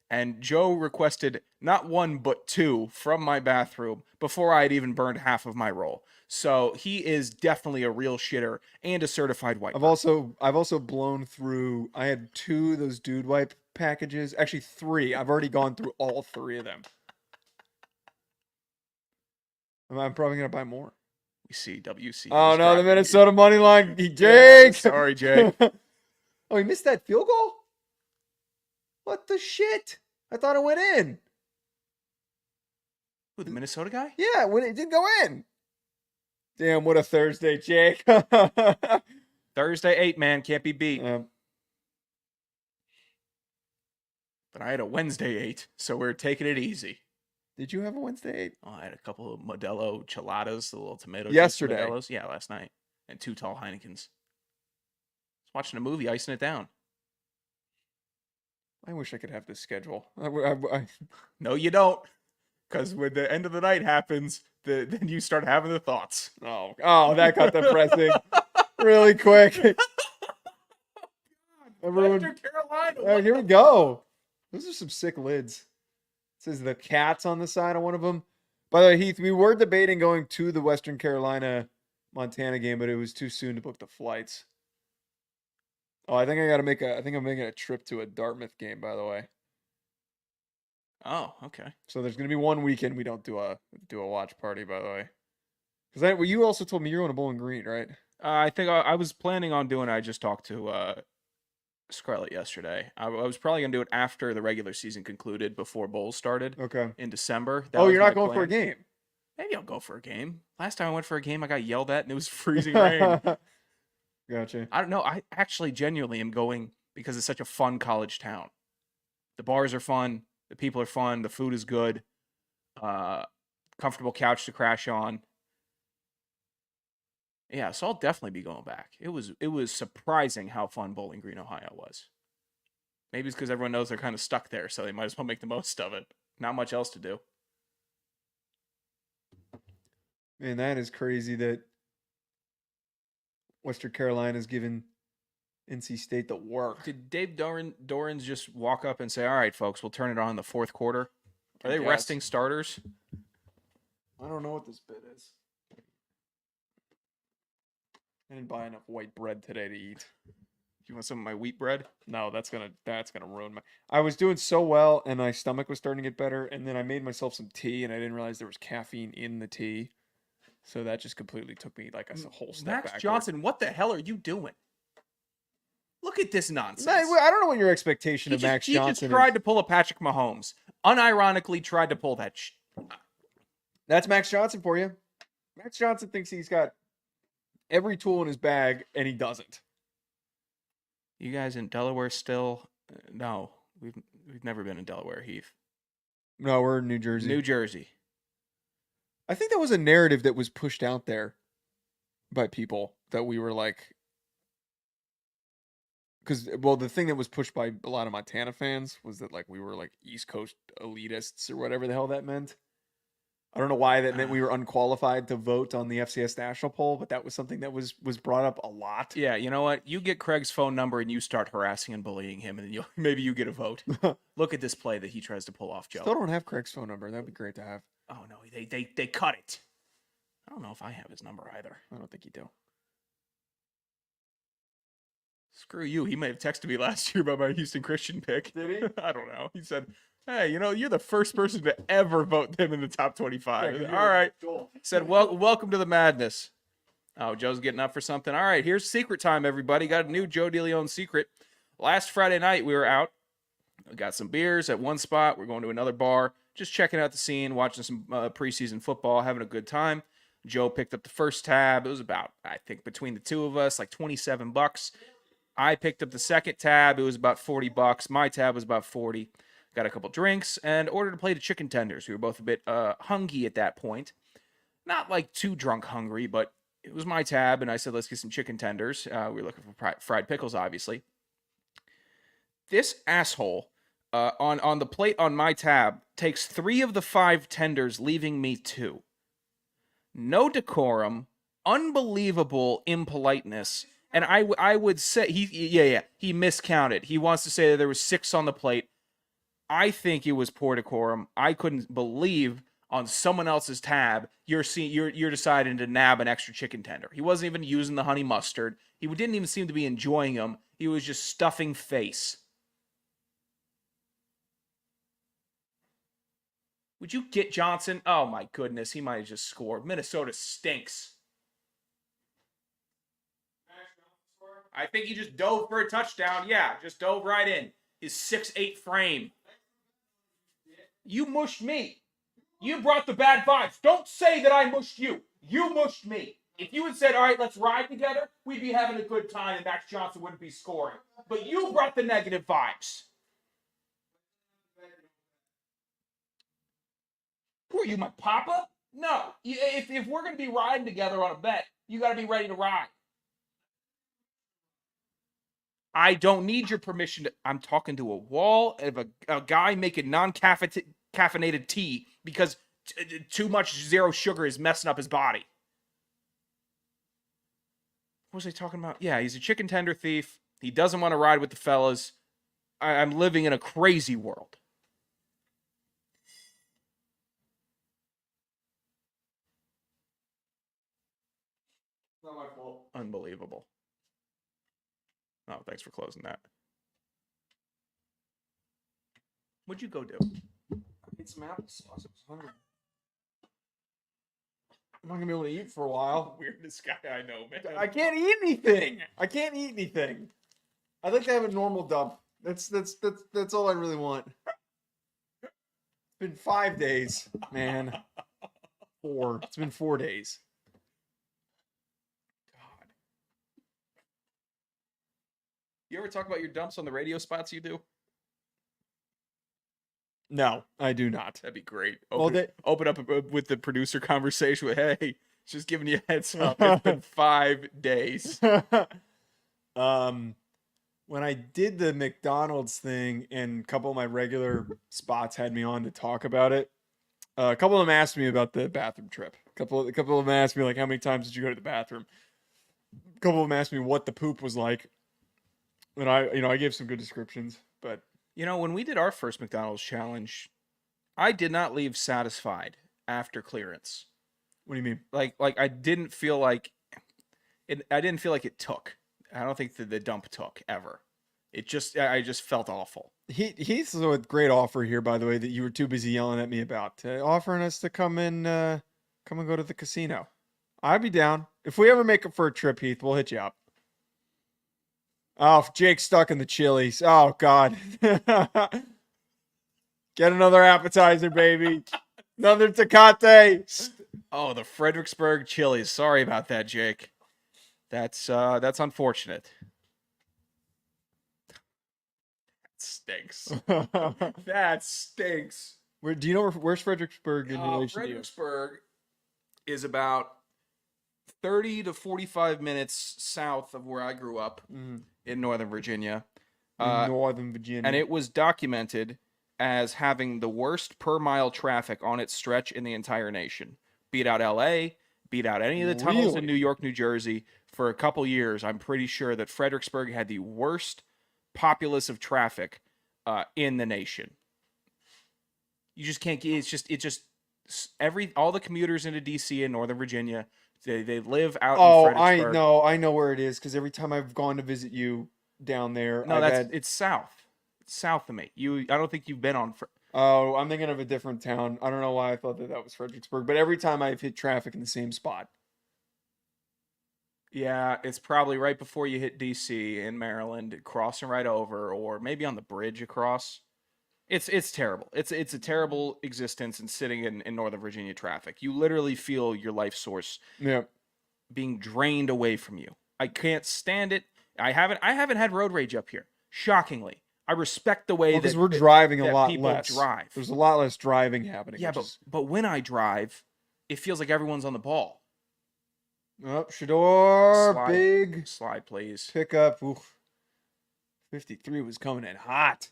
And Joe requested not one, but two from my bathroom before I had even burned half of my roll. So he is definitely a real shitter and a certified wiper. I've also blown through. I had 2 of those dude wipe packages. Actually, 3. I've already gone through all 3 of them. I'm probably gonna buy more. We see WC. Oh no, the Minnesota money line. Jake. Yeah, sorry, Jake. Oh, he missed that field goal? What the shit? I thought it went in. Who, the Minnesota guy? Yeah, when it didn't go in. Damn, what a Thursday, Jake. Thursday 8, man. Can't be beat. But I had a Wednesday 8, so we're taking it easy. Did you have a Wednesday 8? Oh, I had a couple of Modelo Cheladas, the little tomato yesterday. Modelos. Yeah, last night. And 2 tall Heinekens. I was watching a movie, icing it down. I wish I could have this schedule. No, you don't. Because when the end of the night happens, then you start having the thoughts. Oh, that got depressing really quick. Everyone, Western Carolina. Here we go. Those are some sick lids. It says the Cats on the side of one of them. By the way, Heath, we were debating going to the Western Carolina Montana game, but it was too soon to book the flights. Oh, I think I'm making a trip to a Dartmouth game, by the way. Oh, okay. So there's gonna be one weekend we don't do a watch party, by the way. Because you also told me you're going to Bowling Green, right? I think I was planning on doing it. I just talked to Scarlett yesterday. I was probably gonna do it after the regular season concluded, before bowls started. Okay. In December. You're not going for a game? Maybe I'll go for a game. Last time I went for a game, I got yelled at and it was freezing rain. Gotcha. I don't know. I actually genuinely am going because it's such a fun college town. The bars are fun. The people are fun. The food is good. Comfortable couch to crash on. Yeah, so I'll definitely be going back. It was surprising how fun Bowling Green, Ohio was. Maybe it's because everyone knows they're kind of stuck there, so they might as well make the most of it. Not much else to do. Man, that is crazy that Western Carolina's given NC State the work. Did Dave Doran's just walk up and say, "All right, folks, we'll turn it on in the fourth quarter"? Are they resting starters? I don't know what this bit is. I didn't buy enough white bread today to eat. You want some of my wheat bread? No, that's gonna ruin my. I was doing so well, and my stomach was starting to get better, and then I made myself some tea, and I didn't realize there was caffeine in the tea, so that just completely took me like a whole step Max backward. Johnson, what the hell are you doing? Look at this nonsense. I don't know what your expectation of Max Johnson is. He just tried to pull a Patrick Mahomes. Unironically tried to pull that. That's Max Johnson for you. Max Johnson thinks he's got every tool in his bag, and he doesn't. You guys in Delaware still? No, we've never been in Delaware, Heath. No, we're in New Jersey. New Jersey. I think that was a narrative that was pushed out there by people that we were like, because the thing that was pushed by a lot of Montana fans was that like we were like East Coast elitists or whatever the hell that meant. I don't know why that meant we were unqualified to vote on the FCS national poll, but that was something that was brought up a lot. Yeah, you know what? You get Craig's phone number and you start harassing and bullying him, and then maybe you get a vote. Look at this play that he tries to pull off, Joe. Still don't have Craig's phone number. That'd be great to have. Oh no, they cut it. I don't know if I have his number either. I don't think you do. Screw you. He may have texted me last year about my Houston Christian pick. Did he? I don't know. He said, "Hey, you're the first person to ever vote them in the top 25." All right. Said, welcome to the madness. Oh, Joe's getting up for something. All right, here's secret time, everybody. Got a new Joe DeLeone secret. Last Friday night, we were out. We got some beers at one spot. We're going to another bar. Just checking out the scene, watching some preseason football, having a good time. Joe picked up the first tab. It was about, I think, between the two of us, like $27. I picked up the second tab. It was about $40. My tab was about 40. Got a couple drinks and ordered a plate of chicken tenders. We were both a bit hungry at that point. Not like too drunk hungry, but it was my tab, and I said, let's get some chicken tenders. We were looking for fried pickles, obviously. This asshole on the plate on my tab takes 3 of the 5 tenders, leaving me 2. No decorum, unbelievable impoliteness. And I would say he miscounted. He wants to say that there was 6 on the plate. I think it was poor decorum. I couldn't believe on someone else's tab you're deciding to nab an extra chicken tender. He wasn't even using the honey mustard. He didn't even seem to be enjoying them. He was just stuffing face. Would you get Johnson? Oh my goodness, he might have just scored. Minnesota stinks. I think he just dove for a touchdown. Yeah, just dove right in. His 6'8" frame. You mushed me. You brought the bad vibes. Don't say that I mushed you. You mushed me. If you had said, all right, let's ride together, we'd be having a good time and Max Johnson wouldn't be scoring. But you brought the negative vibes. Who are you, my papa? No. If we're going to be riding together on a bet, you got to be ready to ride. I don't need your permission. I'm talking to a wall of a guy making non-caffeinated tea because too much zero sugar is messing up his body. What was I talking about? Yeah, he's a chicken tender thief. He doesn't want to ride with the fellas. I'm living in a crazy world. Not my fault. Unbelievable. Oh, thanks for closing that. What'd you go do? Get some applesauce. I was hungry. I'm not gonna be able to eat for a while. Weirdest guy I know, man. I can't eat anything. I'd like to have a normal dump. That's all I really want. It's been 5 days, man. 4. It's been 4 days. God. You ever talk about your dumps on the radio spots you do? No, I do not. That'd be great. Open up with the producer conversation with, hey, just giving you a heads up. It's been 5 days. When I did the McDonald's thing and a couple of my regular spots had me on to talk about it, a couple of them asked me about the bathroom trip. A couple of them asked me like, how many times did you go to the bathroom? A couple of them asked me what the poop was like, and I gave some good descriptions. But When we did our first McDonald's challenge, I did not leave satisfied after clearance. what do you mean? Like I didn't feel like it. I didn't feel like it took. I don't think that the dump took ever. I just felt awful. He's a great offer here, by the way, that you were too busy yelling at me about, offering us to come and go to the casino. I'd be down if we ever make it for a trip, Heath. We'll hit you up. Oh, Jake's stuck in the Chili's. Oh God, get another appetizer, baby. Another Tecate. Oh, the Fredericksburg Chili's. Sorry about that, Jake. That's unfortunate. Stinks. That stinks. Do you know where's Fredericksburg in relation to you? Fredericksburg is about 30 to 45 minutes south of where I grew up in Northern Virginia. Northern Virginia. And it was documented as having the worst per mile traffic on its stretch in the entire nation. Beat out LA, beat out any of the tunnels in New York, New Jersey. For a couple years, I'm pretty sure that Fredericksburg had the worst populace of traffic in the nation. You just can't get all the commuters into DC and Northern Virginia, they live out in Fredericksburg. I know where it is because every time I've gone to visit you down there, it's south. It's south of me. I don't think you've been on Oh, I'm thinking of a different town. I don't know why I thought that was Fredericksburg, but every time I've hit traffic in the same spot. Yeah, it's probably right before you hit DC in Maryland, crossing right over, or maybe on the bridge across. It's terrible. It's a terrible existence and sitting in Northern Virginia traffic. You literally feel your life source being drained away from you. I can't stand it. I haven't had road rage up here. Shockingly. I respect the way because we're driving a lot people less. Drive. There's a lot less driving happening. Yeah, but when I drive, it feels like everyone's on the ball. Oh, Shador, big slide, please. Pick up. Oof. 53 was coming in hot.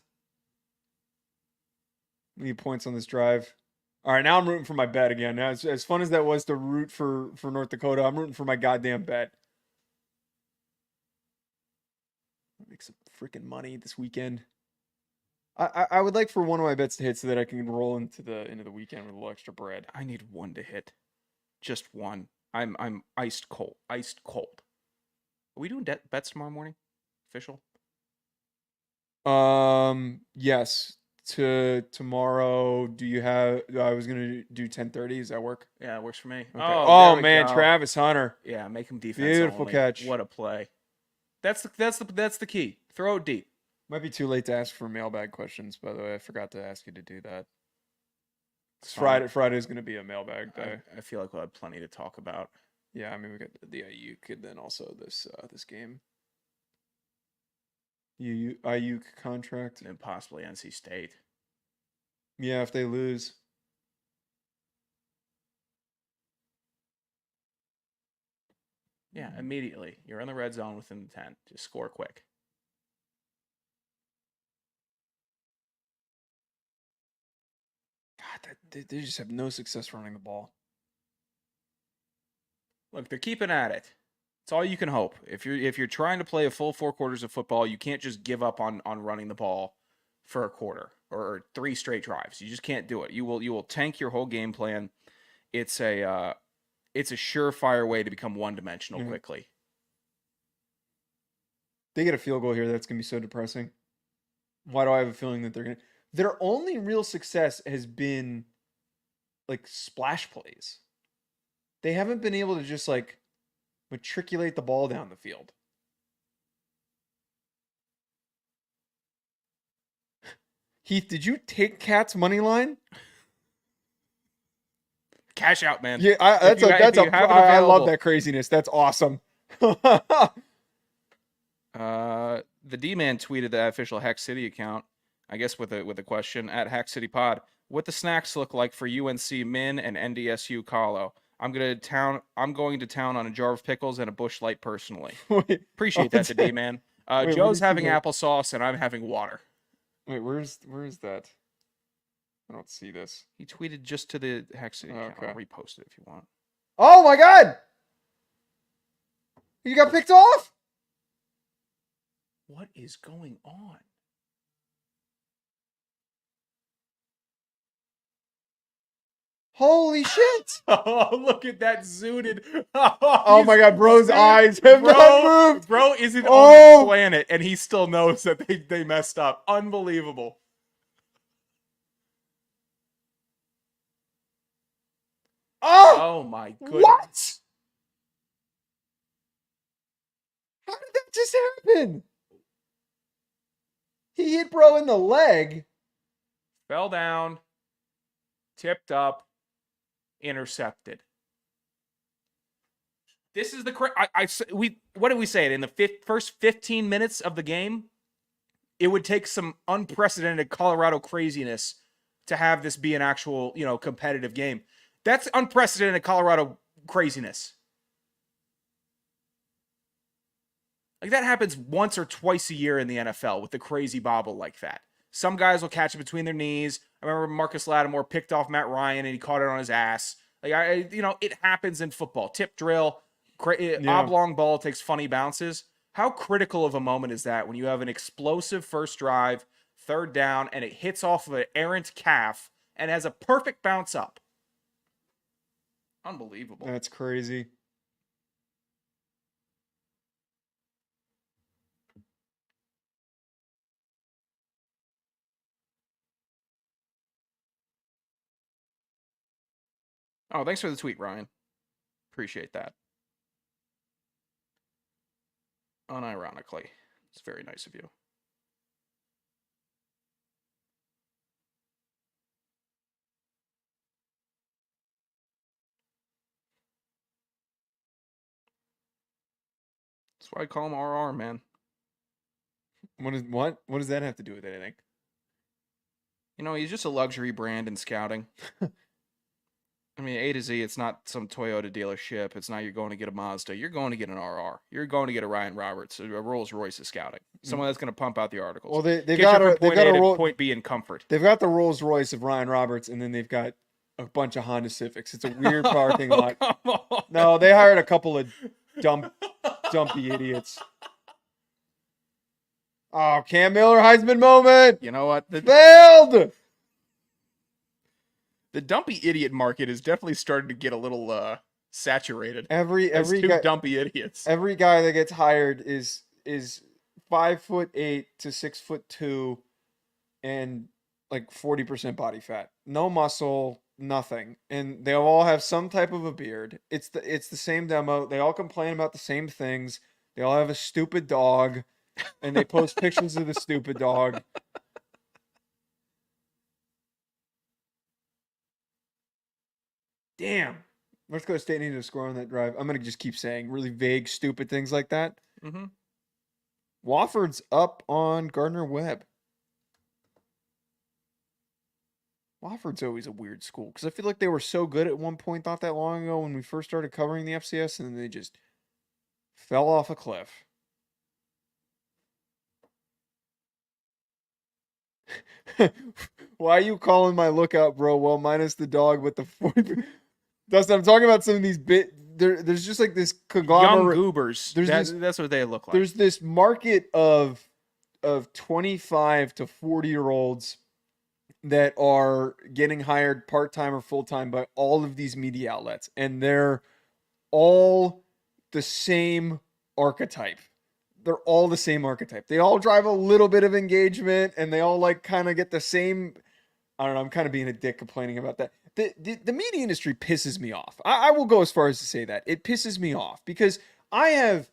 Need points on this drive. All right, now I'm rooting for my bet again. Now, as fun as that was to root for North Dakota, I'm rooting for my goddamn bet. Make some freaking money this weekend. I would like for one of my bets to hit so that I can roll into the weekend with a little extra bread. I need one to hit, just one. I'm iced cold. Iced cold. Are we doing bets tomorrow morning? Official? Yes. Tomorrow, do you have? I was gonna do 10:30. Does that work? Yeah, it works for me. Okay. Oh man, go. Travis Hunter. Yeah, make him defense. Beautiful only. Catch. What a play. That's the key. Throw it deep. Might be too late to ask for mailbag questions. By the way, I forgot to ask you to do that. Friday is going to be a mailbag day. I feel like we'll have plenty to talk about. Yeah, I mean we got the Ayuk and then also this game. Ayuk contract and possibly NC State. Yeah, if they lose. Yeah, immediately. You're in the red zone within the 10. Just score quick. God, they just have no success running the ball. Look, they're keeping at it. It's all you can hope. If you're trying to play a full 4 quarters of football, you can't just give up on running the ball for a quarter or 3 straight drives. You just can't do it. You will tank your whole game plan. It's a surefire way to become one-dimensional quickly. They get a field goal here. That's going to be so depressing. Why do I have a feeling that they're going to... Their only real success has been, like, splash plays. They haven't been able to just, like, matriculate the ball down the field. Heath, did you take Cat's money line? Cash out, man. Yeah, I love that craziness. That's awesome. The D-Man tweeted the official Hack City account, I guess with a question at Hack City Pod. What the snacks look like for UNC Min and NDSU Kahlo? I'm going to town on a jar of pickles and a Busch Light personally. Appreciate that, the D-Man. Joe's having applesauce and I'm having water. Wait, where is that? I don't see this. He tweeted just to the Hack City account. Okay. I'll repost it if you want. Oh my God! You got picked off? What is going on? Holy shit! Oh, look at that zooted. Oh my God, bro's eyes have not moved. Bro isn't on Oh! the planet, and he still knows that they messed up. Unbelievable. Oh! Oh my goodness. What? How did that just happen? He hit bro in the leg. Fell down, tipped up, intercepted. This is the what did we say it in the first 15 minutes of the game? It would take some unprecedented Colorado craziness to have this be an actual, competitive game. That's unprecedented Colorado craziness. Like that happens once or twice a year in the NFL with the crazy bobble like that. Some guys will catch it between their knees. I remember Marcus Lattimore picked off Matt Ryan and he caught it on his ass. Like it happens in football. Tip drill, oblong ball takes funny bounces. How critical of a moment is that when you have an explosive first drive, third down, and it hits off of an errant calf and has a perfect bounce up? Unbelievable. That's crazy. Oh, thanks for the tweet, Ryan. Appreciate that. Unironically. It's very nice of you. That's why I call him RR, man. What does that have to do with anything? He's just a luxury brand in scouting. I mean, A to Z, it's not some Toyota dealership. It's not you're going to get a Mazda. You're going to get an RR. You're going to get a Ryan Roberts, a Rolls Royce of scouting. Someone that's going to pump out the articles. Well, they've got a point B in comfort. They've got the Rolls Royce of Ryan Roberts, and then they've got a bunch of Honda Civics. It's a weird parking lot. No, they hired a couple of dumpy idiots. Oh, Cam Miller Heisman moment. You know what? Failed. The dumpy idiot market is definitely starting to get a little saturated. Every guy, dumpy idiots. Every guy that gets hired is 5'8" to 6'2", and like 40% body fat, no muscle, nothing, and they all have some type of a beard. It's the same demo. They all complain about the same things. They all have a stupid dog, and they post pictures of the stupid dog. Damn. North Dakota State needed to score on that drive. I'm going to just keep saying really vague, stupid things like that. Mm-hmm. Wofford's up on Gardner-Webb. Wofford's always a weird school because I feel like they were so good at one point not that long ago when we first started covering the FCS, and then they just fell off a cliff. Why are you calling my lookout, bro? Well, minus the dog with the 40. Dustin, I'm talking about some of these there's just like this conglomerate. Young goobers. That's what they look like. There's this market of 25 to 40-year-olds that are getting hired part-time or full-time by all of these media outlets, and they're all the same archetype. They're all the same archetype. They all drive a little bit of engagement, and they all like kind of get the same. I don't know. I'm kind of being a dick complaining about that. The media industry pisses me off. I will go as far as to say that. It pisses me off because I have,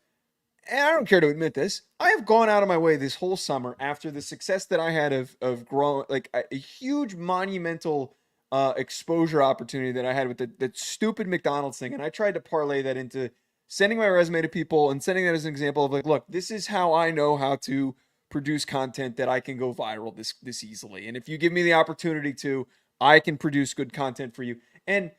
and I don't care to admit this, I have gone out of my way this whole summer after the success that I had of growing, like a huge monumental exposure opportunity that I had with that stupid McDonald's thing. And I tried to parlay that into sending my resume to people and sending that as an example of like, look, this is how I know how to produce content that I can go viral this easily. And if you give me the opportunity to, I can produce good content for you. And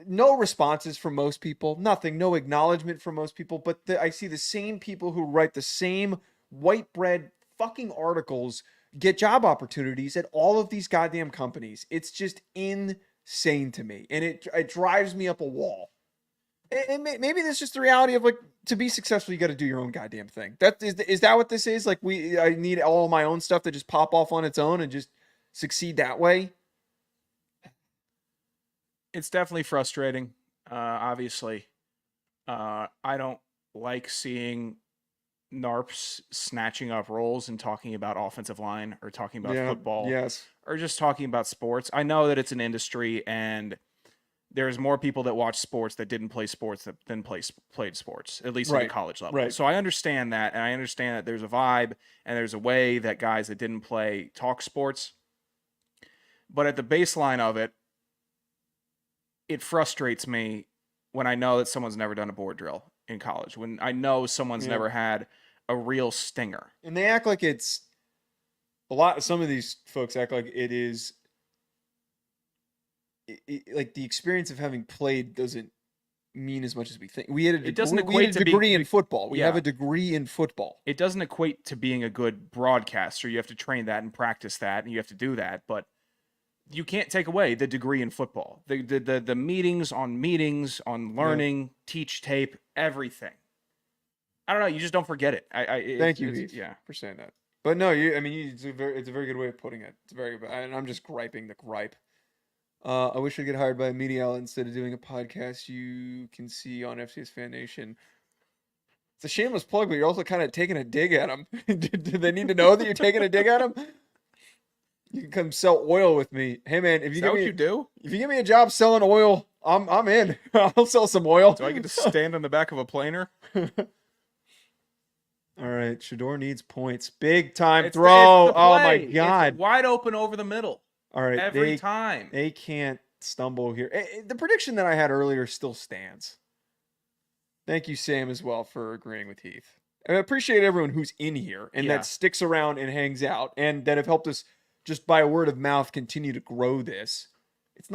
no responses from most people, nothing, no acknowledgement from most people. But I see the same people who write the same white bread fucking articles get job opportunities at all of these goddamn companies. It's just insane to me. And it drives me up a wall. And maybe this is just the reality of like to be successful, you got to do your own goddamn thing. Is that what this is? Like I need all my own stuff to just pop off on its own and just succeed that way. It's definitely frustrating. Obviously, I don't like seeing NARPs snatching up roles and talking about offensive line or talking about football, yes, or just talking about sports. I know that it's an industry and there's more people that watch sports that didn't play sports than played sports, at least at the college level. Right. So I understand that, and I understand that there's a vibe and there's a way that guys that didn't play talk sports. But at the baseline of it, it frustrates me when I know that someone's never done a board drill in college, when I know someone's never had a real stinger. And they act like it's a lot. Some of these folks act like it is like the experience of having played doesn't mean as much as we think. We had a degree in football. We have a degree in football. It doesn't equate to being a good broadcaster. You have to train that and practice that, and you have to do that. But you can't take away the degree in football. The meetings on learning, teach tape, everything. I don't know. You just don't forget it. Thank you, Heath, for saying that. But no, it's a very good way of putting it. It's very good. And I'm just griping the gripe. I wish I'd get hired by a media outlet instead of doing a podcast you can see on FCS Fan Nation. It's a shameless plug, but you're also kind of taking a dig at them. Do they need to know that you're taking a dig at them? You can come sell oil with me. Hey man, if you give me a job selling oil, I'm in. I'll sell some oil. Do I get to stand on the back of a planer? All right, Shedeur needs points. Big time throw. Oh my God. It's wide open over the middle. All right, every time. They can't stumble here. The prediction that I had earlier still stands. Thank you, Sam, as well, for agreeing with Heath. I appreciate everyone who's in here and that sticks around and hangs out and that have helped us just by word of mouth continue to grow this. It's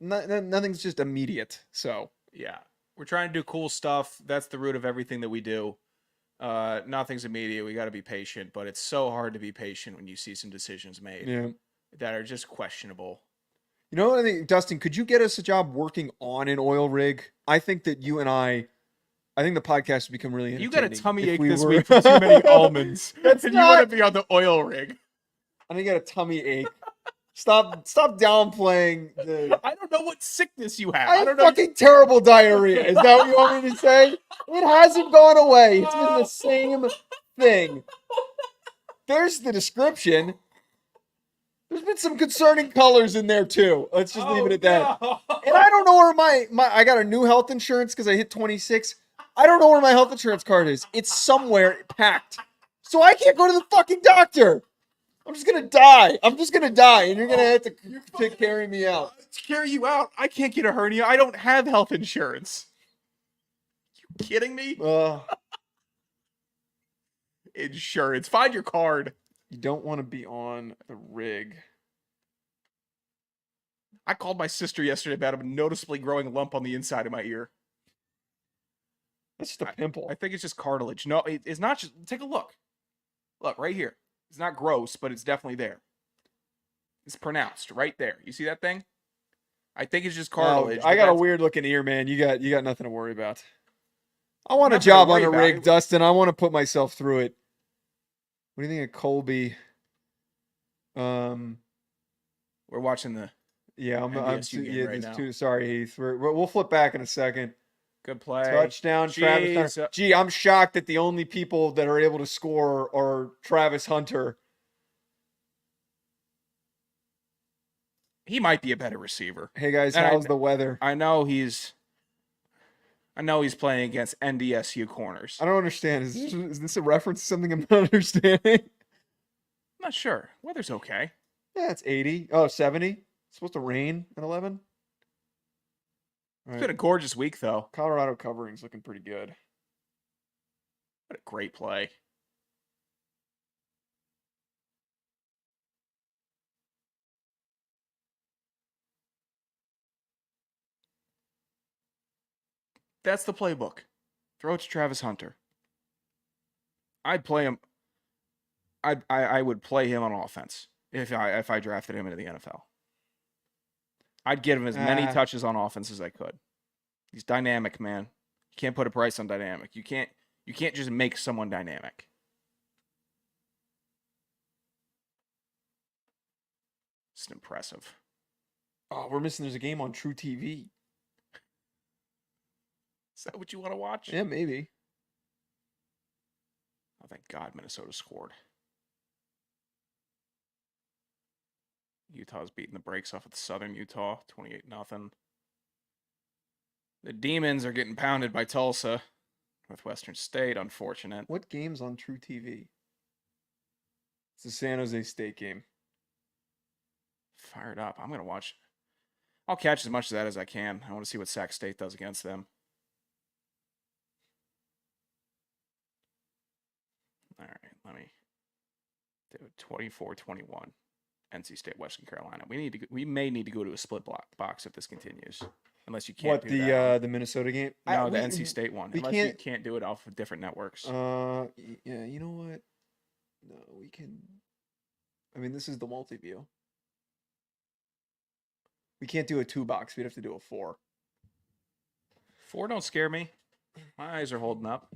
nothing's just immediate. So yeah, we're trying to do cool stuff. That's the root of everything that we do. Nothing's immediate. We got to be patient, but it's so hard to be patient when you see some decisions made that are just questionable. You know what I think, Dustin? Could you get us a job working on an oil rig? I think that you and I think the podcast would become really entertaining. You got a tummy ache this week for too many almonds. You want to be on the oil rig. I think you got a tummy ache. Stop downplaying the... I don't know what sickness you have. I don't know. Fucking terrible diarrhea. Is that what you want me to say? It hasn't gone away. It's been the same thing. There's the description. There's been some concerning colors in there too. Let's just leave it at that. No. And I don't know where my I got a new health insurance because I hit 26. I don't know where my health insurance card is. It's somewhere packed. So I can't go to the fucking doctor. I'm just going to die. And you're going to have to carry me out. To carry you out? I can't get a hernia. I don't have health insurance. You kidding me? Insurance. Find your card. You don't want to be on the rig. I called my sister yesterday about a noticeably growing lump on the inside of my ear. That's just a pimple. I think it's just cartilage. No, it's not just... Take a look. Look, right here. It's not gross, but it's definitely there. It's pronounced right there. You see that thing? I think it's just cartilage. I got a weird looking ear, man. You got nothing to worry about. I want a job on the rig, Dustin. I want to put myself through it. What do you think of Colby? We're watching the right now. Sorry, Heath. We'll flip back in a second. Good play. Touchdown, Travis Hunter. Gee, I'm shocked that the only people that are able to score are Travis Hunter. He might be a better receiver. Hey guys, how's the weather? I know he's playing against NDSU corners. I don't understand. Is this a reference to something I'm not understanding? I'm not sure. Weather's okay. Yeah, it's 80. Oh, 70. It's supposed to rain at 11. It's been a gorgeous week, though. Colorado covering's looking pretty good. What a great play. That's the playbook. Throw it to Travis Hunter. I'd play him. I would play him on offense if I drafted him into the NFL. I'd give him as many touches on offense as I could. He's dynamic, man. You can't put a price on dynamic. You can't just make someone dynamic. It's impressive. Oh, we're missing. There's a game on True TV. Is that what you want to watch? Yeah, maybe. Oh, thank God Minnesota scored. Utah's beating the brakes off of Southern Utah, 28-0. The Demons are getting pounded by Tulsa. Northwestern State, unfortunate. What game's on True TV? It's the San Jose State game. Fired up. I'm going to watch. I'll catch as much of that as I can. I want to see what Sac State does against them. All right, let me do 24-21. NC State, Western Carolina. We may need to go to a split box if this continues, unless you can't. What, the Minnesota game? No, the NC State one. Unless you can't do it off of different networks. Yeah, you know what? No, we can. I mean, this is the multi-view. We can't do a 2-box. We'd have to do a 4. 4 don't scare me. My eyes are holding up.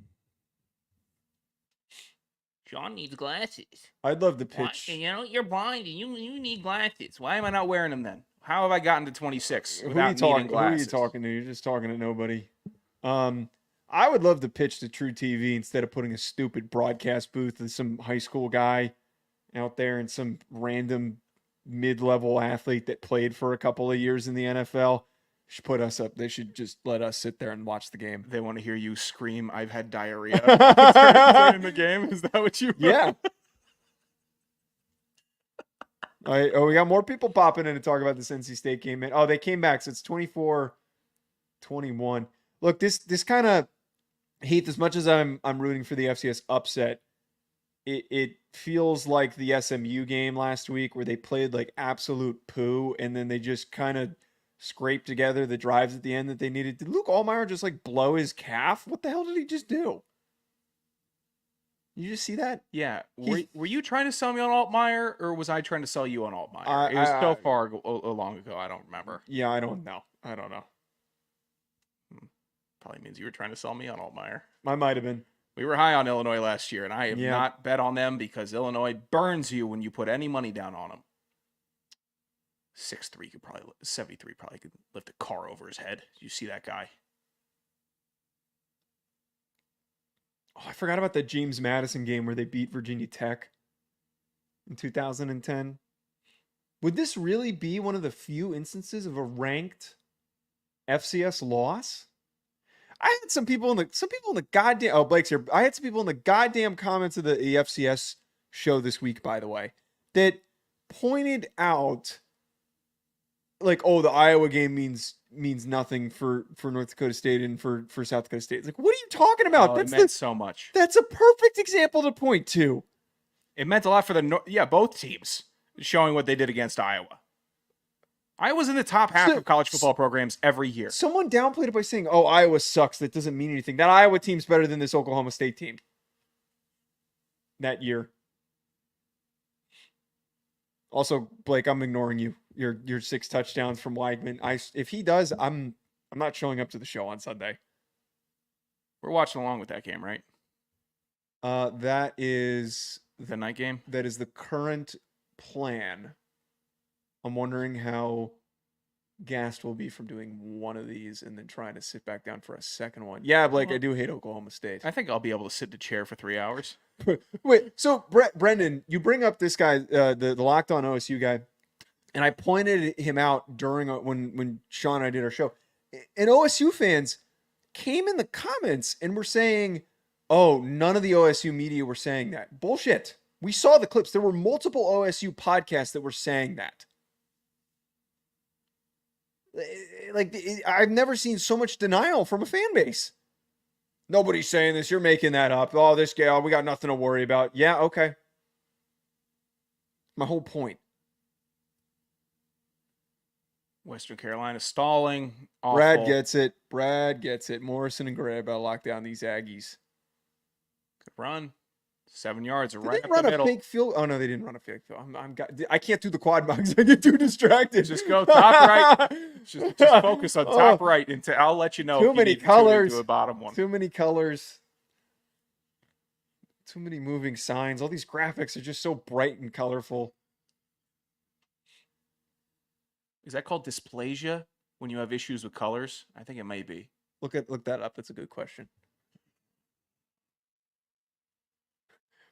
Sean needs glasses. I'd love to pitch. You're blind and you need glasses. Why am I not wearing them then? How have I gotten to 26 Who without needing glasses? Who are you talking to? You're just talking to nobody. I would love to pitch to True TV instead of putting a stupid broadcast booth with some high school guy out there and some random mid-level athlete that played for a couple of years in the NFL. Should put us up. They should just let us sit there and watch the game. They want to hear you scream, "I've had diarrhea" during the game. Is that what you? Yeah. All right. Oh, we got more people popping in to talk about this NC State game, man. Oh, they came back, so it's 24-21. Look, this kind of Heath. As much as I'm rooting for the FCS upset, it feels like the SMU game last week where they played like absolute poo, and then they just kind of scrape together the drives at the end that they needed. Did Luke Allmeyer just like blow his calf? What the hell did he just do? You just see that? Yeah. Were you trying to sell me on Altmaier, or was I trying to sell you on Altmaier? It was so far long ago, I don't remember. Yeah, I don't know. Probably means you were trying to sell me on Altmaier. I might have been. We were high on Illinois last year, and I have not bet on them because Illinois burns you when you put any money down on them. 6'3" could probably 73 probably could lift a car over his head. You see that guy? Oh, I forgot about the James Madison game where they beat Virginia Tech in 2010. Would this really be one of the few instances of a ranked FCS loss? I had some people in the goddamn. Oh, Blake's here. I had some people in the goddamn comments of the FCS show this week, by the way, that pointed out, like, oh, the Iowa game means nothing for North Dakota State and for South Dakota State. It's like, what are you talking about? It meant so much. That's a perfect example to point to. It meant a lot for both teams showing what they did against Iowa. Iowa's in the top half of college football programs every year. Someone downplayed it by saying, oh, Iowa sucks. That doesn't mean anything. That Iowa team's better than this Oklahoma State team that year. Also, Blake, I'm ignoring you. Your 6 touchdowns from Weigman. If he does, I'm not showing up to the show on Sunday. We're watching along with that game, right? That is the night game. That is the current plan. I'm wondering how gassed we'll be from doing one of these and then trying to sit back down for a second one. Yeah, Blake, I do hate Oklahoma State. I think I'll be able to sit in a chair for 3 hours. Wait, so Brendan, you bring up this guy, the Locked On OSU guy, and I pointed him out during when Sean and I did our show. And OSU fans came in the comments and were saying, oh, none of the OSU media were saying that. Bullshit. We saw the clips. There were multiple OSU podcasts that were saying that. Like, I've never seen so much denial from a fan base. Nobody's saying this. You're making that up. Oh, this guy, we got nothing to worry about. Yeah, okay. My whole point. Western Carolina stalling. Awful. Brad gets it. Morrison and Gray about to lock down these Aggies. Good run. 7 yards Did right they up run the a middle. fake field? Oh no, they didn't run a fake field. I can't do the quad box. I get too distracted. Just go top right. Just focus on top right. I'll let you know too if you many need to tune colors. into a bottom one. Too many colors. Too many moving signs. All these graphics are just so bright and colorful. Is that called dysplasia when you have issues with colors? I think it may be. Look that up. That's a good question.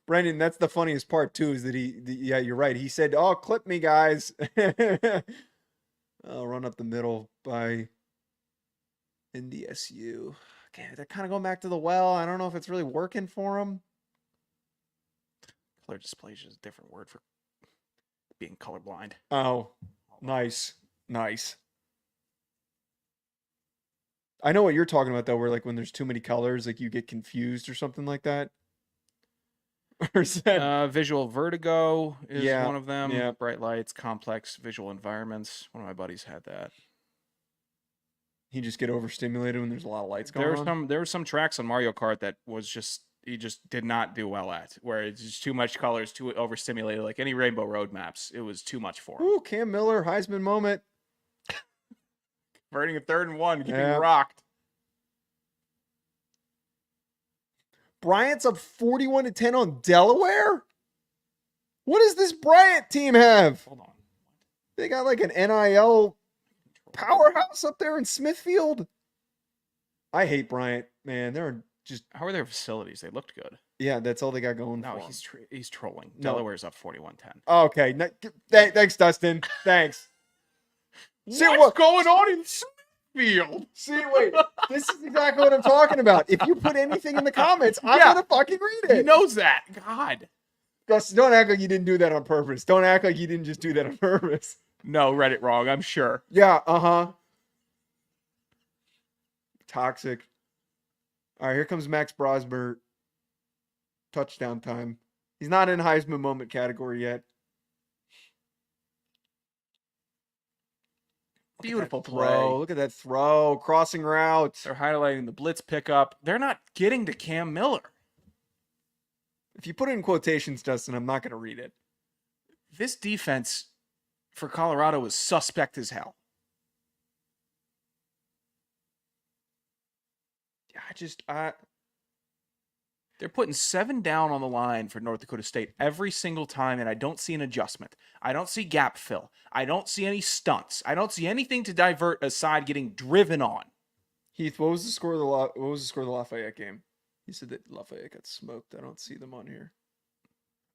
Brendan, that's the funniest part too, is that yeah, you're right. He said, "Oh, clip me, guys." I'll run up the middle by NDSU. Okay, they're kind of going back to the well. I don't know if it's really working for them. Color dysplasia is a different word for being colorblind. Oh, nice. I know what you're talking about though, where like when there's too many colors, like you get confused or something like that. Or is that visual vertigo is Yeah, one of them. yeah. Bright lights, complex visual environments. One of my buddies had that. you just get overstimulated when there's a lot of lights going on? There were some tracks on Mario Kart that was he just did not do well at, where it's just too much colors, too overstimulated. Like any Rainbow Road maps, it was too much for him. Ooh, Cam Miller, Heisman moment. Converting a 3rd and 1, getting Yeah. rocked. Bryant's up 41-10 on Delaware? What does this Bryant team have? Hold on. They got like an NIL powerhouse up there in Smithfield. I hate Bryant, man. They're just How are their facilities? They looked good. yeah, that's all they got going No, for 'em. he's trolling. No. Delaware's up 41-10. Okay, thanks, Dustin. Thanks. See, What's going on in Smithfield? See, wait. This is exactly what I'm talking about. If you put anything in the comments, I'm Yeah. gonna fucking read it. He knows that. God. Dustin, don't act like you didn't do that on purpose. Don't act like you didn't just do that on purpose. No, read it wrong, I'm sure. Yeah, Toxic. All right, here comes Max Brosmer. Touchdown time. He's not in Heisman moment category yet. Beautiful Throw. play. Look at that throw. Crossing routes. They're highlighting the blitz pickup. They're not getting to Cam Miller. If you put it in quotations, Dustin, I'm not going to read it. This defense for Colorado is suspect as hell. They're putting 7 down on the line for North Dakota State every single time, and I don't see an adjustment. I don't see gap fill. I don't see any stunts. I don't see anything to divert a side getting driven on. Heath, what was the score of the Lafayette game? He said that Lafayette got smoked. I don't see them on here.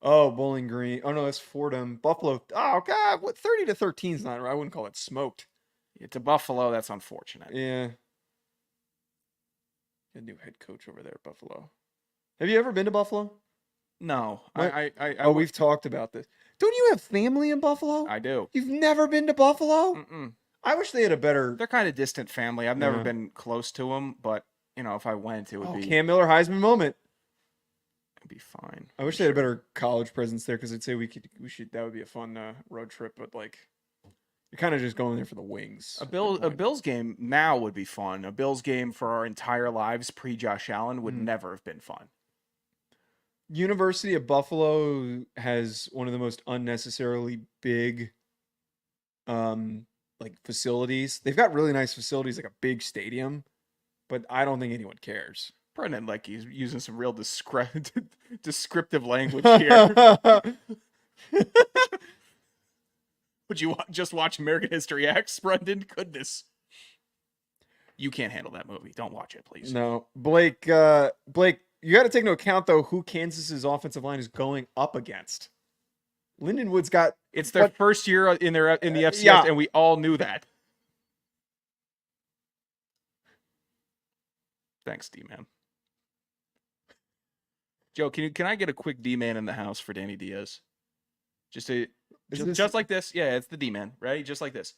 Oh, Bowling Green. Oh no, that's Fordham. Buffalo. Oh God, what 30-13 is not right. I wouldn't call it smoked. It's a Buffalo. That's unfortunate. Yeah. A new head coach over there at Buffalo. Have you ever been to Buffalo? No, We've talked about this. Don't you have family in Buffalo? I do. You've never been to Buffalo? Mm-mm. I wish they had a better. They're kind of distant family. I've never been close to them, but if I went, it would be. Cam Miller Heisman moment. It'd be fine. I wish they had a better college presence there, because I'd say we should. That would be a fun road trip, but like, you're kind of just going there for the wings. A Bills game now would be fun. A Bills game for our entire lives pre Josh Allen would never have been fun. University of Buffalo has one of the most unnecessarily big like facilities. They've got really nice facilities, like a big stadium, but I don't think anyone cares. Brendan, like, he's using some real descriptive language here. Would you just watch American History X, Brendan? Goodness. You can't handle that movie. Don't watch it, please. No. Blake, you got to take into account, though, who Kansas's offensive line is going up against. Lindenwood's got... It's their first year in the FCS, and we all knew that. Thanks, D-Man. Joe, can I get a quick D-Man in the house for Danny Diaz? Just like this. Yeah, it's the D-Man. Ready? Just like this.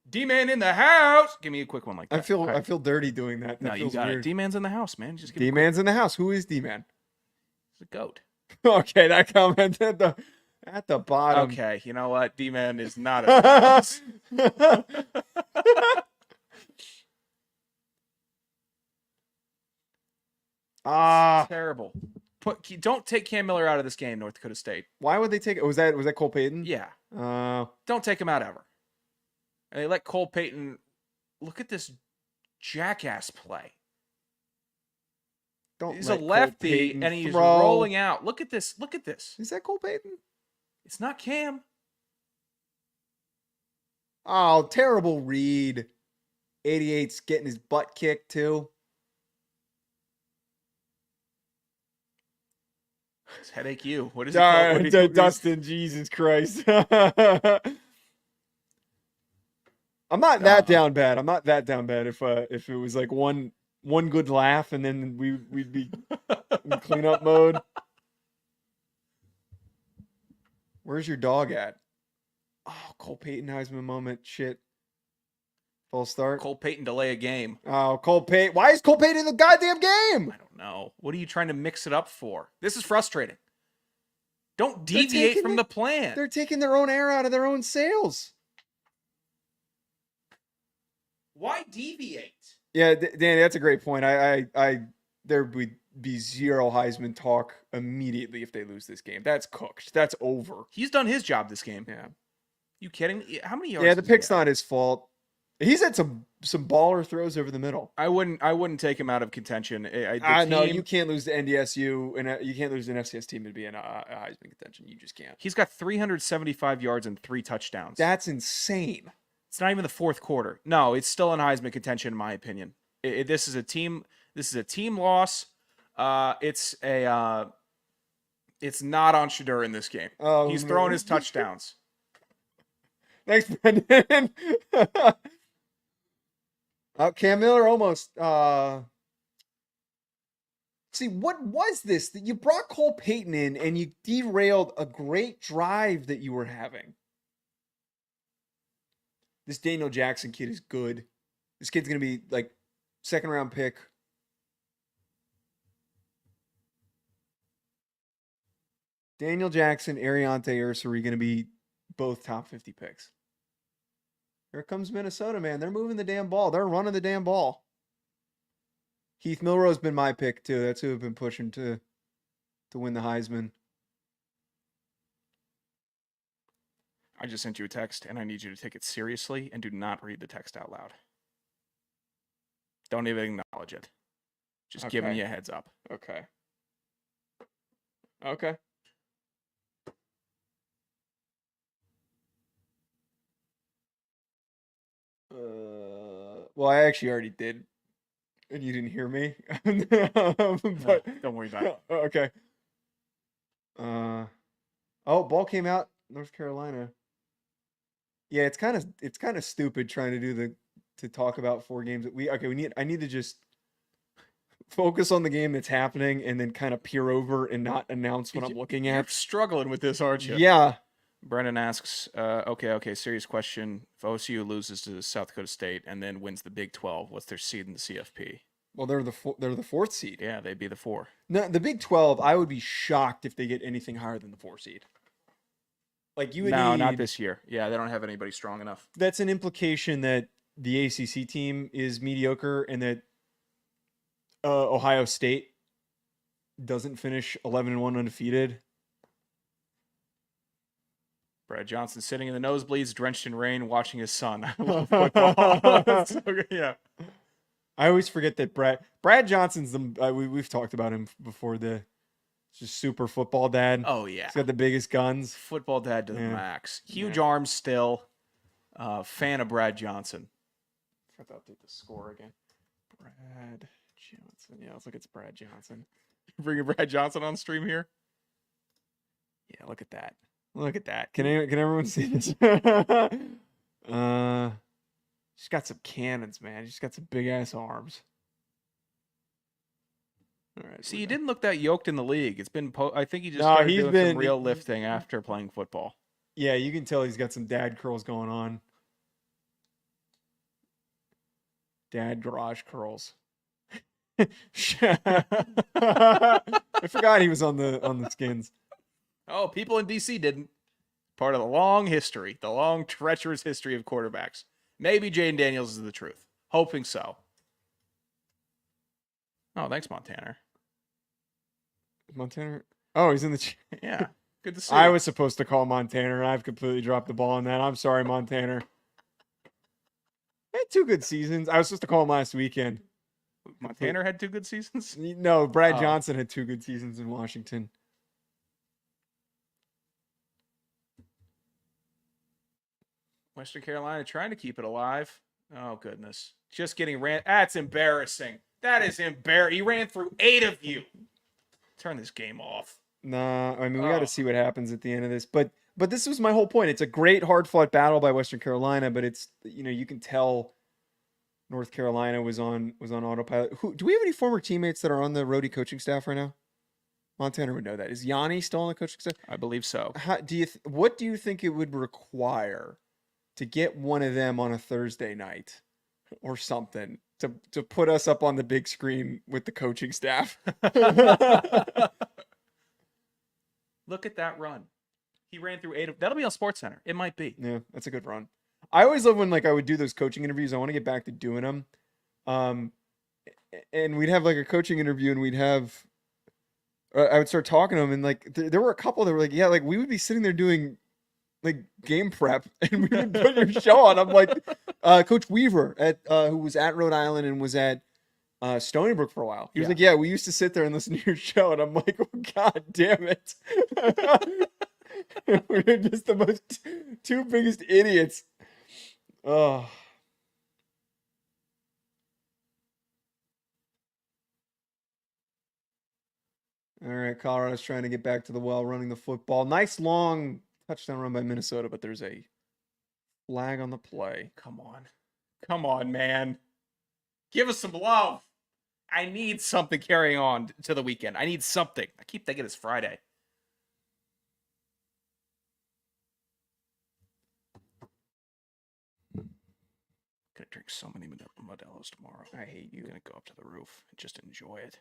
D-Man in the house. Give me a quick one like that. I feel dirty doing that. No, you got it. D-Man's in the house, man. Just D-Man's in the house. Who is D-Man? He's a goat. Okay, that comment at the bottom. Okay, you know what? D-Man is not in the house. Terrible. Don't take Cam Miller out of this game, North Dakota State. Why would they take it? Was that Cole Payton? Yeah. Uh, Don't take him out ever. And they let Cole Payton look at this jackass play. He's a lefty and he's rolling out. Look at this. Look at this. Is that Cole Payton? It's not Cam. Oh, terrible read. 88's getting his butt kicked too. It's headache you. What is it? Dustin, Jesus Christ. I'm not that down bad. I'm not that down bad if it was like one good laugh and then we'd be in cleanup mode. Where's your dog at? Oh, Cole Payton Heisman moment. Shit. False start. Cole Payton delay a game. Oh, Cole Payton. Why is Cole Payton in the goddamn game? I don't know. What are you trying to mix it up for? This is frustrating. Don't deviate from the plan. They're taking their own air out of their own sails. Why deviate? Yeah, Danny, that's a great point. There would be zero Heisman talk immediately if they lose this game. That's cooked. That's over. He's done his job this game. Yeah. You kidding me? How many yards? Yeah, the pick's not his fault. He's had some baller throws over the middle. I wouldn't take him out of contention. No, you can't lose to NDSU and you can't lose to an FCS team to be in a Heisman contention. You just can't. He's got 375 yards and 3 touchdowns. That's insane. It's not even the fourth quarter. No, it's still in Heisman contention, in my opinion. This is a team loss. It's not on Shedeur in this game. Oh, he's throwing his touchdowns. Thanks, Brendan. Cam Miller almost. See, what was this? That you brought Cole Payton in and you derailed a great drive that you were having. This Daniel Jackson kid is good. This kid's going to be like second round pick. Daniel Jackson, Ariante Ursary going to be both top 50 picks. Here comes Minnesota, man. They're moving the damn ball. They're running the damn ball. Keith Milroe's been my pick, too. That's who I've been pushing to win the Heisman. I just sent you a text, and I need you to take it seriously and do not read the text out loud. Don't even acknowledge it. Just giving you a heads up. Okay. Okay. Well, I actually already did, and you didn't hear me. But don't worry about it. Okay. Ball came out, North Carolina. Yeah, it's kind of stupid trying to talk about 4 games that I need to just focus on the game that's happening and then kind of peer over and not announce what I'm looking at. You're struggling with this, aren't you? Yeah. Brendan asks, okay, serious question. If OSU loses to South Dakota State and then wins the Big 12, what's their seed in the CFP? Well, they're the 4th seed. Yeah, they'd be the 4. No, the Big 12, I would be shocked if they get anything higher than the 4 seed. Like you would not this year. Yeah, they don't have anybody strong enough. That's an implication that the ACC team is mediocre and that Ohio State doesn't finish 11-1 undefeated. Brad Johnson sitting in the nosebleeds, drenched in rain, watching his son. I love football. So good. Yeah. I always forget that Brad Johnson's we've talked about him before. Just super football dad. Oh yeah, he's got the biggest guns. Football dad to the max. Huge arms still. Fan of Brad Johnson. I have to update the score again. Brad Johnson. Yeah, let's look at Brad Johnson. Bringing Brad Johnson on stream here. Yeah, look at that. Look at that. Can everyone see this? She's got some cannons, man. She's got some big ass arms. All right. See, he didn't look that yoked in the league. It's been I think he just started doing some real lifting after playing football. Yeah, you can tell he's got some dad curls going on. Dad garage curls. I forgot he was on the Skins. Oh, people in DC didn't. Part of the long history, the long treacherous history of quarterbacks. Maybe Jaden Daniels is the truth. Hoping so. Oh, thanks, Montana. Montana. Oh, he's in the. Yeah. Good to see. I was supposed to call Montana, and I've completely dropped the ball on that. I'm sorry, Montana. He had 2 good seasons. I was supposed to call him last weekend. Montana had 2 good seasons? No, Brad Johnson had 2 good seasons in Washington. Western Carolina trying to keep it alive. Oh, goodness. Just getting ran. That's embarrassing. That is embarrassing. He ran through 8 of you. Turn this game off. Nah, I mean, we got to see what happens at the end of this. But this was my whole point. It's a great, hard-fought battle by Western Carolina, but it's, you can tell North Carolina was on autopilot. Do we have any former teammates that are on the Rhodey coaching staff right now? Montana would know that. Is Yanni still on the coaching staff? I believe so. What do you think it would require to get one of them on a Thursday night or something to put us up on the big screen with the coaching staff? Look at that run. He ran through 8 of. That'll be on SportsCenter. It might be. Yeah, that's a good run. I always love when I would do those coaching interviews. I want to get back to doing them. And we'd have a coaching interview, and we'd have I would start talking to them, and there were a couple that were yeah, we would be sitting there doing game prep, and we would put your show on. I'm like, Coach Weaver who was at Rhode Island and was at Stony Brook for a while. He was like, yeah, we used to sit there and listen to your show, and I'm like, oh god damn it. We're just the most 2 biggest idiots. Oh. All right, Colorado's trying to get back to the well, running the football. Nice long touchdown run by Minnesota, but there's a flag on the play. Come on, man. Give us some love. I need something carrying on to the weekend. I need something. I keep thinking it's Friday. Gonna drink so many Modelo's tomorrow. I hate you. Gonna go up to the roof and just enjoy it.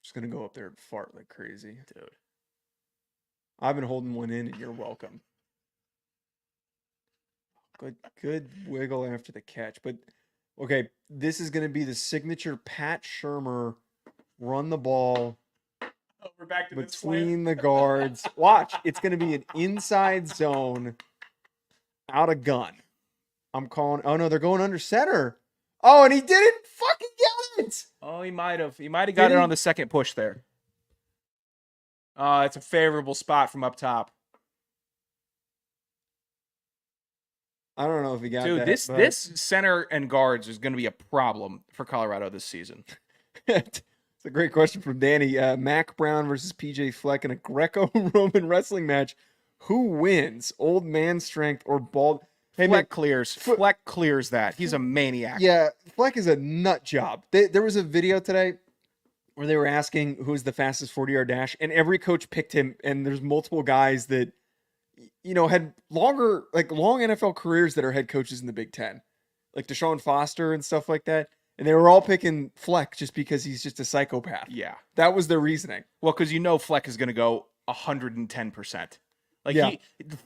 Just gonna go up there and fart like crazy. Dude. I've been holding one in, and you're welcome. Good wiggle after the catch. But, okay, this is going to be the signature Pat Shurmur run the ball we're back to between the guards. Watch. It's going to be an inside zone out of gun. I'm calling. Oh, no, they're going under center. Oh, and he didn't fucking get it. Oh, he might have. He might have got it on the second push there. It's a favorable spot from up top. I don't know if he got that. Dude, this center and guards is going to be a problem for Colorado this season. It's a great question from Danny. Mac Brown versus PJ Fleck in a Greco-Roman wrestling match. Who wins? Old man strength or bald? Hey, Fleck clears. Fleck clears that. He's a maniac. Yeah, Fleck is a nut job. There was a video today where they were asking who's the fastest 40-yard dash, and every coach picked him, and there's multiple guys that had long NFL careers that are head coaches in the Big Ten, like Deshaun Foster and stuff like that. And they were all picking Fleck just because he's just a psychopath. Yeah. That was their reasoning. Well, because Fleck is going to go 110%.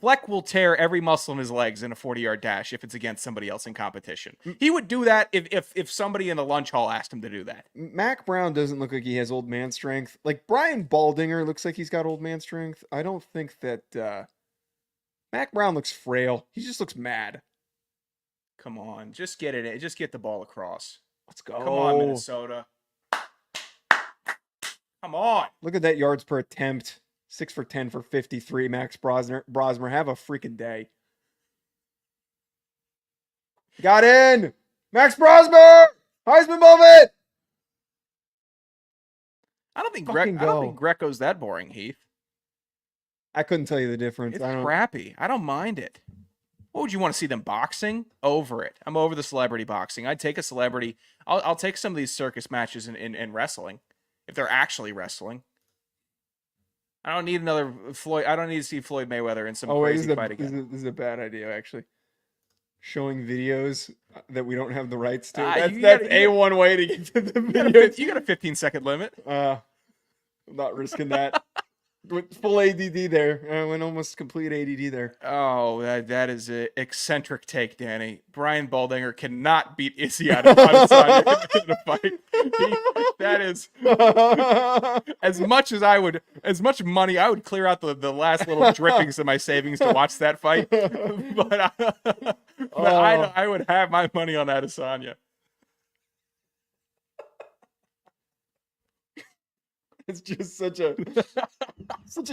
Fleck will tear every muscle in his legs in a 40-yard dash if it's against somebody else in competition. He would do that if somebody in the lunch hall asked him to do that. Mac Brown doesn't look like he has old man strength. Brian Baldinger looks like he's got old man strength. I don't think that Mac Brown looks frail. He just looks mad. Come on, just get it. Just get the ball across. Let's go. Come on, Minnesota. Come on. Look at that yards per attempt. 6 for 10 for 53. Max Brosmer, have a freaking day. Got in. Max Brosmer. Heisman moment. I don't think Greco's that boring, Heath. I couldn't tell you the difference. It's crappy. I don't mind it. What would you want to see them boxing? Over it. I'm over the celebrity boxing. I'd take a celebrity. I'll take some of these circus matches in wrestling if they're actually wrestling. I don't need another Floyd. I don't need to see Floyd Mayweather in some crazy fight again. This is a bad idea, actually. Showing videos that we don't have the rights to. That's one way to get to the video. You got a 15-second limit. I'm not risking that. With full ADD there. I went almost complete ADD there. Oh, that is an eccentric take, Danny. Brian Baldinger cannot beat Izzy Adesanya in a fight. That is as much money I would clear out the last little drippings of my savings to watch that fight. But I would have my money on Adesanya. It's just such a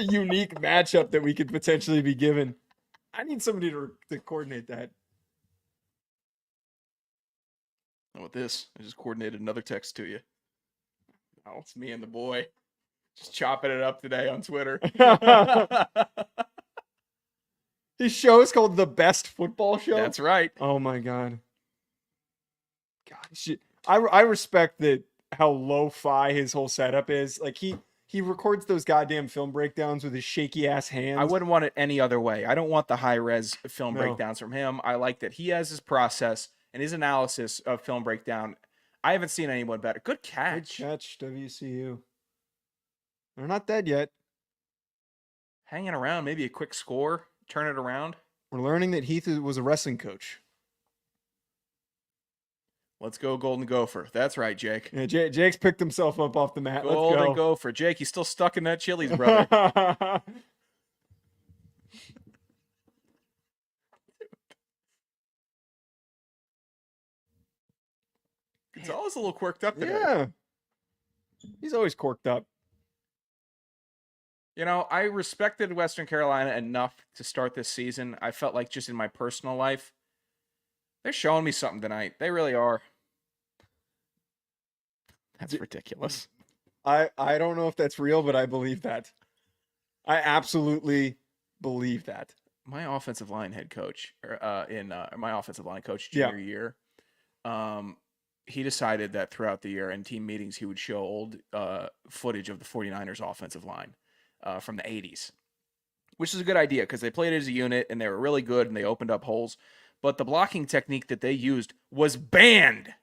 unique matchup that we could potentially be given. I need somebody to coordinate that. Oh, with this, I just coordinated another text to you. Oh, it's me and the boy. Just chopping it up today on Twitter. His show is called The Best Football Show? That's right. Oh my God. God, I respect that how lo-fi his whole setup is. Like he records those goddamn film breakdowns with his shaky ass hands. I wouldn't want it any other way. I don't want the high res film breakdowns from him. I like that he has his process and his analysis of film breakdown. I haven't seen anyone better. Good catch. Good catch, WCU. They're not dead yet. Hanging around, maybe a quick score, turn it around. We're learning that Heath was a wrestling coach. Let's go Golden Gopher. That's right, Jake. Yeah, Jake's picked himself up off the mat. Golden Gopher. Jake, he's still stuck in that Chili's, brother. Gonzalez a little quirked up today. Yeah. He's always corked up. You know, I respected Western Carolina enough to start this season. I felt like just in my personal life, they're showing me something tonight. They really are. That's ridiculous. I don't know if that's real, but I believe that. I absolutely believe that. My offensive line head coach, my offensive line coach junior year, he decided that throughout the year in team meetings, he would show old footage of the 49ers offensive line from the 80s, which is a good idea because they played as a unit and they were really good and they opened up holes. But the blocking technique that they used was banned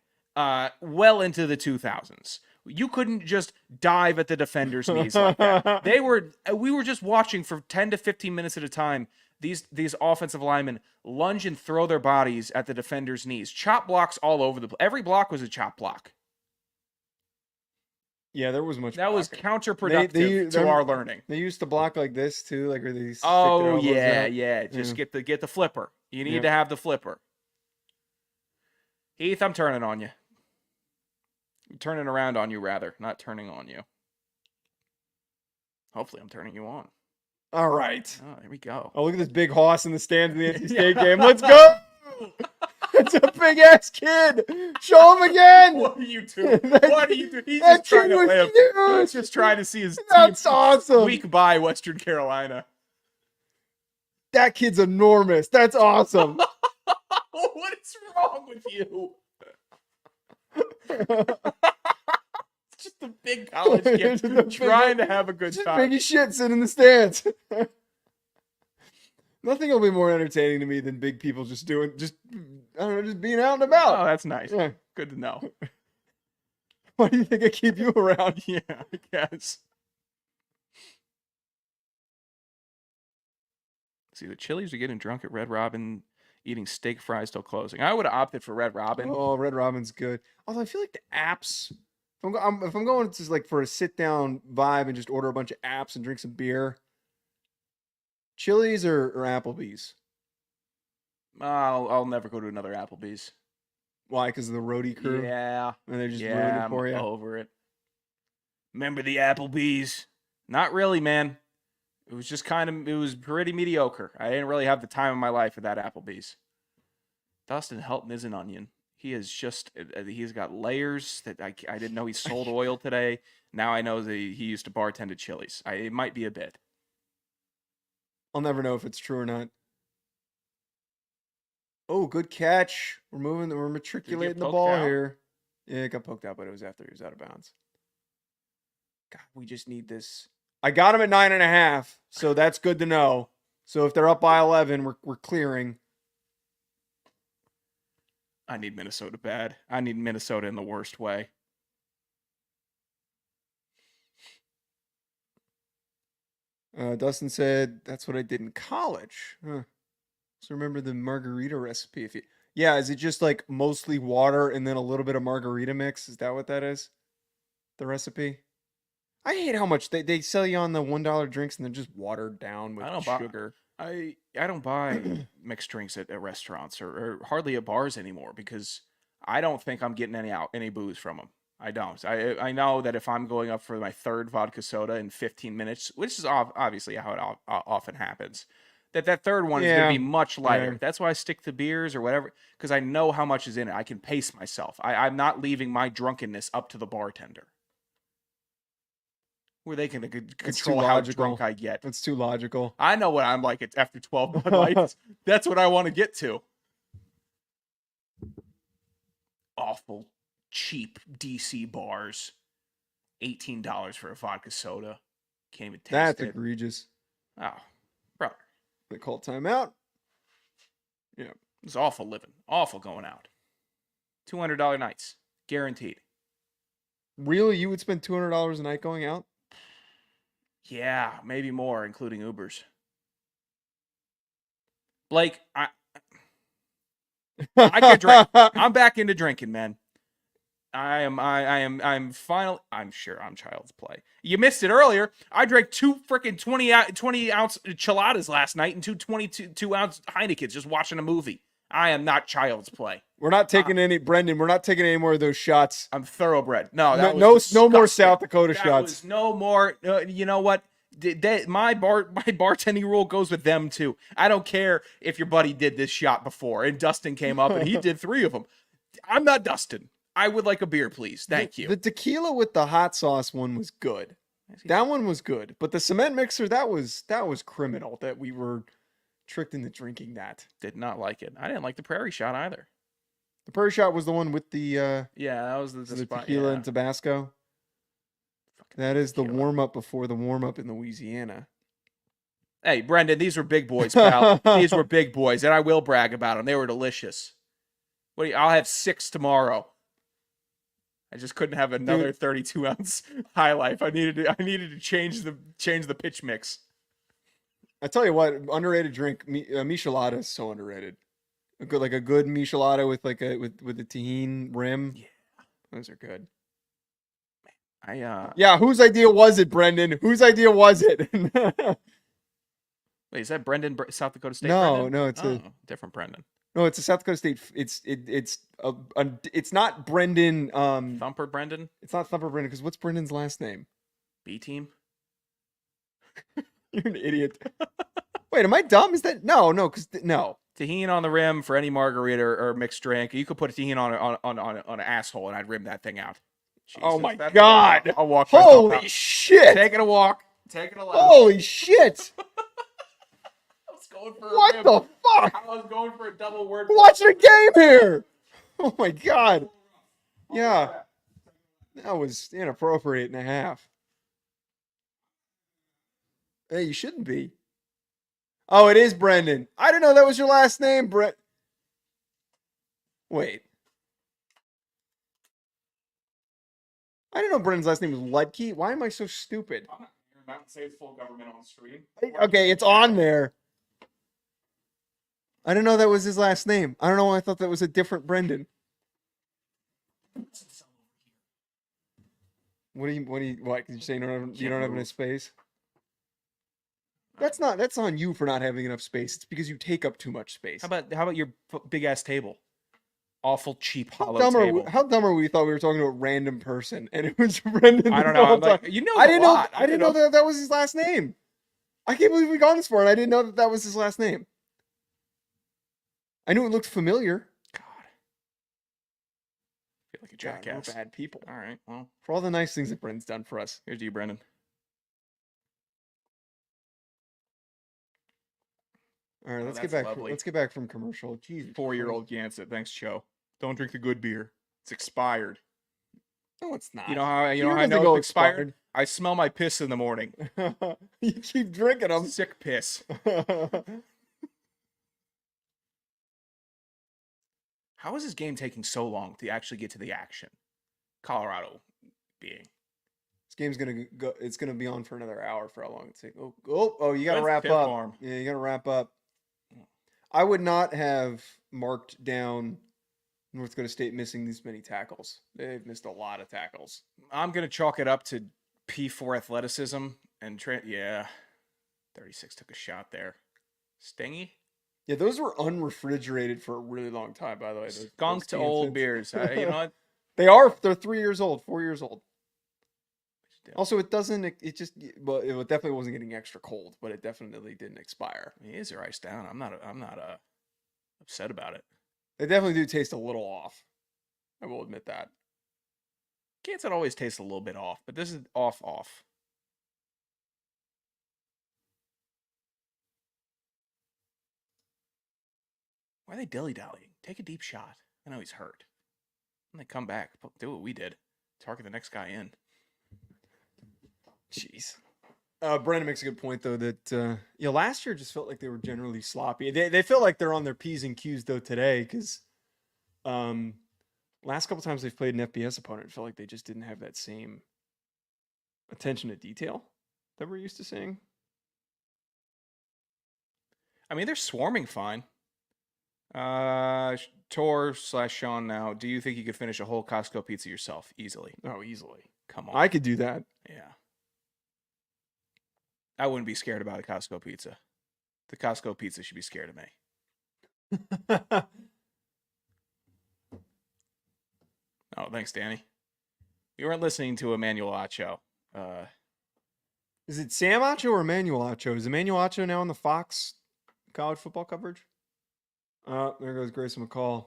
well into the 2000s. You couldn't just dive at the defender's knees like that. We were just watching for 10 to 15 minutes at a time. These offensive linemen lunge and throw their bodies at the defender's knees. Chop blocks all over the place. Every block was a chop block. Yeah, there was much. That was counterproductive to our learning. They used to block like this too, like where they. Oh yeah. Just get the flipper. You need to have the flipper. Heath, I'm turning on you. I'm turning around on you, rather, not turning on you. Hopefully, I'm turning you on. All right. Oh, there we go. Oh, look at this big hoss in the stands of the NC State game. Let's go. It's a big ass kid. Show him again. What are you doing? What are you doing? He's just trying to live. He's just trying to see his team awesome. Week by Western Carolina. That kid's enormous. That's awesome. What is wrong with you? It's just a big college kid trying to have a good time. Big as shit sitting in the stands. Nothing will be more entertaining to me than big people just being out and about. Oh, that's nice. Yeah. Good to know. Why do you think I keep you around? Yeah, I guess. See, the Chili's are getting drunk at Red Robin, eating steak fries till closing. I would have opted for Red Robin. Oh, Red Robin's good. Although I feel like the apps, if I'm going to like for a sit down vibe and just order a bunch of apps and drink some beer, Chili's or Applebee's? I'll never go to another Applebee's. Why? Because of the roadie crew? Yeah. And they're just ruining it for you? I'm over it. Remember the Applebee's? Not really, man. It was just it was pretty mediocre. I didn't really have the time of my life at that Applebee's. Dustin Helton is an onion. He's got layers that I didn't know he sold oil today. Now I know that he used to bartend at Chili's. It might be a bit. I'll never know if it's true or not. Oh, good catch. We're matriculating the ball here. Yeah, it got poked out, but it was after he was out of bounds. God, we just need this. I got him at 9.5, so that's good to know. So if they're up by 11, we're clearing. I need Minnesota bad. I need Minnesota in the worst way. Dustin said that's what I did in college. Huh. So remember the margarita recipe? If you, yeah, is it just like mostly water and then a little bit of margarita mix? Is that what that is? The recipe? I hate how much they sell you on the $1 drinks and they're just watered down with I don't buy sugar. I don't buy mixed drinks at restaurants or hardly at bars anymore because I don't think I'm getting any booze from them. I don't. I know that if I'm going up for my third vodka soda in 15 minutes, which is obviously how it often happens, that third one is going to Yeah, be much yeah. lighter. That's why I stick to beers or whatever because I know how much is in it. I can pace myself. I'm not leaving my drunkenness up to the bartender where they can That's too control how drunk logical. I get. That's too logical. I know what I'm like after 12 Bud Lights. That's what I want to get to. Awful, cheap DC bars. $18 for a vodka soda. Can't even taste That's it. egregious. Oh, brother. They call timeout. Yeah. It's awful living. Awful going out. $200 nights. Guaranteed. Really? You would spend $200 a night going out? Yeah, maybe more, including Ubers. Blake, I could drink. I'm back into drinking, man. I'm finally. I'm sure I'm child's play. You missed it earlier. I drank two freaking 20 ounce chiladas last night and two 22 ounce Heinekens just watching a movie. I am not child's play. We're not taking any, Brendan. We're not taking any more of those shots. I'm thoroughbred. No, that No, was no more disgusting. South Dakota That shots. was no more. You know what? My bartending rule goes with them too. I don't care if your buddy did this shot before and Dustin came up and he did 3 of them. I'm not Dustin. I would like a beer, please. Thank you. The tequila with the hot sauce one was good. That one was good, but the cement mixer that was criminal. That we were tricked into drinking that. Did not like it. I didn't like the prairie shot either. The prairie shot was the one with the Yeah, that was the tequila and Tabasco. That is the warm up before the warm up in Louisiana. Hey, Brendan, these were big boys, pal. These were big boys, and I will brag about them. They were delicious. I'll have 6 tomorrow. I just couldn't have another 32 ounce High Life. I needed to change the pitch mix. I tell you what, underrated drink. Michelada is so underrated. A good Michelada with with a tahini rim. Yeah, those are good. Yeah, whose idea was it, Brendan? Whose idea was it? Wait, is that Brendan, South Dakota State? No, Brendan? no, it's a different Brendan. No, it's a South Dakota State. It's not Brendan. Thumper Brendan. It's not Thumper Brendan because what's Brendan's last name? B team. You're an idiot. Wait, am I dumb? Is that no? No. Tahini on the rim for any margarita or mixed drink. You could put a tahini on an asshole, and I'd rim that thing out. Jesus, oh my God! I'll walk. Holy shit! Taking a walk. Taking a left. Holy shit! I was going for what rim. the fuck? I was going for a double word. Watching a game here. Oh my God! Yeah, that was inappropriate and a half. Hey, you shouldn't be. Oh, it is Brendan. I didn't know that was your last name, Brett. Wait. I didn't know Brendan's last name was Ludke. Why am I so stupid? I'm not to say it's full government on stream. Okay, it's on there. I didn't know that was his last name. I don't know why I thought that was a different Brendan. What? Because you're saying you don't have enough space? That's on you for not having enough space. It's because you take up too much space. How about your big ass table? Awful cheap hollow table. How dumb are we? Thought we were talking to a random person, and it was Brendan. I don't know. I didn't know. I didn't know that was his last name. I can't believe we got this far, and I didn't know that was his last name. I knew it looked familiar. God, I feel like a jackass. We're bad people. All right. Well, for all the nice things that Brendan's done for us. Here's to you, Brendan. All right, let's get back. Let's get back from commercial. Jesus. 4-year-old Gansett. Thanks, Joe. Don't drink the good beer. It's expired. No, it's not. You know how I know it's expired? I smell my piss in the morning. You keep drinking them. Sick piss. How is this game taking so long to actually get to the action? Colorado being. This game's gonna go. It's gonna be on for another hour. For how long it's take? Oh! You gotta Good wrap tip up. farm. Yeah, you gotta wrap up. I would not have marked down North Dakota State missing these many tackles. They've missed a lot of tackles. I'm gonna chalk it up to P4 athleticism and 36 took a shot there. Stingy. Yeah, those were unrefrigerated for a really long time. By the way, Skunk to old beers. You know what? They are. They're 3 years old, 4 years old. Also, it doesn't. It just. Well, it definitely wasn't getting extra cold, but it definitely didn't expire. It is iced down. I'm not upset about it. They definitely do taste a little off. I will admit that. Can't always taste a little bit off, but this is off. Why are they dilly-dallying? Take a deep shot. I know he's hurt. And they come back. Do what we did. Target the next guy in. Jeez. Brandon makes a good point, though, that last year just felt like they were generally sloppy. They feel like they're on their P's and Q's, though, today, because last couple times they've played an FBS opponent, it felt like they just didn't have that same attention to detail that we're used to seeing. I mean, they're swarming fine. Tor/Sean now, do you think you could finish a whole Costco pizza yourself easily? Oh, easily. Come on. I could do that. Yeah. I wouldn't be scared about a Costco pizza. The Costco pizza should be scared of me. Oh, thanks, Danny. You weren't listening to Emmanuel Acho. Is it Sam Acho or Emmanuel Acho? Is Emmanuel Acho now on the Fox college football coverage? There goes Grayson McCall.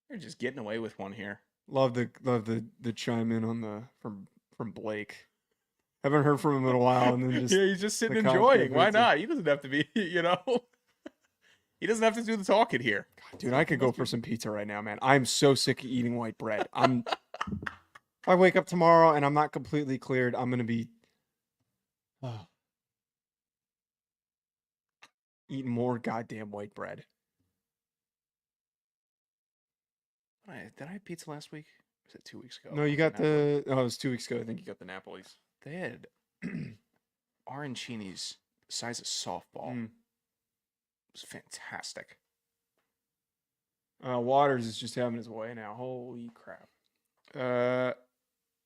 They're just getting away with one here. Love the chime in on the from Blake. Haven't heard from him in a while, and then just yeah, he's just sitting enjoying. Why not? He doesn't have to be, He doesn't have to do the talking here. God, dude, I could go for some pizza right now, man. I'm so sick of eating white bread. If I wake up tomorrow and I'm not completely cleared, I'm gonna be eating more goddamn white bread. Did I have pizza last week? Or was it 2 weeks ago? No, you got it was 2 weeks ago. I think you got the Napoli's. They had arancinis the size of softball. It was fantastic. Waters is just having his way now. Holy crap.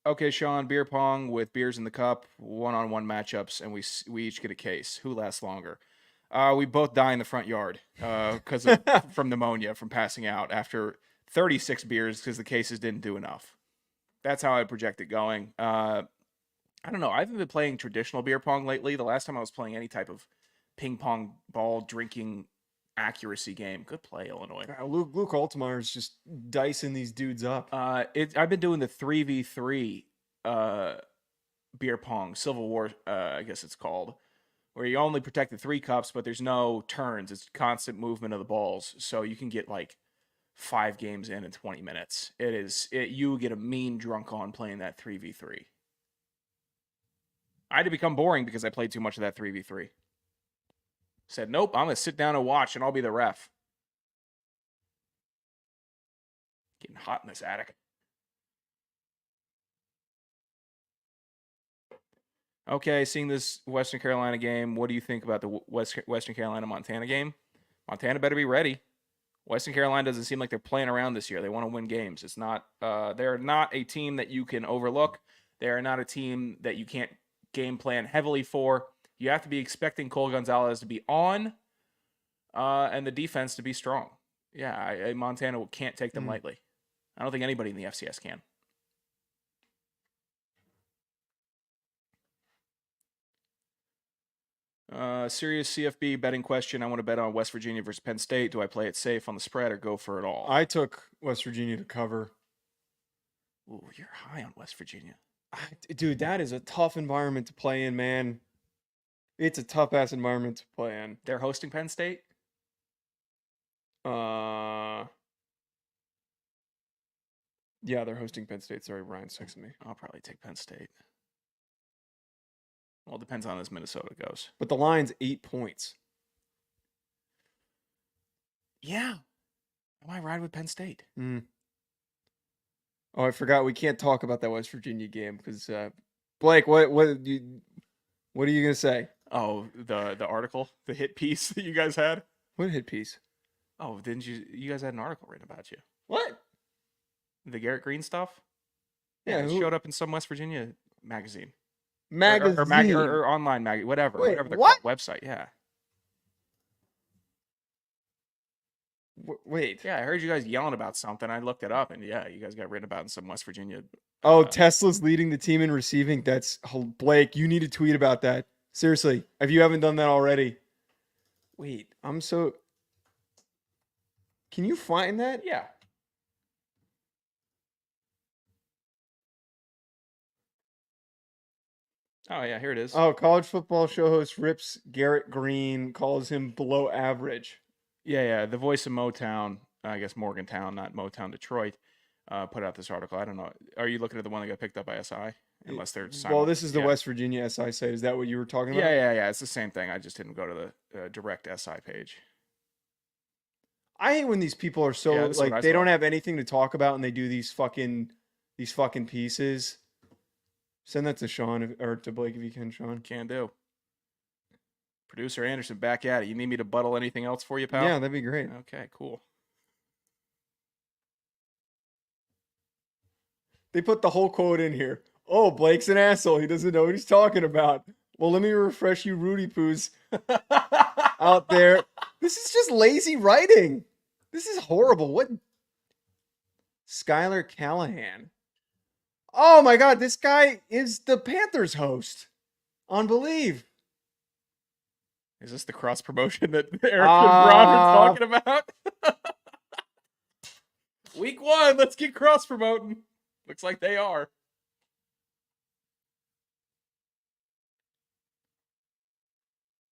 Okay, Sean, beer pong with beers in the cup, one-on-one matchups, and we each get a case. Who lasts longer? We both die in the front yard because from pneumonia from passing out after 36 beers because the cases didn't do enough. That's how I project it going. I don't know. I haven't been playing traditional beer pong lately. The last time I was playing any type of ping pong ball drinking accuracy game. Good play, Illinois. Luke Altmaier's just dicing these dudes up. I've been doing the 3v3 beer pong, Civil War, I guess it's called, where you only protect the 3 cups, but there's no turns. It's constant movement of the balls. So you can get like 5 games in 20 minutes. You get a mean drunk on playing that 3v3. I had to become boring because I played too much of that 3v3. Said, nope, I'm going to sit down and watch, and I'll be the ref. Getting hot in this attic. Okay, seeing this Western Carolina game, what do you think about the Western Carolina-Montana game? Montana better be ready. Western Carolina doesn't seem like they're playing around this year. They want to win games. It's not. They're not a team that you can overlook. They are not a team that you can't game plan heavily for. You have to be expecting Cole Gonzalez to be on, and the defense to be strong. Yeah, Montana can't take them lightly. I don't think anybody in the FCS can. Serious CFB betting question. I want to bet on West Virginia versus Penn State. Do I play it safe on the spread or go for it all? I took West Virginia to cover. Ooh, you're high on West Virginia. Dude, that is a tough environment to play in, man. It's a tough-ass environment to play in. They're hosting Penn State? Yeah, they're hosting Penn State. Sorry, Ryan's texting me. I'll probably take Penn State. Well, it depends on as Minnesota goes. But the line's 8 points. Yeah. I might ride with Penn State. Oh, I forgot. We can't talk about that West Virginia game because Blake, what are you gonna say? Oh, the article, the hit piece that you guys had. What hit piece? Oh, didn't you guys had an article written about you? What? The Garrett Green stuff? Yeah, Yeah, it showed up in some West Virginia magazine. magazine. Or online mag, Wait, whatever they're what? called, website. Yeah, Wait. yeah. I heard you guys yelling about something. I looked it up, and yeah, you guys got written about in some West Virginia. Oh, Tesla's leading the team in receiving. That's Blake. You need to tweet about that. Seriously, if you haven't done that already. Wait, I'm so. Can you find that? Yeah. Oh yeah, here it is. Oh, college football show host rips Garrett Green, calls him below average. Yeah. The voice of Motown, I guess Morgantown, not Motown, Detroit, put out this article. I don't know. Are you looking at the one that got picked up by SI? Unless they're Well, this is the West Virginia SI site. Is that what you were talking about? Yeah. It's the same thing. I just didn't go to the direct SI page. I hate when these people are so this is what I like they saw. don't have anything to talk about and they do these fucking pieces. Send that to Sean or to Blake if you can, Sean. Can do. Producer Anderson, back at it. You need me to buttle anything else for you, pal? Yeah, that'd be great. Okay, cool. They put the whole quote in here. Oh, Blake's an asshole. He doesn't know what he's talking about. Well, let me refresh you Rudy Poos out there. This is just lazy writing. This is horrible. What? Skylar Callahan. Oh my God, this guy is the Panthers host on Believe. Is this the cross promotion that Eric and Ron are talking about? Week 1, let's get cross promoting. Looks like they are.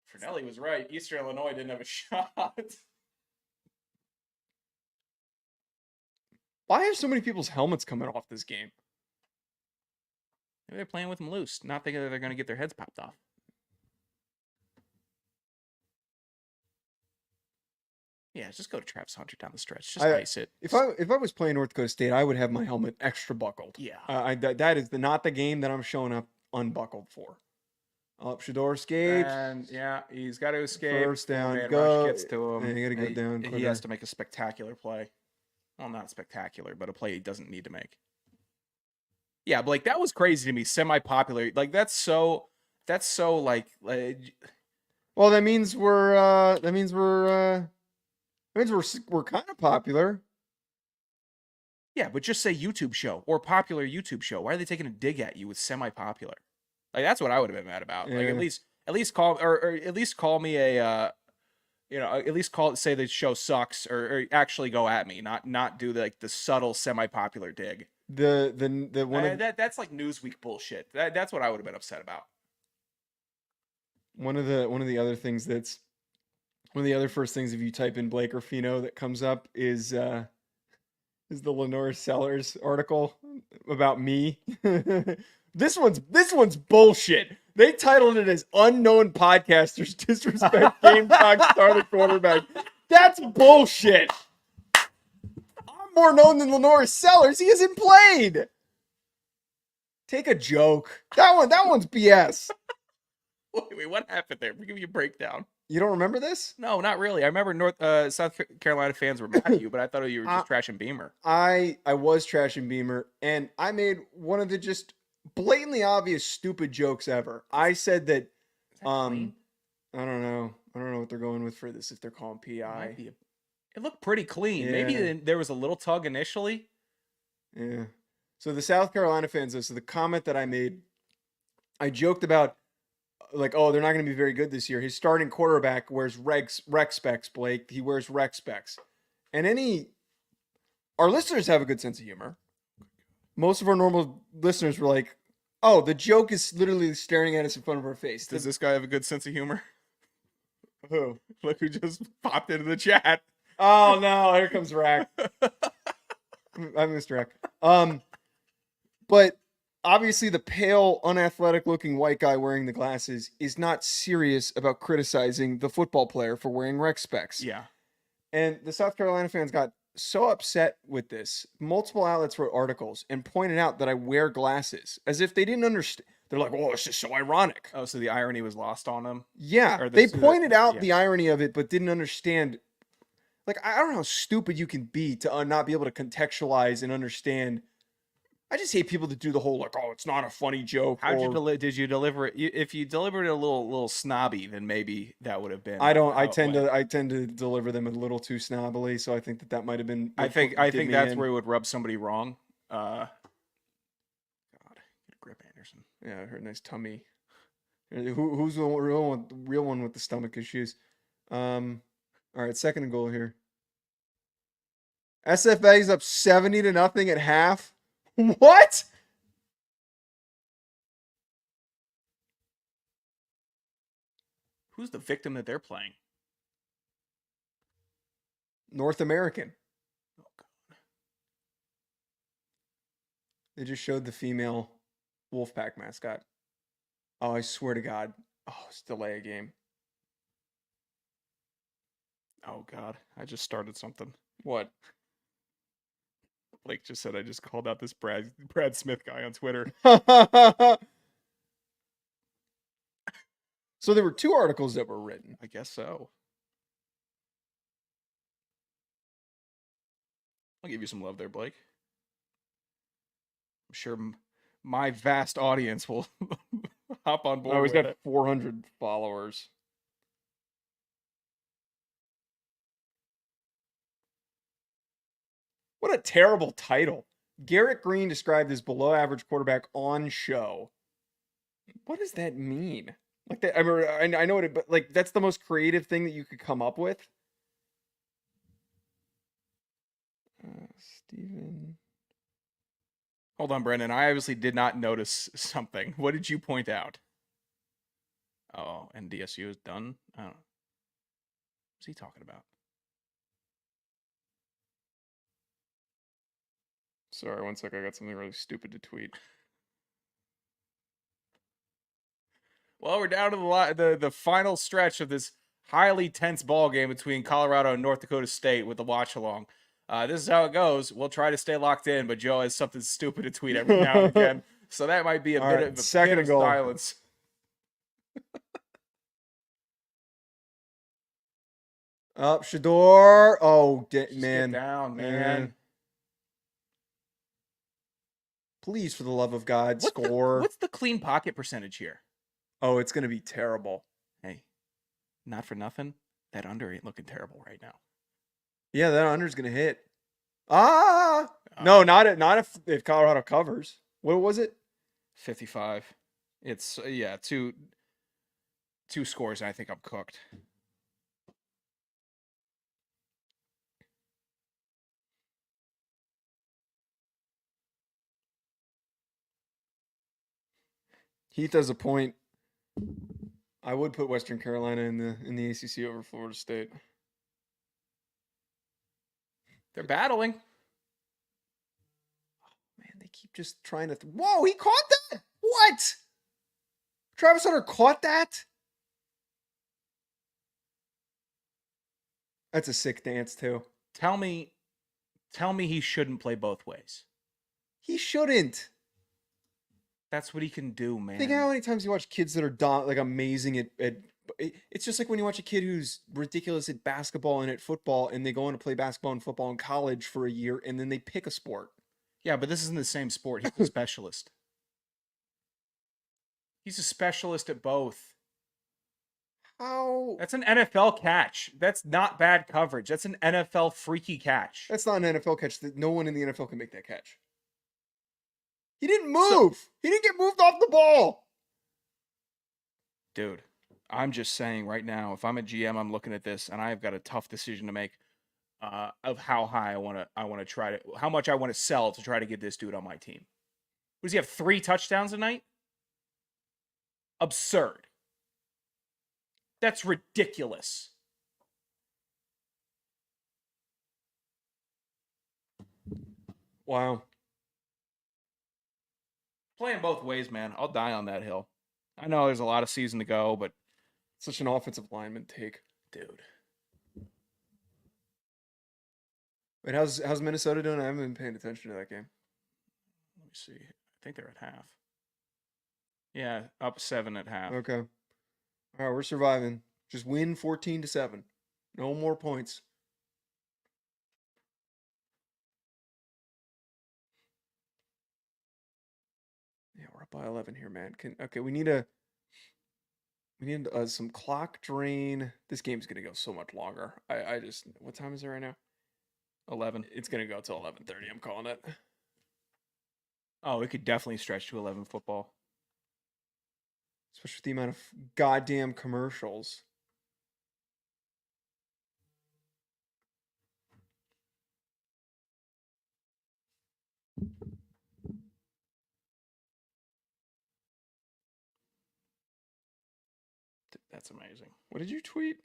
Fernelli was right. Eastern Illinois didn't have a shot. Why have so many people's helmets coming off this game? Maybe they're playing with them loose, not thinking that they're going to get their heads popped off. Yeah, just go to Travis Hunter down the stretch. Just ice it. If I was playing North Dakota State, I would have my helmet extra buckled. Yeah. That is not the game that I'm showing up unbuckled for. Up Shador escapes. And yeah, he's got to escape. First down, Man go. Rush gets to him. And you got to go down. He has to make a spectacular play. Well, not spectacular, but a play he doesn't need to make. Yeah, Blake, that was crazy to me. Semi-popular, like that's so like. Well, that means we're kind of popular. Yeah, but just say YouTube show or popular YouTube show. Why are they taking a dig at you with semi-popular? Like that's what I would have been mad about. Yeah. Like at least call or at least call me a at least say the show sucks or actually go at me, not do like the subtle semi-popular dig. The one that's like Newsweek bullshit. That's what I would have been upset about. One of the other things that's one of the other first things if you type in Blake or Fino that comes up is the Lenore Sellers article about me. This one's bullshit. They titled it as Unknown Podcasters Disrespect Gamecock Starter Quarterback. That's bullshit. I'm more known than Lenore Sellers. He hasn't played. Take a joke. That one's BS. Wait, what happened there? Give me a breakdown. You don't remember this? No, not really. I remember South Carolina fans were mad at you, but I thought you were just trashing Beamer. I was trashing Beamer, and I made one of the just blatantly obvious stupid jokes ever. I said that clean? I don't know what they're going with for this if they're calling PI. It looked pretty clean. Yeah. Maybe there was a little tug initially. Yeah. So the South Carolina fans, so the comment that I made, I joked about like, oh, they're not going to be very good this year. His starting quarterback wears rec specs, Blake. He wears rec specs. And our listeners have a good sense of humor. Most of our normal listeners were like, oh, the joke is literally staring at us in front of our face. Does this guy have a good sense of humor? Who? Look who just popped into the chat. Oh, no. Here comes Rack. I missed Rack. But obviously the pale, unathletic-looking white guy wearing the glasses is not serious about criticizing the football player for wearing rec specs. Yeah. And the South Carolina fans got so upset with this. Multiple outlets wrote articles and pointed out that I wear glasses as if they didn't understand. They're like, "Oh, it's just so ironic." Oh, so the irony was lost on them. Yeah, Or they pointed out yeah. the irony of it, but didn't understand. Like, I don't know how stupid you can be to not be able to contextualize and understand. I just hate people that do the whole like, "Oh, it's not a funny joke." How'd you did you deliver it? If you delivered it a little snobby, then maybe that would have been. I don't. how I it tend went. to. I tend to deliver them a little too snobbily, so I think that might have been. I what think did me that's in. where it would rub somebody wrong. God, get a grip, Anderson. Yeah, I heard nice tummy. Who's the real one with the stomach issues? All right, second and goal here. SFA's up 70-0 at half. What? Who's the victim that they're playing? North American. Oh God. They just showed the female Wolfpack mascot. Oh, I swear to God. Oh, it's delay a game. Oh God, I just started something. What? Blake just said I just called out this Brad Smith guy on Twitter. So there were two articles that were written. I guess so. I'll give you some love there, Blake. I'm sure my vast audience will hop on board. Oh, he's with got it. 400 followers. What a terrible title. Garrett Green described as below average quarterback on show. What does that mean? Like that, I know it, but like that's the most creative thing that you could come up with. Steven. Hold on, Brendan. I obviously did not notice something. What did you point out? Oh, and DSU is done? I don't know. What's he talking about? Sorry, one sec. I got something really stupid to tweet. Well, we're down to the final stretch of this highly tense ball game between Colorado and North Dakota State with the watch along. This is how it goes. We'll try to stay locked in, but Joe has something stupid to tweet every now and again, so that might be a bit of silence. Up, Shador. Oh, man. Get down, man. Please, for the love of God, score. What's the clean pocket percentage here? Oh, it's going to be terrible. Hey, not for nothing. That under ain't looking terrible right now. Yeah, that under's going to hit. No, not if Colorado covers. What was it? 55. It's two scores, and I think I'm cooked. Heath has a point. I would put Western Carolina in the ACC over Florida State. They're battling. Oh, man, they keep just trying to. Whoa, he caught that! What? Travis Hunter caught that? That's a sick dance too. Tell me he shouldn't play both ways. He shouldn't. That's what he can do, man. Think how many times you watch kids that are like amazing at it's just like when you watch a kid who's ridiculous at basketball and at football, and they go on to play basketball and football in college for a year, and then they pick a sport. Yeah, but this isn't the same sport. He's a specialist. He's a specialist at both. How? That's an NFL catch. That's not bad coverage. That's an NFL freaky catch. That's not an NFL catch. No one in the NFL can make that catch. He didn't move. He didn't get moved off the ball. Dude, I'm just saying right now, if I'm a GM, I'm looking at this and I've got a tough decision to make of how high how much I want to sell to try to get this dude on my team. Does he have 3 touchdowns tonight? Absurd. That's ridiculous. Wow. Playing both ways, man. I'll die on that hill. I know there's a lot of season to go, but such an offensive lineman take. Dude. Wait, how's Minnesota doing? I haven't been paying attention to that game. Let me see. I think they're at half. Yeah, up 7 at half. Okay. All right, we're surviving. Just win 14-7. No more points. Yeah, we're up by 11 here, man. Okay, we need some clock drain. This game's gonna go so much longer. I just what time is it right now? 11. It's gonna go till 11:30. I'm calling it. Oh, it could definitely stretch to 11 football. Especially with the amount of goddamn commercials. That's amazing. What did you tweet?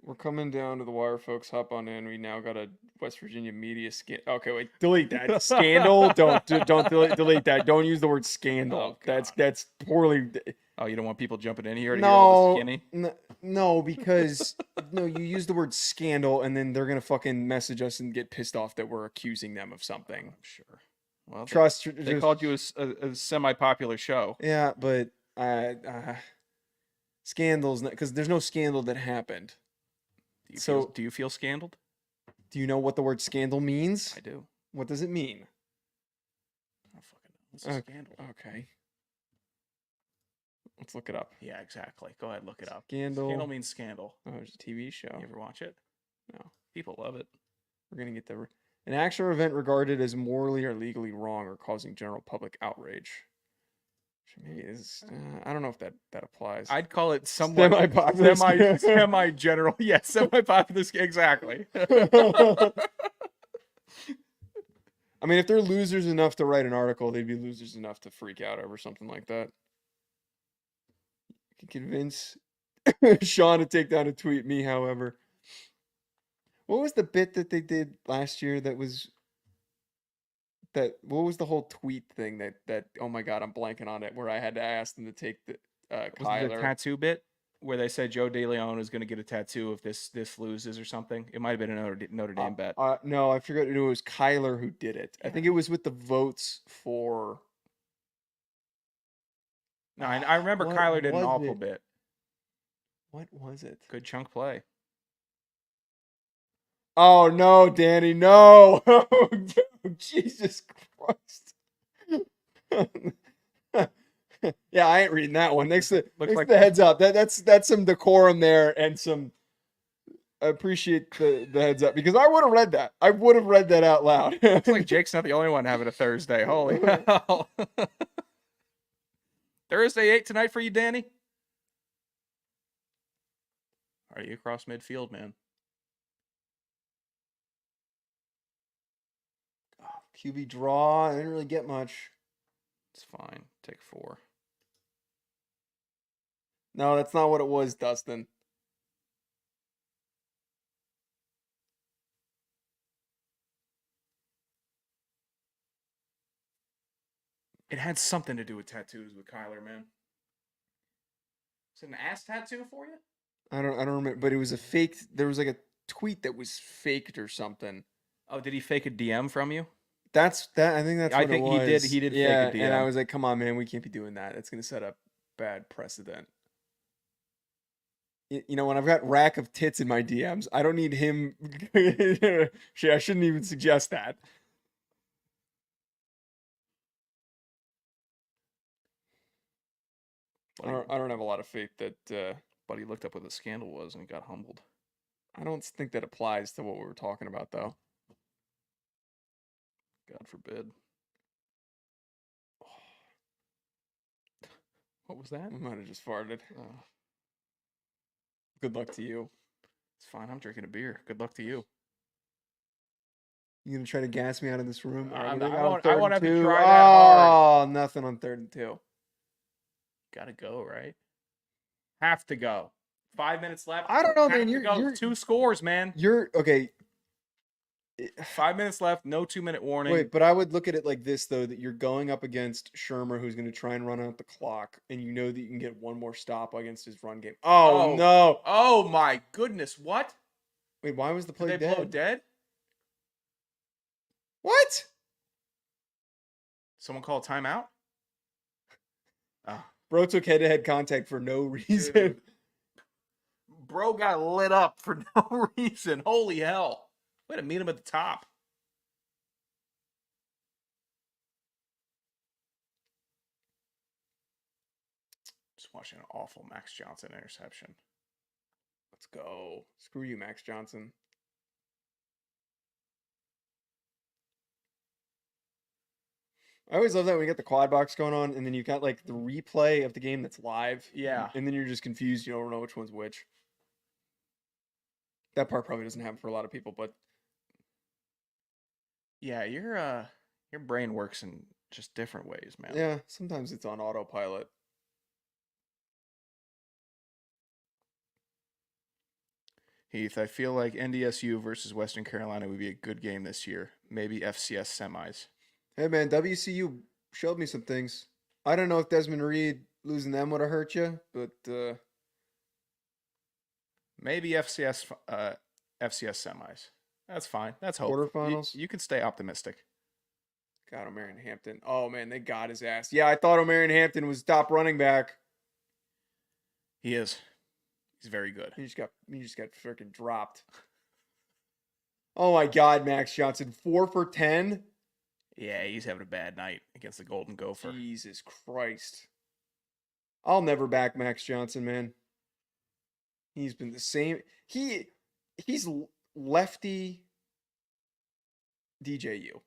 We're coming down to the wire, folks. Hop on in. We now got a West Virginia media Okay, wait. Delete that. Scandal. Don't delete that. Don't use the word scandal. Oh, that's poorly. Oh, you don't want people jumping in here to hear No, all the skinny? no, because no, you use the word scandal, and then they're gonna fucking message us and get pissed off that we're accusing them of something. I'm sure. Well, They called you a semi-popular show. Yeah, but scandals because there's no scandal that happened. Do you feel scandaled? Do you know what the word scandal means? I do. What does it mean? I don't fucking know. It's a scandal. Okay. Let's look it up. Yeah, exactly. Go ahead, look it up. Scandal. Scandal means scandal. Oh, it's a TV show. You ever watch it? No. People love it. We're gonna get an action or event regarded as morally or legally wrong or causing general public outrage. Maybe I don't know if that applies. I'd call it somewhat semi-popular, semi-general. Yeah, semi-popular. Exactly. I mean, if they're losers enough to write an article, they'd be losers enough to freak out over something like that. You can convince Sean to take down a tweet. Me, however. What was the bit that they did last year that was what was the whole tweet thing that oh my god, I'm blanking on it, where I had to ask them to take the Kyler. Was it the tattoo bit where they said Joe DeLeone is going to get a tattoo if this loses or something? It might have been a Notre Dame bet. No, I forgot. It was Kyler who did it. Yeah. I think it was with the votes for. No, I remember Kyler did an awful bit. What was it? Good chunk play. Oh no, Danny, no! Oh, Jesus Christ! Yeah, I ain't reading that one. Thanks the heads up. That's some decorum there and some. I appreciate the heads up because I would have read that. I would have read that out loud. It's like Jake's not the only one having a Thursday. Holy hell! Thursday 8 tonight for you, Danny. Are you across midfield, man? QB draw. I didn't really get much. It's fine. Take 4. No, that's not what it was, Dustin. It had something to do with tattoos with Kyler, man. Is it an ass tattoo for you? I don't remember, but it was a fake. There was like a tweet that was faked or something. Oh, did he fake a DM from you? I think that's what it was. He did yeah, fake a DM. And I was like, come on, man, we can't be doing that. It's going to set up bad precedent. You know, when I've got rack of tits in my DMs, I don't need him. I shouldn't even suggest that. I don't have a lot of faith that Buddy looked up what the scandal was and he got humbled. I don't think that applies to what we were talking about, though. God forbid. What was that? I might have just farted. Good luck to you. It's fine. I'm drinking a beer. Good luck to you. You gonna try to gas me out of this room? I want to have to try that hard. Oh, nothing on 3rd and 2. Gotta go, right? Have to go. 5 minutes left. I don't know, man. You're 2 scores, man. You're okay. 5 minutes left. No 2-minute warning. Wait, but I would look at it like this though: that you're going up against Shermer, who's going to try and run out the clock, and you know that you can get one more stop against his run game. Oh no! Oh my goodness! What? Wait, why was the play Did they blow dead? dead? What? Someone call a timeout? Oh, Bro took head-to-head contact for no reason. dude. Bro got lit up for no reason. Holy hell. Way to meet him at the top. Just watching an awful Max Johnson interception. Let's go. Screw you, Max Johnson. I always love that when you get the quad box going on and then you've got like the replay of the game that's live. Yeah. And then you're just confused. You don't know which one's which. That part probably doesn't happen for a lot of people, but Yeah, your brain works in just different ways, man. yeah, sometimes it's on autopilot. Heath, I feel like NDSU versus Western Carolina would be a good game this year. Maybe FCS semis. Hey man, WCU showed me some things. I don't know if Desmond Reed losing them would have hurt you, but Maybe FCS semis. That's fine. That's hope. Quarterfinals? You can stay optimistic. God, O'Marion Hampton. Oh man, they got his ass. Yeah, I thought O'Marion Hampton was top running back. He is. He's very good. He just got freaking dropped. Oh my God, Max Johnson, 4 for 10. Yeah, he's having a bad night against the Golden Gopher. Jesus Christ. I'll never back Max Johnson, man. He's been the same. He's lefty DJU.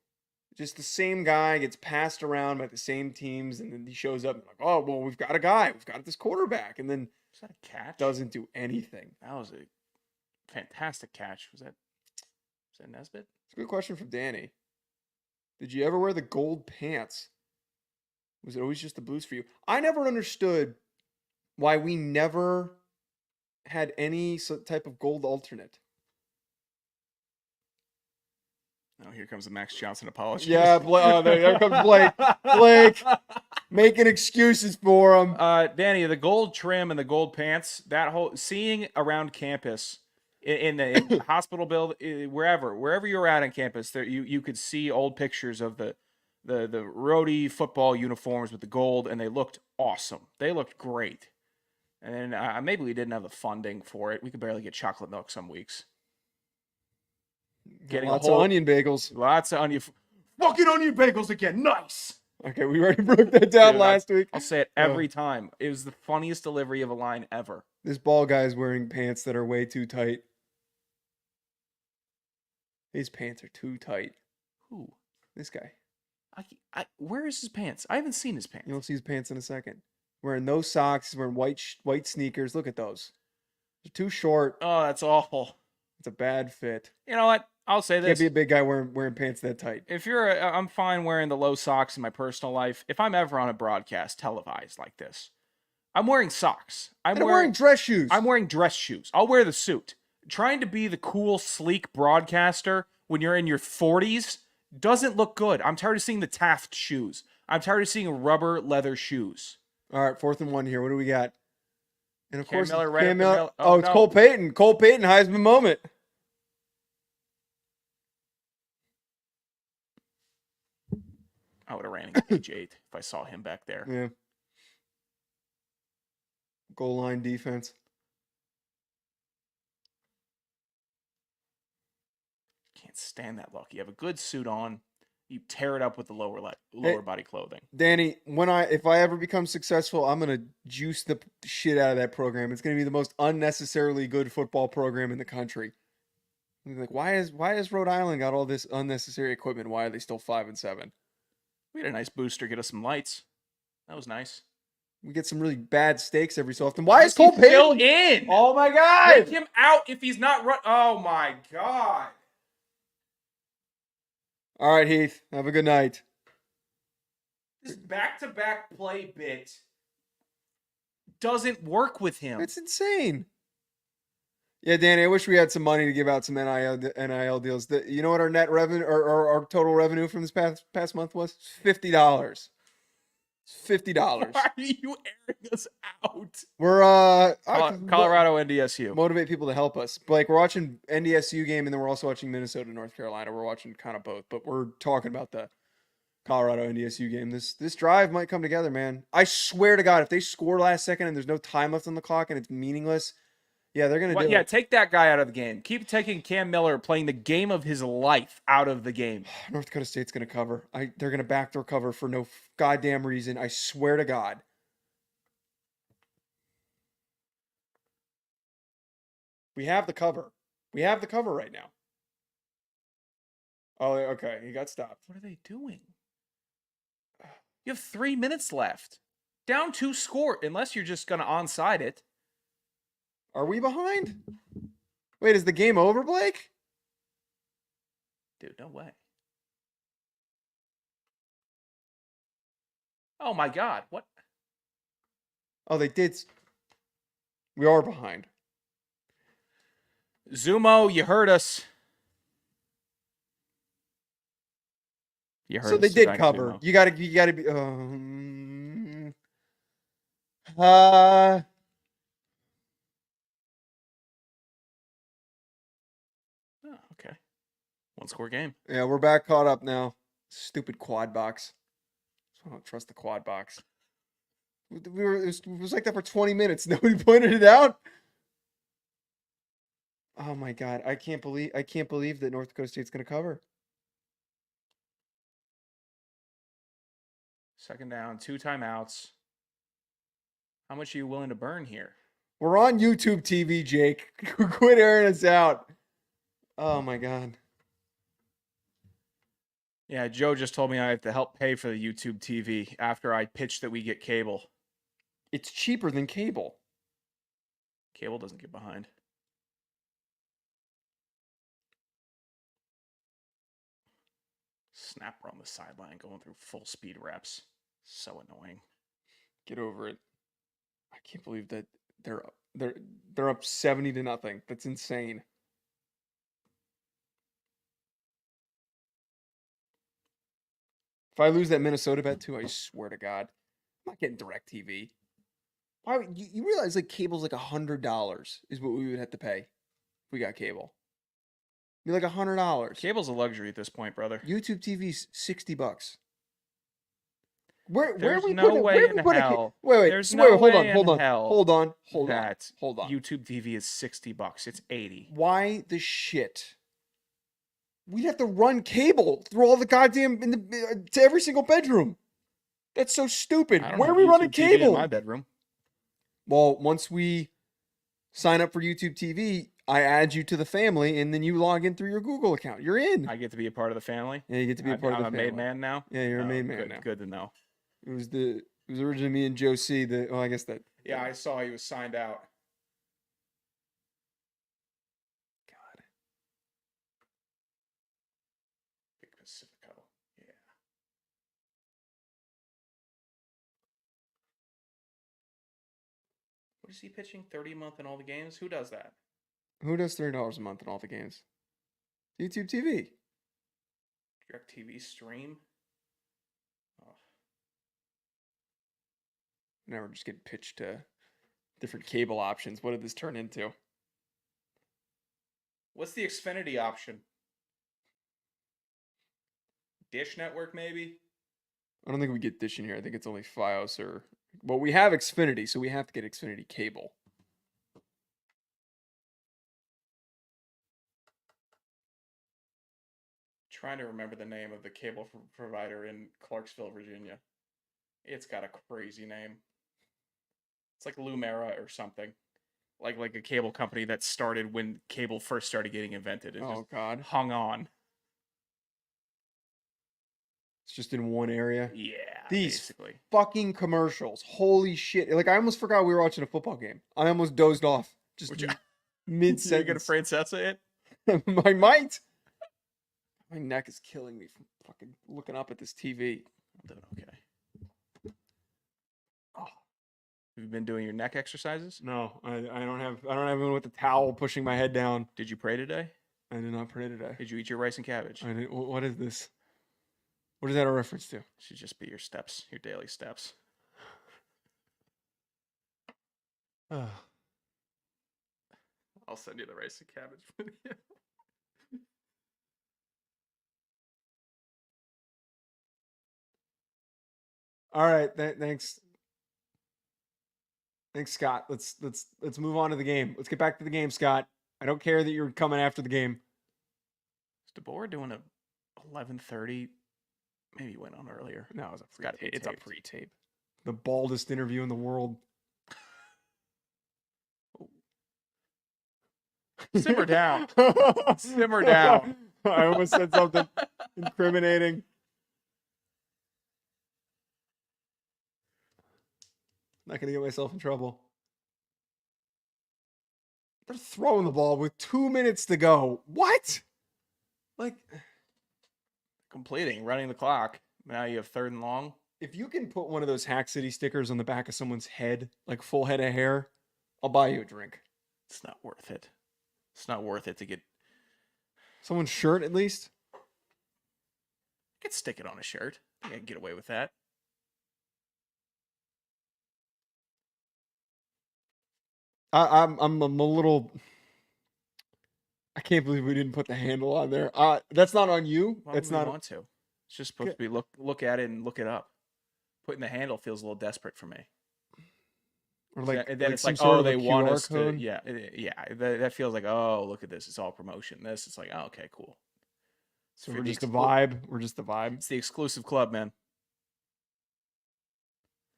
Just the same guy, gets passed around by the same teams, and then he shows up and like, oh, well, we've got a guy. We've got this quarterback. And then Was that a catch? doesn't do anything. That was a fantastic catch. Was that Nesbitt? It's a good question from Danny. Did you ever wear the gold pants? Was it always just the blues for you? I never understood why we never had any type of gold alternate. Oh, here comes the Max Johnson apology. Yeah, there comes Blake. Blake making excuses for him. Danny, the gold trim and the gold pants, that whole seeing around campus in the hospital building, wherever you're at on campus, there you could see old pictures of the roadie football uniforms with the gold, and they looked awesome. They looked great. And then maybe we didn't have the funding for it. We could barely get chocolate milk some weeks. Getting Lots of onion bagels. Lots of fucking onion bagels again. Nice. Okay, we already broke that down Dude, last week. I'll say it every time. It was the funniest delivery of a line ever. This ball guy is wearing pants that are way too tight. His pants are too tight. Who? This guy. Where is his pants? I haven't seen his pants. You'll see his pants in a second. Wearing no socks. He's wearing white sneakers. Look at those. They're too short. Oh, that's awful. It's a bad fit. You know what? I'll say Can't this. be a big guy wearing pants that tight. If I'm fine wearing the low socks in my personal life. If I'm ever on a broadcast televised like this, I'm wearing socks. I'm wearing dress shoes. I'm wearing dress shoes. I'll wear the suit. Trying to be the cool, sleek broadcaster when you're in your 40s doesn't look good. I'm tired of seeing the Taft shoes. I'm tired of seeing rubber leather shoes. All right, 4th and 1 here. What do we got? And of Cam course, Miller, it's right Cam up the Miller. middle. Oh, it's no. Cole Payton. Cole Payton, Heisman moment. I would have ran into page 8 if I saw him back there. Yeah. Goal line defense. Can't stand that look. You have a good suit on. You tear it up with the lower body clothing. Danny, if I ever become successful, I'm gonna juice the shit out of that program. It's gonna be the most unnecessarily good football program in the country. I'm like, why has Rhode Island got all this unnecessary equipment? Why are they still 5-7? We had a nice booster get us some lights. That was nice. We get some really bad steaks every so often. Why is Cole Payton still in? Oh my God! Take him out if he's not run. Oh my God! All right, Heath. Have a good night. This back-to-back play bit doesn't work with him. It's insane. Yeah, Danny, I wish we had some money to give out some NIL deals. You know what our net revenue or our total revenue from this past month was? $50. It's $50. Why are you airing us out? We're Colorado NDSU. motivate people to help us. Like we're watching NDSU game, and then we're also watching Minnesota, North Carolina. We're watching kind of both, but we're talking about the Colorado NDSU game. This drive might come together, man. I swear to God, if they score last second and there's no time left on the clock and it's meaningless, yeah, they're gonna do Yeah, it. take that guy out of the game. Keep taking Cam Miller playing the game of his life out of the game. North Dakota State's gonna cover. They're gonna backdoor cover for no goddamn reason. I swear to God. We have the cover. We have the cover right now. Oh, okay. He got stopped. What are they doing? You have 3 minutes left. Down 2 score, unless you're just going to onside it. Are we behind? Wait, is the game over, Blake? Dude, no way. Oh my God, what? Oh, they did. We are behind. Zumo, you heard us. You heard So us, they did Giant cover. Zumo. You gotta be. Uh, Oh, okay. 1-score game. yeah, we're back caught up now. Stupid quad box. I don't trust the quad box. It was like that for 20 minutes. Nobody pointed it out. Oh my God, I can't believe that North Dakota State's gonna cover. Second down, 2 timeouts. How much are you willing to burn here? We're on YouTube TV, Jake. Quit airing us out. Oh my God. Yeah, Joe just told me I have to help pay for the YouTube TV after I pitched that we get cable. It's cheaper than cable. Cable doesn't get behind. Snapper on the sideline going through full speed reps. So annoying. Get over it. I can't believe that they're up 70-0. That's insane. If I lose that Minnesota bet too, I swear to God, I'm not getting DirecTV. Why you realize like cable's like $100 is what we would have to pay if we got cable. It'd be like $100. Cable's a luxury at this point, brother. YouTube TV's $60. Where are There's we no putting way where in we putting hell. wait, There's wait, no hold way on, hold in on, hell hold on, hold on, that hold on. YouTube TV is $60. It's 80. Why the shit? We'd have to run cable through all the goddamn to every single bedroom. That's so stupid. I don't Where are have we YouTube running TV cable? in my bedroom. Well, once we sign up for YouTube TV, I add you to the family, and then you log in through your Google account. You're in. I get to be a part of the family. Yeah, you get to be a part of the I'm a family. made man now. Yeah, you're a made man good, now. Good to know. It was originally me and Joe C. I guess that. Yeah, I saw he was signed out. God. Big Pacifico. Yeah. What is he pitching? 30 a month in all the games? Who does that? Who does $30 a month in all the games? YouTube TV. Direct TV stream? Oh. Now we're just getting pitched to different cable options. What did this turn into? What's the Xfinity option? Dish Network, maybe? I don't think we get Dish in here. I think it's only Fios or... Well, we have Xfinity, so we have to get Xfinity cable. Trying to remember the name of the cable provider in Clarksville, Virginia. It's got a crazy name. It's like Lumera or something. Like a cable company that started when cable first started getting invented. It Oh, God. hung on. It's just in one area. Yeah, These basically. fucking commercials. Holy shit. Like, I almost forgot we were watching a football game. I almost dozed off. Just mid-sentence. You gonna Francesa it? I might. My neck is killing me from fucking looking up at this TV. I'm doing okay. Oh. Have you been doing your neck exercises? No, I don't have anyone with a towel pushing my head down. Did you pray today? I did not pray today. Did you eat your rice and cabbage? I didn't. What is this? What is that a reference to? Should just be your steps, your daily steps. I'll send you the rice and cabbage video. All right, thanks. Thanks, Scott. Let's move on to the game. Let's get back to the game, Scott. I don't care that you're coming after the game. Is DeBoer doing a 11:30? Maybe he went on earlier. No, it's a pre-tape. The baldest interview in the world. Simmer down. Simmer down. I almost said something incriminating. Not going to get myself in trouble. They're throwing the ball with 2 minutes to go. What? Like, completing, running the clock. Now you have 3rd and long. If you can put one of those Hack City stickers on the back of someone's head, like full head of hair, I'll buy you a drink. It's not worth it. It's not worth it to get someone's shirt at least. You could stick it on a shirt. I think I can get away with that. I'm a little. I can't believe we didn't put the handle on there. That's not on you. Why That's would we not. want to. It's just supposed to be look at it and look it up. Putting the handle feels a little desperate for me. Or like, and then like it's some like, sort oh, of they want QR us code. to, yeah. That feels like, oh, look at this. It's all promotion. This, it's like, oh, okay, cool. So we're just the vibe. It's the exclusive club, man.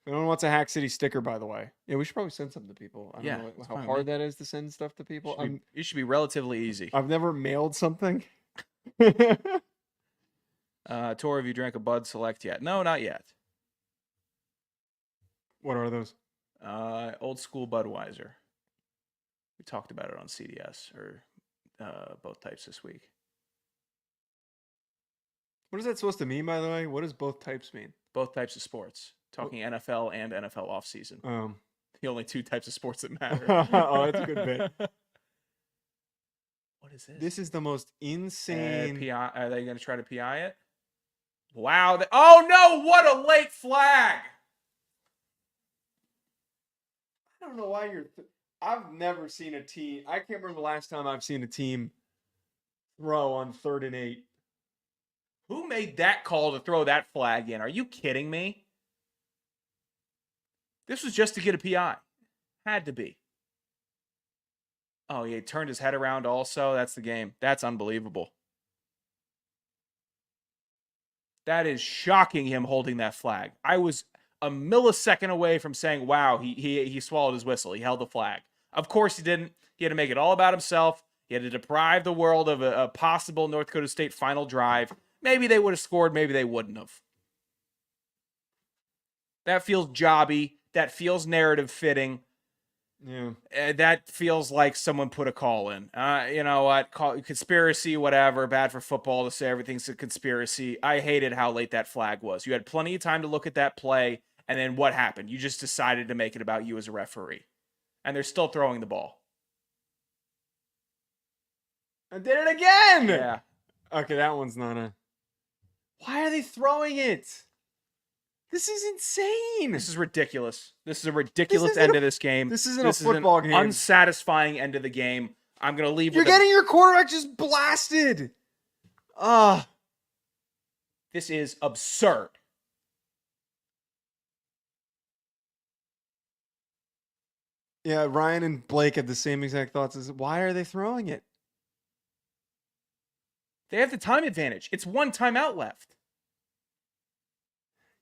No one wants a Hack City sticker, by the way. Yeah, we should probably send something to people. I don't know how hard that is to send stuff to people. It should be relatively easy. I've never mailed something. Tor, have you drank a Bud Select yet? No, not yet. What are those? Old school Budweiser. We talked about it on CDS or both types this week. What is that supposed to mean, by the way? What does both types mean? Both types of sports. Talking NFL and NFL offseason. The only 2 types of sports that matter. Oh, that's a good bit. What is this? This is the most insane. PI, are they going to try to PI it? Wow. Oh, no. What a late flag. I don't know why you're. I've never seen a team. I can't remember the last time I've seen a team throw on 3rd and 8. Who made that call to throw that flag in? Are you kidding me? This was just to get a PI. Had to be. Oh, yeah, he turned his head around also. That's the game. That's unbelievable. That is shocking, him holding that flag. I was a millisecond away from saying, wow, he swallowed his whistle. He held the flag. Of course he didn't. He had to make it all about himself. He had to deprive the world of a possible North Dakota State final drive. Maybe they would have scored. Maybe they wouldn't have. That feels jobby. That feels narrative fitting. Yeah. That feels like someone put a call in. You know what? Conspiracy, whatever. Bad for football to say everything's a conspiracy. I hated how late that flag was. You had plenty of time to look at that play, and then what happened? You just decided to make it about you as a referee. And they're still throwing the ball. I did it again! Yeah. Okay, that one's not a... Why are they throwing it? This is insane. This is ridiculous. This is a ridiculous end of this game. This isn't a football game. Unsatisfying end of the game. I'm going to leave You're getting your quarterback just blasted. This is absurd. Yeah, Ryan and Blake had the same exact thoughts. Why are they throwing it? They have the time advantage. It's 1 timeout left.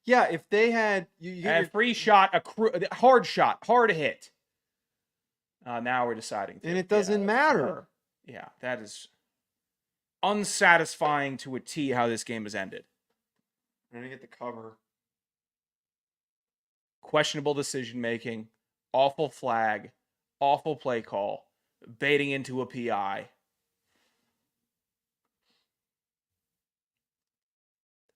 Yeah, if they had you get a free shot, a hard shot, hard hit. Now we're deciding. And it doesn't matter. Yeah, that is unsatisfying to a T how this game has ended. I'm going to get the cover. Questionable decision making, awful flag, awful play call, baiting into a PI.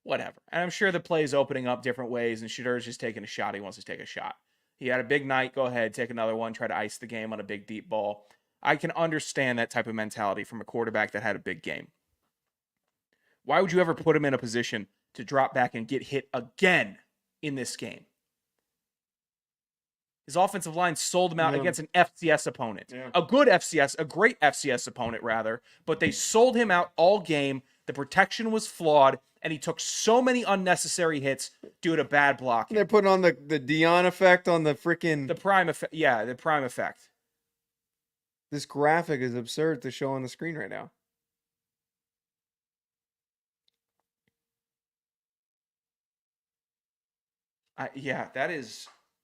Whatever. And I'm sure the play is opening up different ways, and Shadur's just taking a shot. He wants to take a shot. He had a big night. Go ahead, take another one. Try to ice the game on a big, deep ball. I can understand that type of mentality from a quarterback that had a big game. Why would you ever put him in a position to drop back and get hit again in this game. His offensive line sold him out against an FCS opponent. Yeah. A great FCS opponent, rather. But they sold him out all game. The protection was flawed, and he took so many unnecessary hits due to bad blocking. They're putting on the DeLeone effect on the freaking... The prime effect. Yeah, the prime effect. This graphic is absurd to show on the screen right now.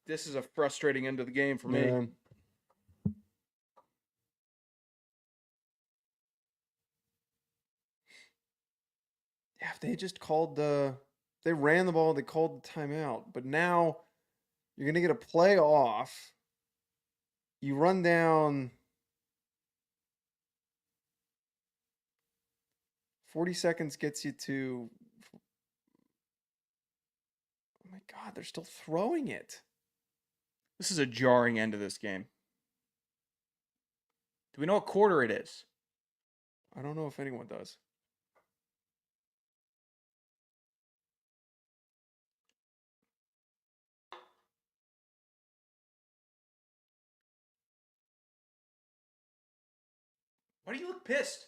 This is a frustrating end of the game for me. Yeah. Yeah, if they just they ran the ball, they called the timeout. But now you're going to get a play off. You run down 40 seconds gets you to... Oh my God, they're still throwing it. This is a jarring end of this game. Do we know what quarter it is? I don't know if anyone does. Why do you look pissed?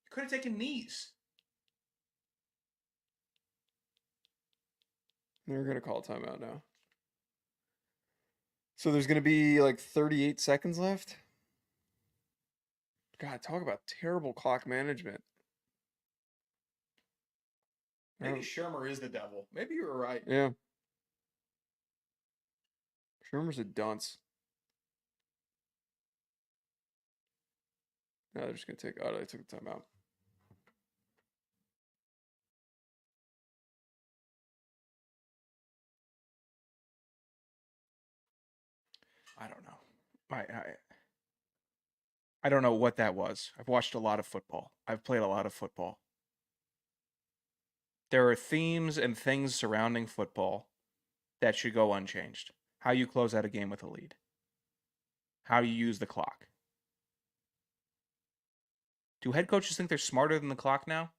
You could have taken knees. They're going to call timeout now. So there's going to be like 38 seconds left. God, talk about terrible clock management. Maybe Shermer is the devil. Maybe you were right. Yeah. Shermer's a dunce. No, they're just going to take... Oh, they took the timeout. I don't know. I don't know what that was. I've watched a lot of football. I've played a lot of football. There are themes and things surrounding football that should go unchanged. How you close out a game with a lead. How you use the clock. Do head coaches think they're smarter than the clock now?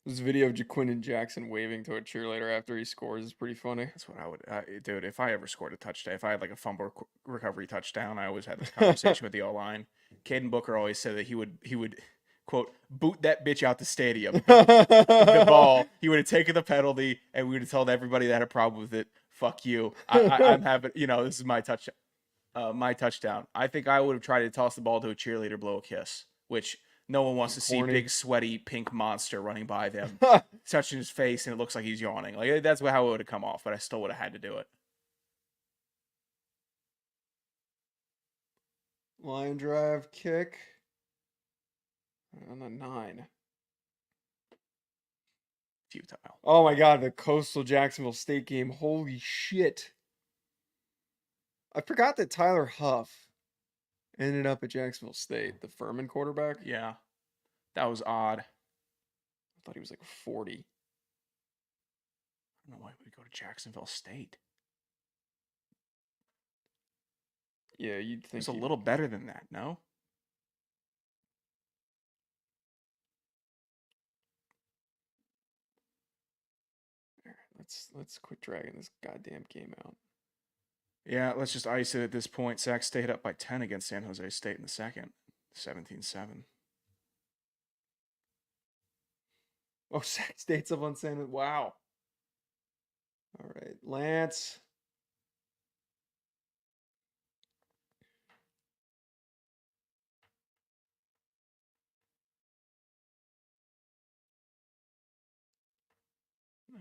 This video of Jaquindon Jackson waving to a cheerleader after he scores is pretty funny. That's what I would... dude, if I ever scored a touchdown, if I had like a fumble recovery touchdown, I always had this conversation with the O-line. Caden Booker always said that he would quote, boot that bitch out the stadium. The ball, he would have taken the penalty, and we would have told everybody that had a problem with it, fuck you. I'm having, this is my touchdown. My touchdown. I think I would have tried to toss the ball to a cheerleader, blow a kiss, which no one wants to see. Big sweaty pink monster running by them, touching his face, and it looks like he's yawning. Like that's how it would have come off, but I still would have had to do it. Line drive kick on the 9. Futile. Oh my God, the Coastal Jacksonville State game. Holy shit. I forgot that Tyler Huff ended up at Jacksonville State, the Furman quarterback. Yeah, that was odd. I thought he was like 40. I don't know why we go to Jacksonville State. Yeah, you'd think it's a little better than that, no? Let's quit dragging this goddamn game out. Yeah, let's just ice it at this point. Sac State up by 10 against San Jose State in the second. 17-7. Oh, Sac State's up on San Jose. Wow. All right, Lance.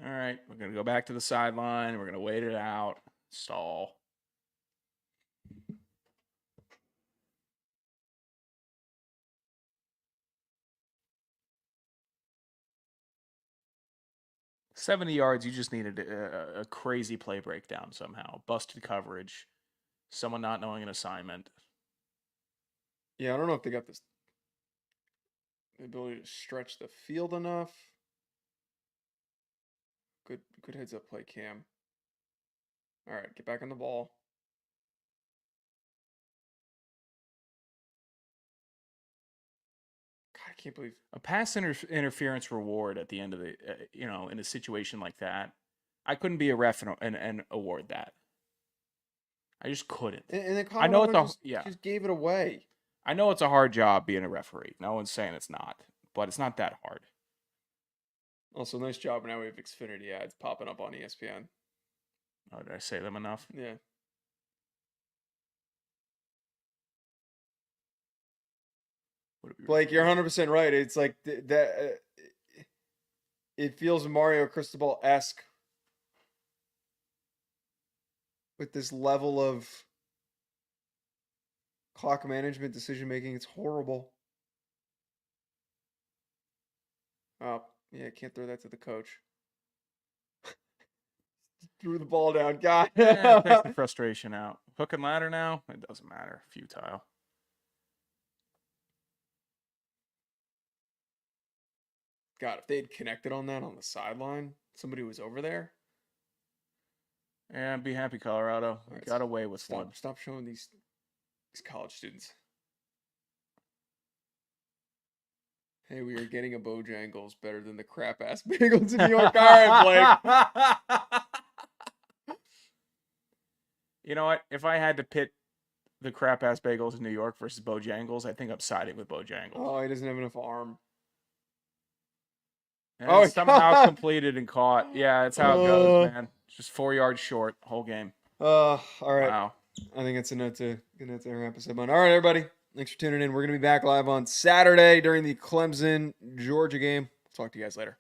All right, we're going to go back to the sideline. We're going to wait it out. Stall. $70 yards, you just needed a crazy play breakdown somehow. Busted coverage. Someone not knowing an assignment. Yeah, I don't know if they got the ability to stretch the field enough. Good heads up play, Cam. All right, get back on the ball. God, I can't believe a pass interference reward at the end of the, in a situation like that. I couldn't be a ref and award that. I just couldn't. And then I know Colorado it's just gave it away. I know it's a hard job being a referee. No one's saying it's not, but it's not that hard. Also, nice job. Now we have Xfinity ads popping up on ESPN. Oh, did I say them enough? Yeah. Blake, you're 100% right. It's like that. It feels Mario Cristobal-esque with this level of clock management, decision making. It's horrible. Oh, yeah, can't throw that to the coach. Threw the ball down. God. Take the frustration out. Hook and ladder now? It doesn't matter. Futile. God, if they had connected on that on the sideline, somebody was over there. Yeah, be happy, Colorado. We got away with one. Stop showing these college students. Hey, we are getting a Bojangles better than the crap ass bagels in New York. All right, Blake. You know what? If I had to pit the crap ass bagels in New York versus Bojangles, I think I'm siding with Bojangles. Oh, he doesn't have enough arm. And somehow completed and caught. Yeah, that's how it goes, man. Just 4 yards short, whole game. All right. Wow. I think that's enough to wrap us up on. All right, everybody. Thanks for tuning in. We're going to be back live on Saturday during the Clemson, Georgia game. Talk to you guys later.